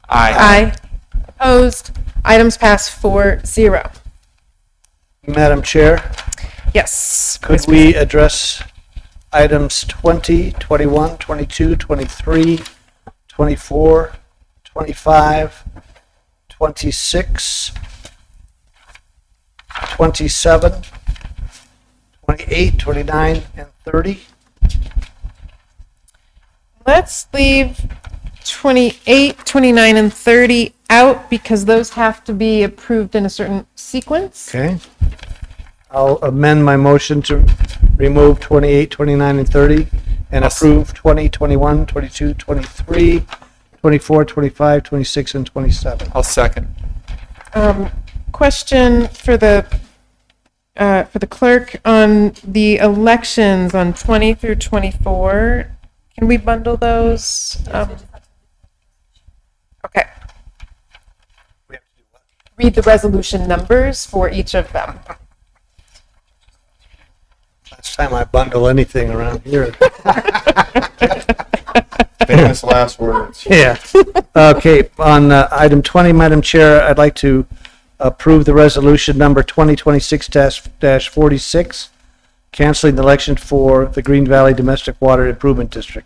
Aye. Opposed? Items pass 4-0. Madam Chair, Yes. could we address items 20, 21, 22, 23, 24, 25, 26, 27, 28, 29, and 30? Let's leave 28, 29, and 30 out because those have to be approved in a certain sequence. Okay. I'll amend my motion to remove 28, 29, and 30 and approve 20, 21, 22, 23, 24, 25, 26, and 27. I'll second. Question for the clerk on the elections on 20 through 24. Can we bundle those? Okay. Read the resolution numbers for each of them. Last time I bundle anything around here. Famous last words. Yeah. Okay, on item 20, Madam Chair, I'd like to approve the resolution number 2026-46, canceling the election for the Green Valley Domestic Water Improvement District.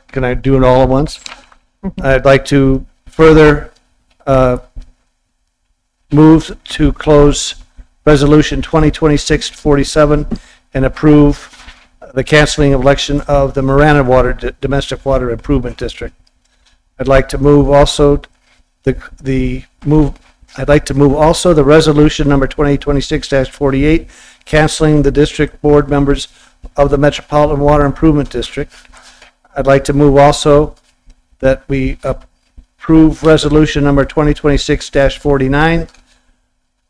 Can I do it all at once? I'd like to further move to close Resolution 2026-47 and approve the canceling of election of the Marana Domestic Water Improvement District. I'd like to move also I'd like to move also the resolution number 2026-48, canceling the district board members of the Metropolitan Water Improvement District. I'd like to move also that we approve resolution number 2026-49,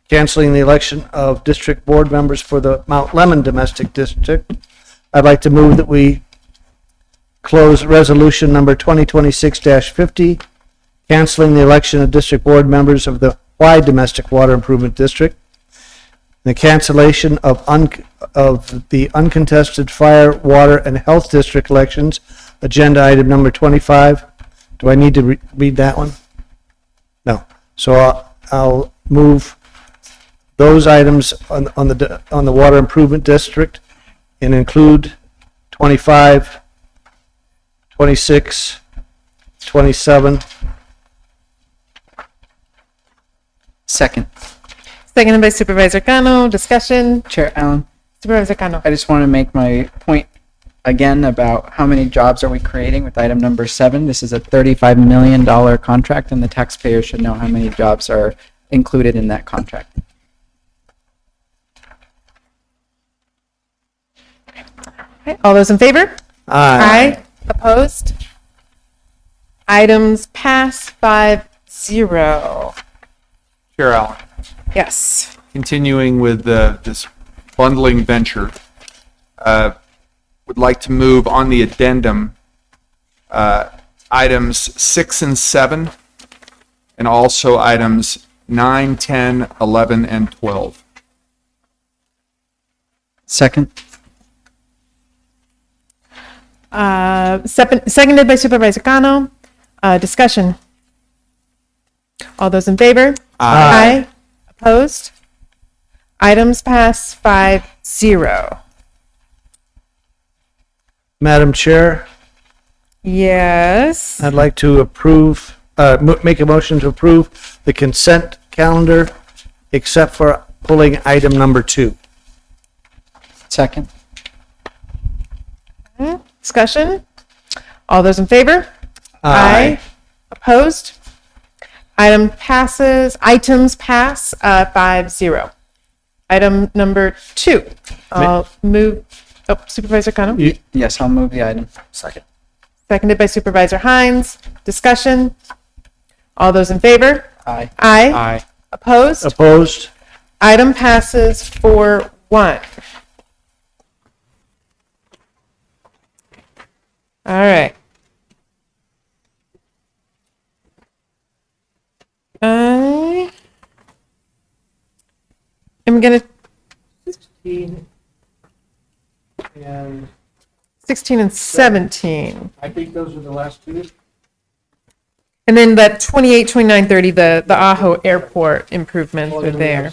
canceling the election of district board members for the Mount Lemon Domestic District. I'd like to move that we close resolution number 2026-50, canceling the election of district board members of the Y Domestic Water Improvement District, the cancellation of the uncontested fire, water, and health district elections, agenda item number 25. Do I need to read that one? No. So I'll move those items on the water improvement district and include 25, 26, 27. Second. Seconded by Supervisor Cano. Discussion. Chair Allen, Supervisor Cano. I just want to make my point again about how many jobs are we creating with item number 7. This is a $35 million contract, and the taxpayer should know how many jobs are included in that contract. Okay, all those in favor? Aye. Opposed? Items pass 5-0. Chair Allen, Yes. continuing with this bundling venture, would like to move on the addendum items 6 and 7, and also items 9, 10, 11, and 12. Second. Seconded by Supervisor Cano. Discussion. All those in favor? Aye. Opposed? Items pass 5-0. Madam Chair, Yes. I'd like to make a motion to approve the consent calendar except for pulling item number 2. Second. Discussion. All those in favor? Aye. Opposed? Items pass 5-0. Item number 2. I'll move, Supervisor Cano? Yes, I'll move the item. Second. Seconded by Supervisor Hines. Discussion. All those in favor? Aye. Aye. Aye. Opposed? Opposed? Item passes 4-1. All right. I am gonna 16 and 17. I think those are the last 2. And then that 28, 29, 30, the Ajo Airport improvements are there.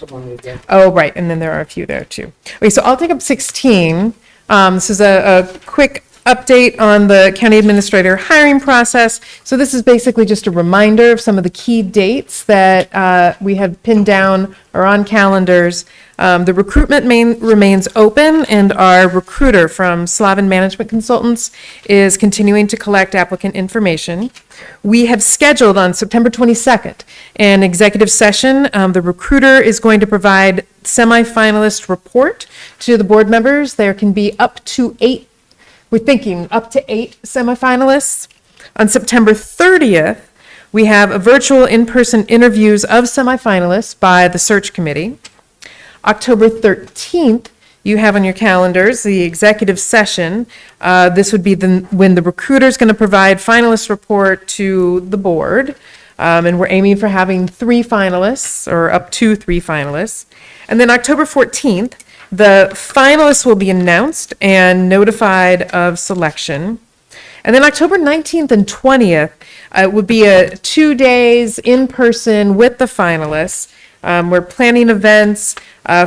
Oh, right, and then there are a few there too. Okay, so I'll take up 16. This is a quick update on the county administrator hiring process. So this is basically just a reminder of some of the key dates that we have pinned down or on calendars. The recruitment remains open, and our recruiter from Slavin Management Consultants is continuing to collect applicant information. We have scheduled on September 22nd an executive session. The recruiter is going to provide semifinalist report to the board members. There can be up to 8. We're thinking up to 8 semifinalists. On September 30th, we have a virtual in-person interviews of semifinalists by the search committee. October 13th, you have on your calendars the executive session. This would be when the recruiter is going to provide finalist report to the board. And we're aiming for having 3 finalists or up to 3 finalists. And then October 14th, the finalists will be announced and notified of selection. And then October 19th and 20th would be 2 days in person with the finalists. We're planning events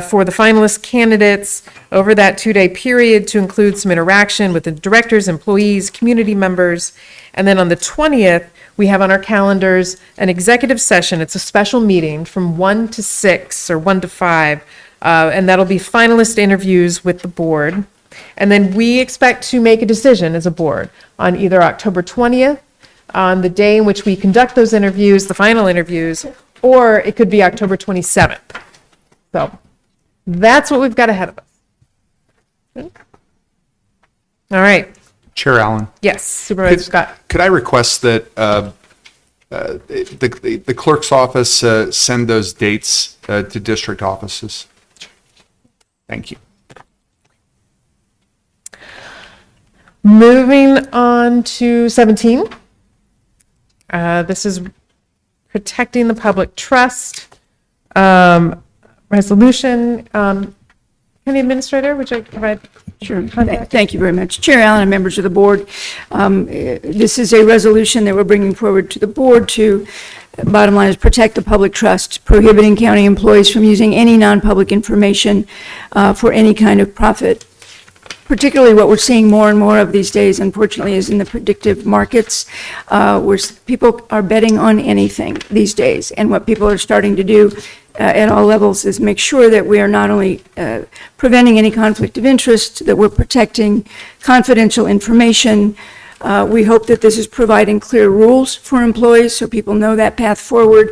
for the finalist candidates over that 2-day period to include some interaction with the directors, employees, community members. And then on the 20th, we have on our calendars an executive session. It's a special meeting from 1 to 6 or 1 to 5, and that'll be finalist interviews with the board. And then we expect to make a decision as a board on either October 20th, on the day in which we conduct those interviews, the final interviews, or it could be October 27th. So that's what we've got ahead of us. All right. Chair Allen. Yes, Supervisor Scott. Could I request that the clerk's office send those dates to district offices? Thank you. Moving on to 17. This is protecting the public trust. Resolution. County Administrator, would you provide? Sure. Thank you very much. Chair Allen and members of the board, this is a resolution that we're bringing forward to the board to, bottom line is protect the public trust, prohibiting county employees from using any non-public information for any kind of profit. Particularly what we're seeing more and more of these days, unfortunately, is in the predictive markets, where people are betting on anything these days. And what people are starting to do at all levels is make sure that we are not only preventing any conflict of interest, that we're protecting confidential information. We hope that this is providing clear rules for employees so people know that path forward.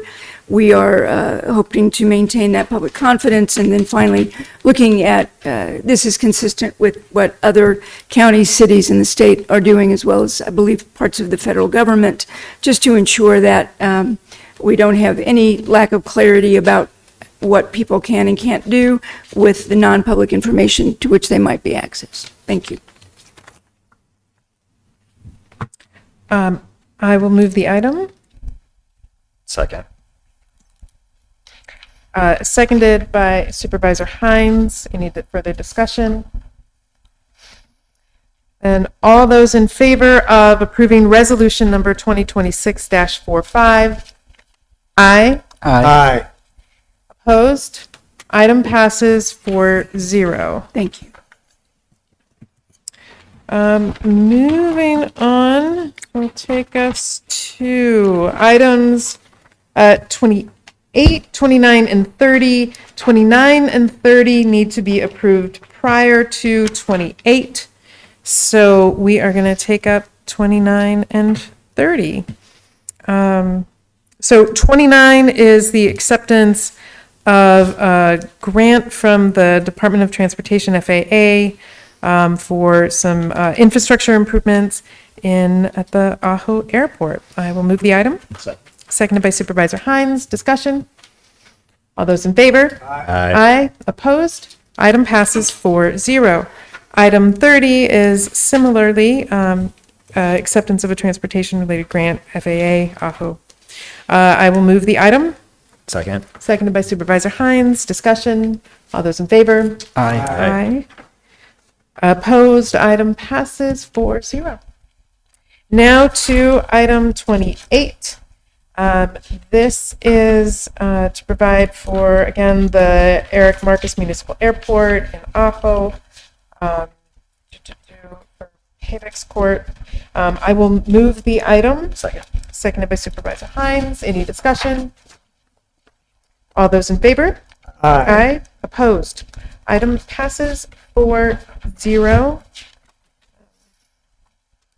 We are hoping to maintain that public confidence, and then finally looking at, this is consistent with what other counties, cities in the state are doing, as well as I believe parts of the federal government, just to ensure that we don't have any lack of clarity about what people can and can't do with the non-public information to which they might be accessed. Thank you. I will move the item. Second. Seconded by Supervisor Hines. Any further discussion? And all those in favor of approving resolution number 2026-45? Aye. Aye. Opposed? Item passes 4-0. Thank you. Moving on, will take us to items 28, 29, and 30. 29 and 30 need to be approved prior to 28. So we are going to take up 29 and 30. So 29 is the acceptance of a grant from the Department of Transportation, FAA, for some infrastructure improvements at the Ajo Airport. I will move the item. Seconded by Supervisor Hines. Discussion? All those in favor? Aye. Aye. Opposed? Item passes 4-0. Item 30 is similarly acceptance of a transportation-related grant, FAA, Ajo. I will move the item. Second. Seconded by Supervisor Hines. Discussion? All those in favor? Aye. Aye. Opposed? Item passes 4-0. Now to item 28. This is to provide for, again, the Eric Marcus Municipal Airport in Ajo, for Havix Court. I will move the item. Second. Seconded by Supervisor Hines. Any discussion? All those in favor? Aye. Aye. Opposed? Item passes 4-0.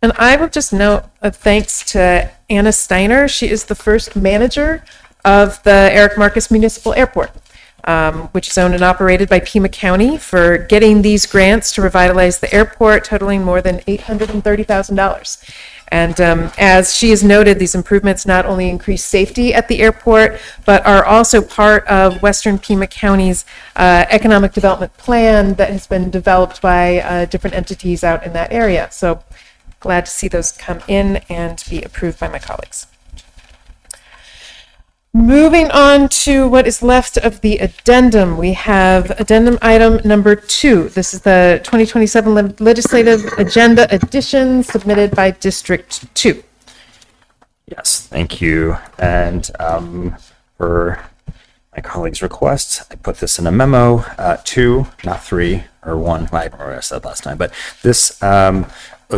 And I will just note a thanks to Anna Steiner. She is the first manager of the Eric Marcus Municipal Airport, which is owned and operated by Pima County, for getting these grants to revitalize the airport, totaling more than $830,000. And as she has noted, these improvements not only increase safety at the airport, but are also part of Western Pima County's economic development plan that has been developed by different entities out in that area. So glad to see those come in and be approved by my colleagues. Moving on to what is left of the addendum, we have addendum item number 2. This is the 2027 legislative agenda addition submitted by District 2. Yes, thank you. And for my colleague's request, I put this in a memo, 2, not 3 or 1. I don't remember what I said last time, but this,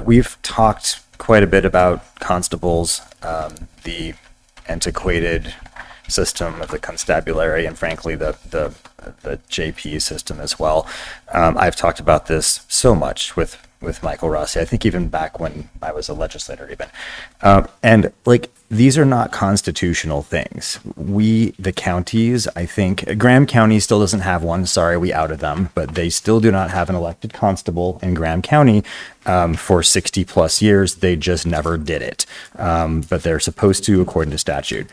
we've talked quite a bit about constables, the antiquated system of the constabulary, and frankly the JP system as well. I've talked about this so much with Michael Rossi. I think even back when I was a legislator, even, and like these are not constitutional things. We, the counties, I think Graham County still doesn't have one. Sorry, we outed them, but they still do not have an elected constable in Graham County for 60 plus years. They just never did it, but they're supposed to according to statute.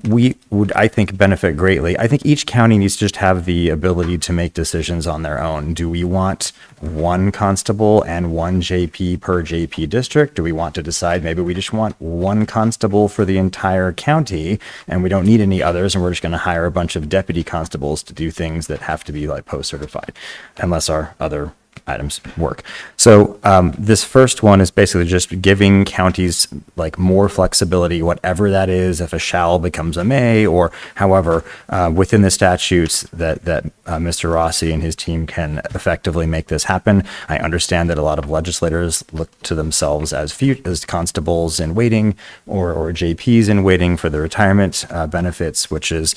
We would, I think, benefit greatly. I think each county needs to just have the ability to make decisions on their own. Do we want one constable and one JP per JP district? Do we want to decide maybe we just want one constable for the entire county and we don't need any others, and we're just going to hire a bunch of deputy constables to do things that have to be like post-certified, unless our other items work. So this first one is basically just giving counties like more flexibility, whatever that is, if a shall becomes a may, or however within the statutes that Mr. Rossi and his team can effectively make this happen. I understand that a lot of legislators look to themselves as constables in waiting or JPs in waiting for the retirement benefits, which is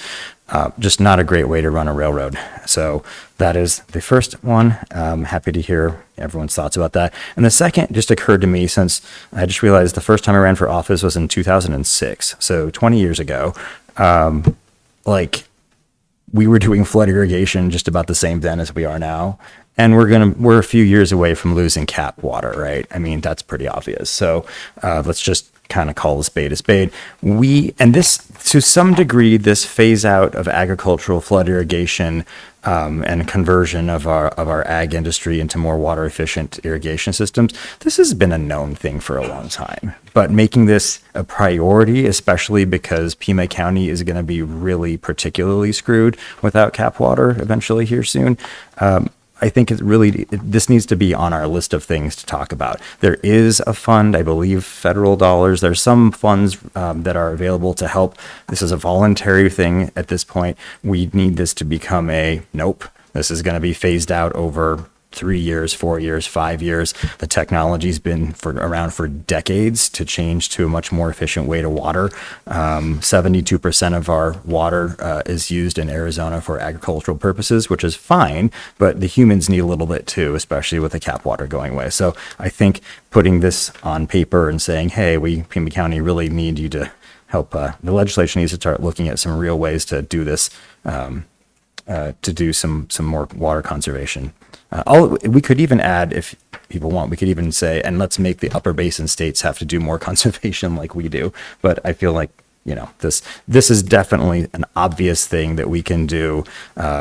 just not a great way to run a railroad. So that is the first one. Happy to hear everyone's thoughts about that. And the second just occurred to me since I just realized the first time I ran for office was in 2006. So 20 years ago, like we were doing flood irrigation just about the same then as we are now. And we're a few years away from losing cap water, right? I mean, that's pretty obvious. So let's just kind of call a spade a spade. And this, to some degree, this phase out of agricultural flood irrigation and conversion of our ag industry into more water efficient irrigation systems, this has been a known thing for a long time. But making this a priority, especially because Pima County is going to be really particularly screwed without cap water eventually here soon, I think this needs to be on our list of things to talk about. There is a fund, I believe federal dollars. There's some funds that are available to help. This is a voluntary thing at this point. We need this to become nope. This is going to be phased out over 3 years, 4 years, 5 years. The technology's been around for decades to change to a much more efficient way to water. 72% of our water is used in Arizona for agricultural purposes, which is fine, but the humans need a little bit too, especially with the cap water going away. So I think putting this on paper and saying, hey, we, Pima County, really need you to help, the legislation needs to start looking at some real ways to do this, to do some more water conservation. We could even add, if people want, we could even say, and let's make the upper basin states have to do more conservation like we do. But I feel like, this is definitely an obvious thing that we can do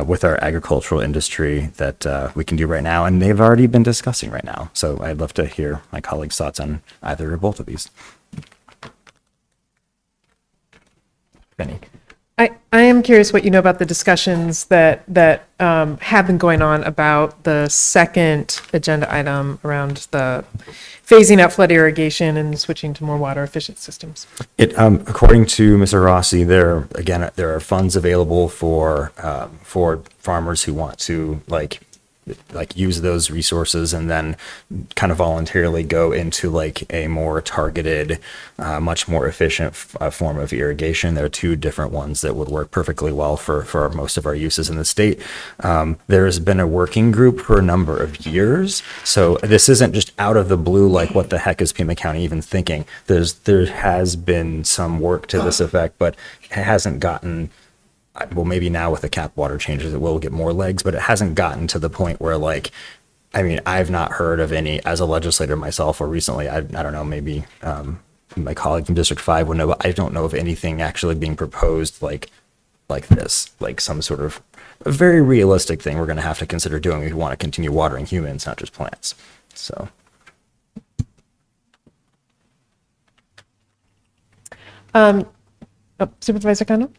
with our agricultural industry that we can do right now. And they've already been discussing right now. So I'd love to hear my colleagues' thoughts on either or both of these. Benny. I am curious what you know about the discussions that have been going on about the second agenda item around the phasing out flood irrigation and switching to more water efficient systems. According to Mr. Rossi, there are funds available for farmers who want to like use those resources and then kind of voluntarily go into like a more targeted, much more efficient form of irrigation. There are two different ones that would work perfectly well for most of our uses in the state. There has been a working group for a number of years. So this isn't just out of the blue, like what the heck is Pima County even thinking? There has been some work to this effect, but it hasn't gotten, well, maybe now with the cap water changes, it will get more legs, but it hasn't gotten to the point where I've not heard of any, as a legislator myself, or recently, I don't know, maybe my colleague from District 5 would know, but I don't know of anything actually being proposed like this, like some sort of a very realistic thing we're going to have to consider doing if we want to continue watering humans, not just plants. So. Supervisor Cano?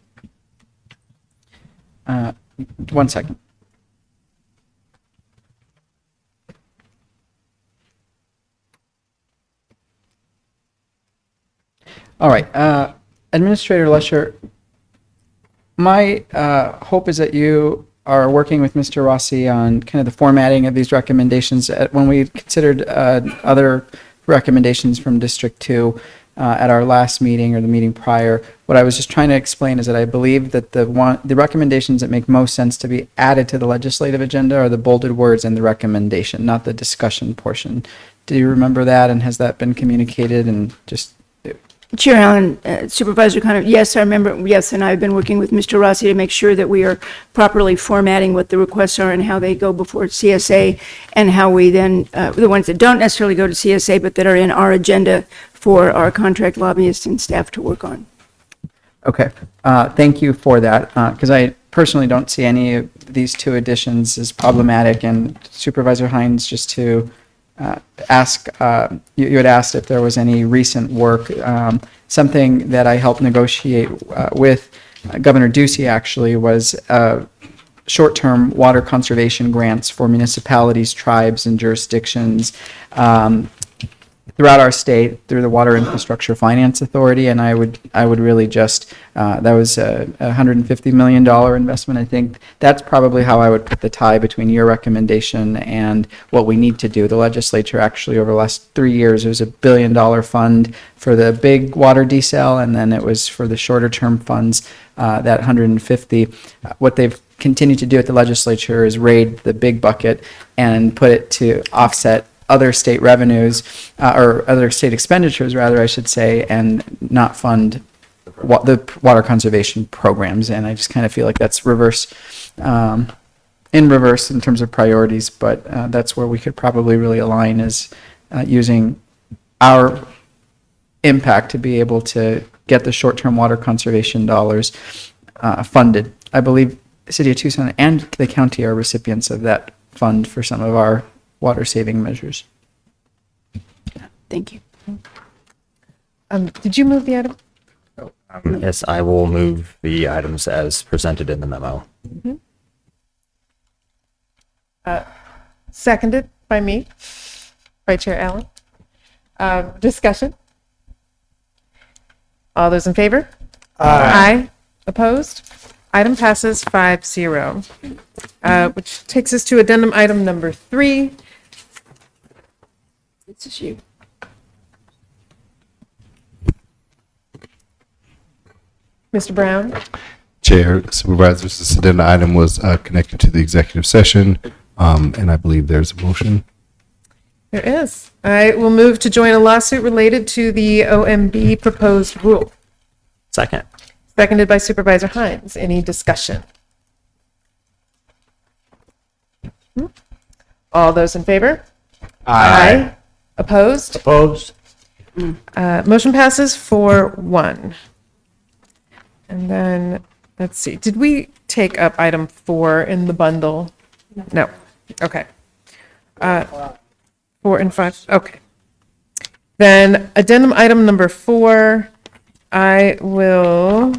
1 second. All right, Administrator Lesher, my hope is that you are working with Mr. Rossi on kind of the formatting of these recommendations. When we considered other recommendations from District 2 at our last meeting or the meeting prior. What I was just trying to explain is that I believe that the recommendations that make most sense to be added to the legislative agenda are the bolded words in the recommendation, not the discussion portion. Do you remember that, and has that been communicated? And just Chair Allen, Supervisor Connor, yes, I remember, yes, and I've been working with Mr. Rossi to make sure that we are properly formatting what the requests are and how they go before CSA, and how we then, the ones that don't necessarily go to CSA, but that are in our agenda for our contract lobbyists and staff to work on. Okay, thank you for that, because I personally don't see any of these two additions as problematic. And Supervisor Hines, just to ask, you had asked if there was any recent work. Something that I helped negotiate with Governor Ducey actually was short-term water conservation grants for municipalities, tribes, and jurisdictions throughout our state through the Water Infrastructure Finance Authority. And I would really just, that was a $150 million investment. I think that's probably how I would put the tie between your recommendation and what we need to do. The legislature actually over the last 3 years, there was $1 billion fund for the big water desal, and then it was for the shorter term funds, that 150. What they've continued to do at the legislature is raid the big bucket and put it to offset other state revenues, or other state expenditures, rather, I should say, and not fund the water conservation programs. And I just kind of feel like that's reverse, in reverse in terms of priorities, but that's where we could probably really align, is using our impact to be able to get the short-term water conservation dollars funded. I believe the city of Tucson and the county are recipients of that fund for some of our water saving measures. Thank you. Did you move the item? Yes, I will move the items as presented in the memo. Seconded by me, by Chair Allen. Discussion? All those in favor? Aye. Opposed? Item passes 5-0. Which takes us to addendum item number 3. This is you. Mr. Brown? Chair, Supervisors, this agenda item was connected to the executive session, and I believe there's a motion. There is. I will move to join a lawsuit related to the OMB proposed rule. Second. Seconded by Supervisor Hines. Any discussion? All those in favor? Aye. Opposed? Opposed? Motion passes 4-1. And then, let's see, did we take up item 4 in the bundle? No. Okay. 4 and 5, okay. Then addendum item number 4, I will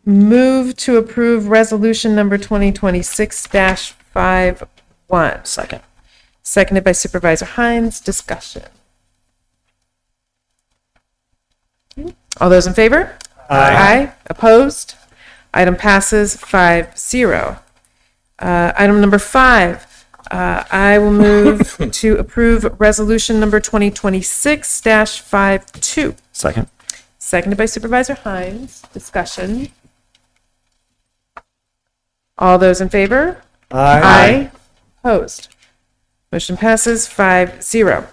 move to approve resolution number 2026-51. Second. Seconded by Supervisor Hines. Discussion. All those in favor? Aye. Opposed? Item passes 5-0. Item number 5, I will move to approve resolution number 2026-52. Second. Seconded by Supervisor Hines. Discussion. All those in favor? Aye. Opposed? Motion passes 5-0.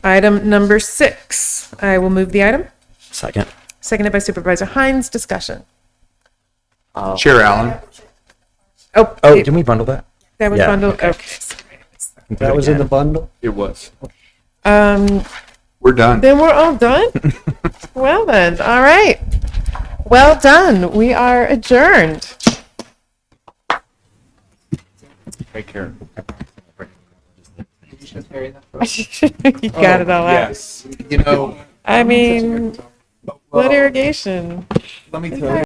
Item number 6, I will move the item. Second. Seconded by Supervisor Hines. Discussion. Chair Allen. Oh, Didn't we bundle that? that was Yeah, bundled. okay. Okay. That was in the bundle? It was. Then We're done. we're all done. Well then, all right. Well done. We are adjourned. Take care. You got it all out. Yes. You know, I mean, blood irrigation. let me tell you.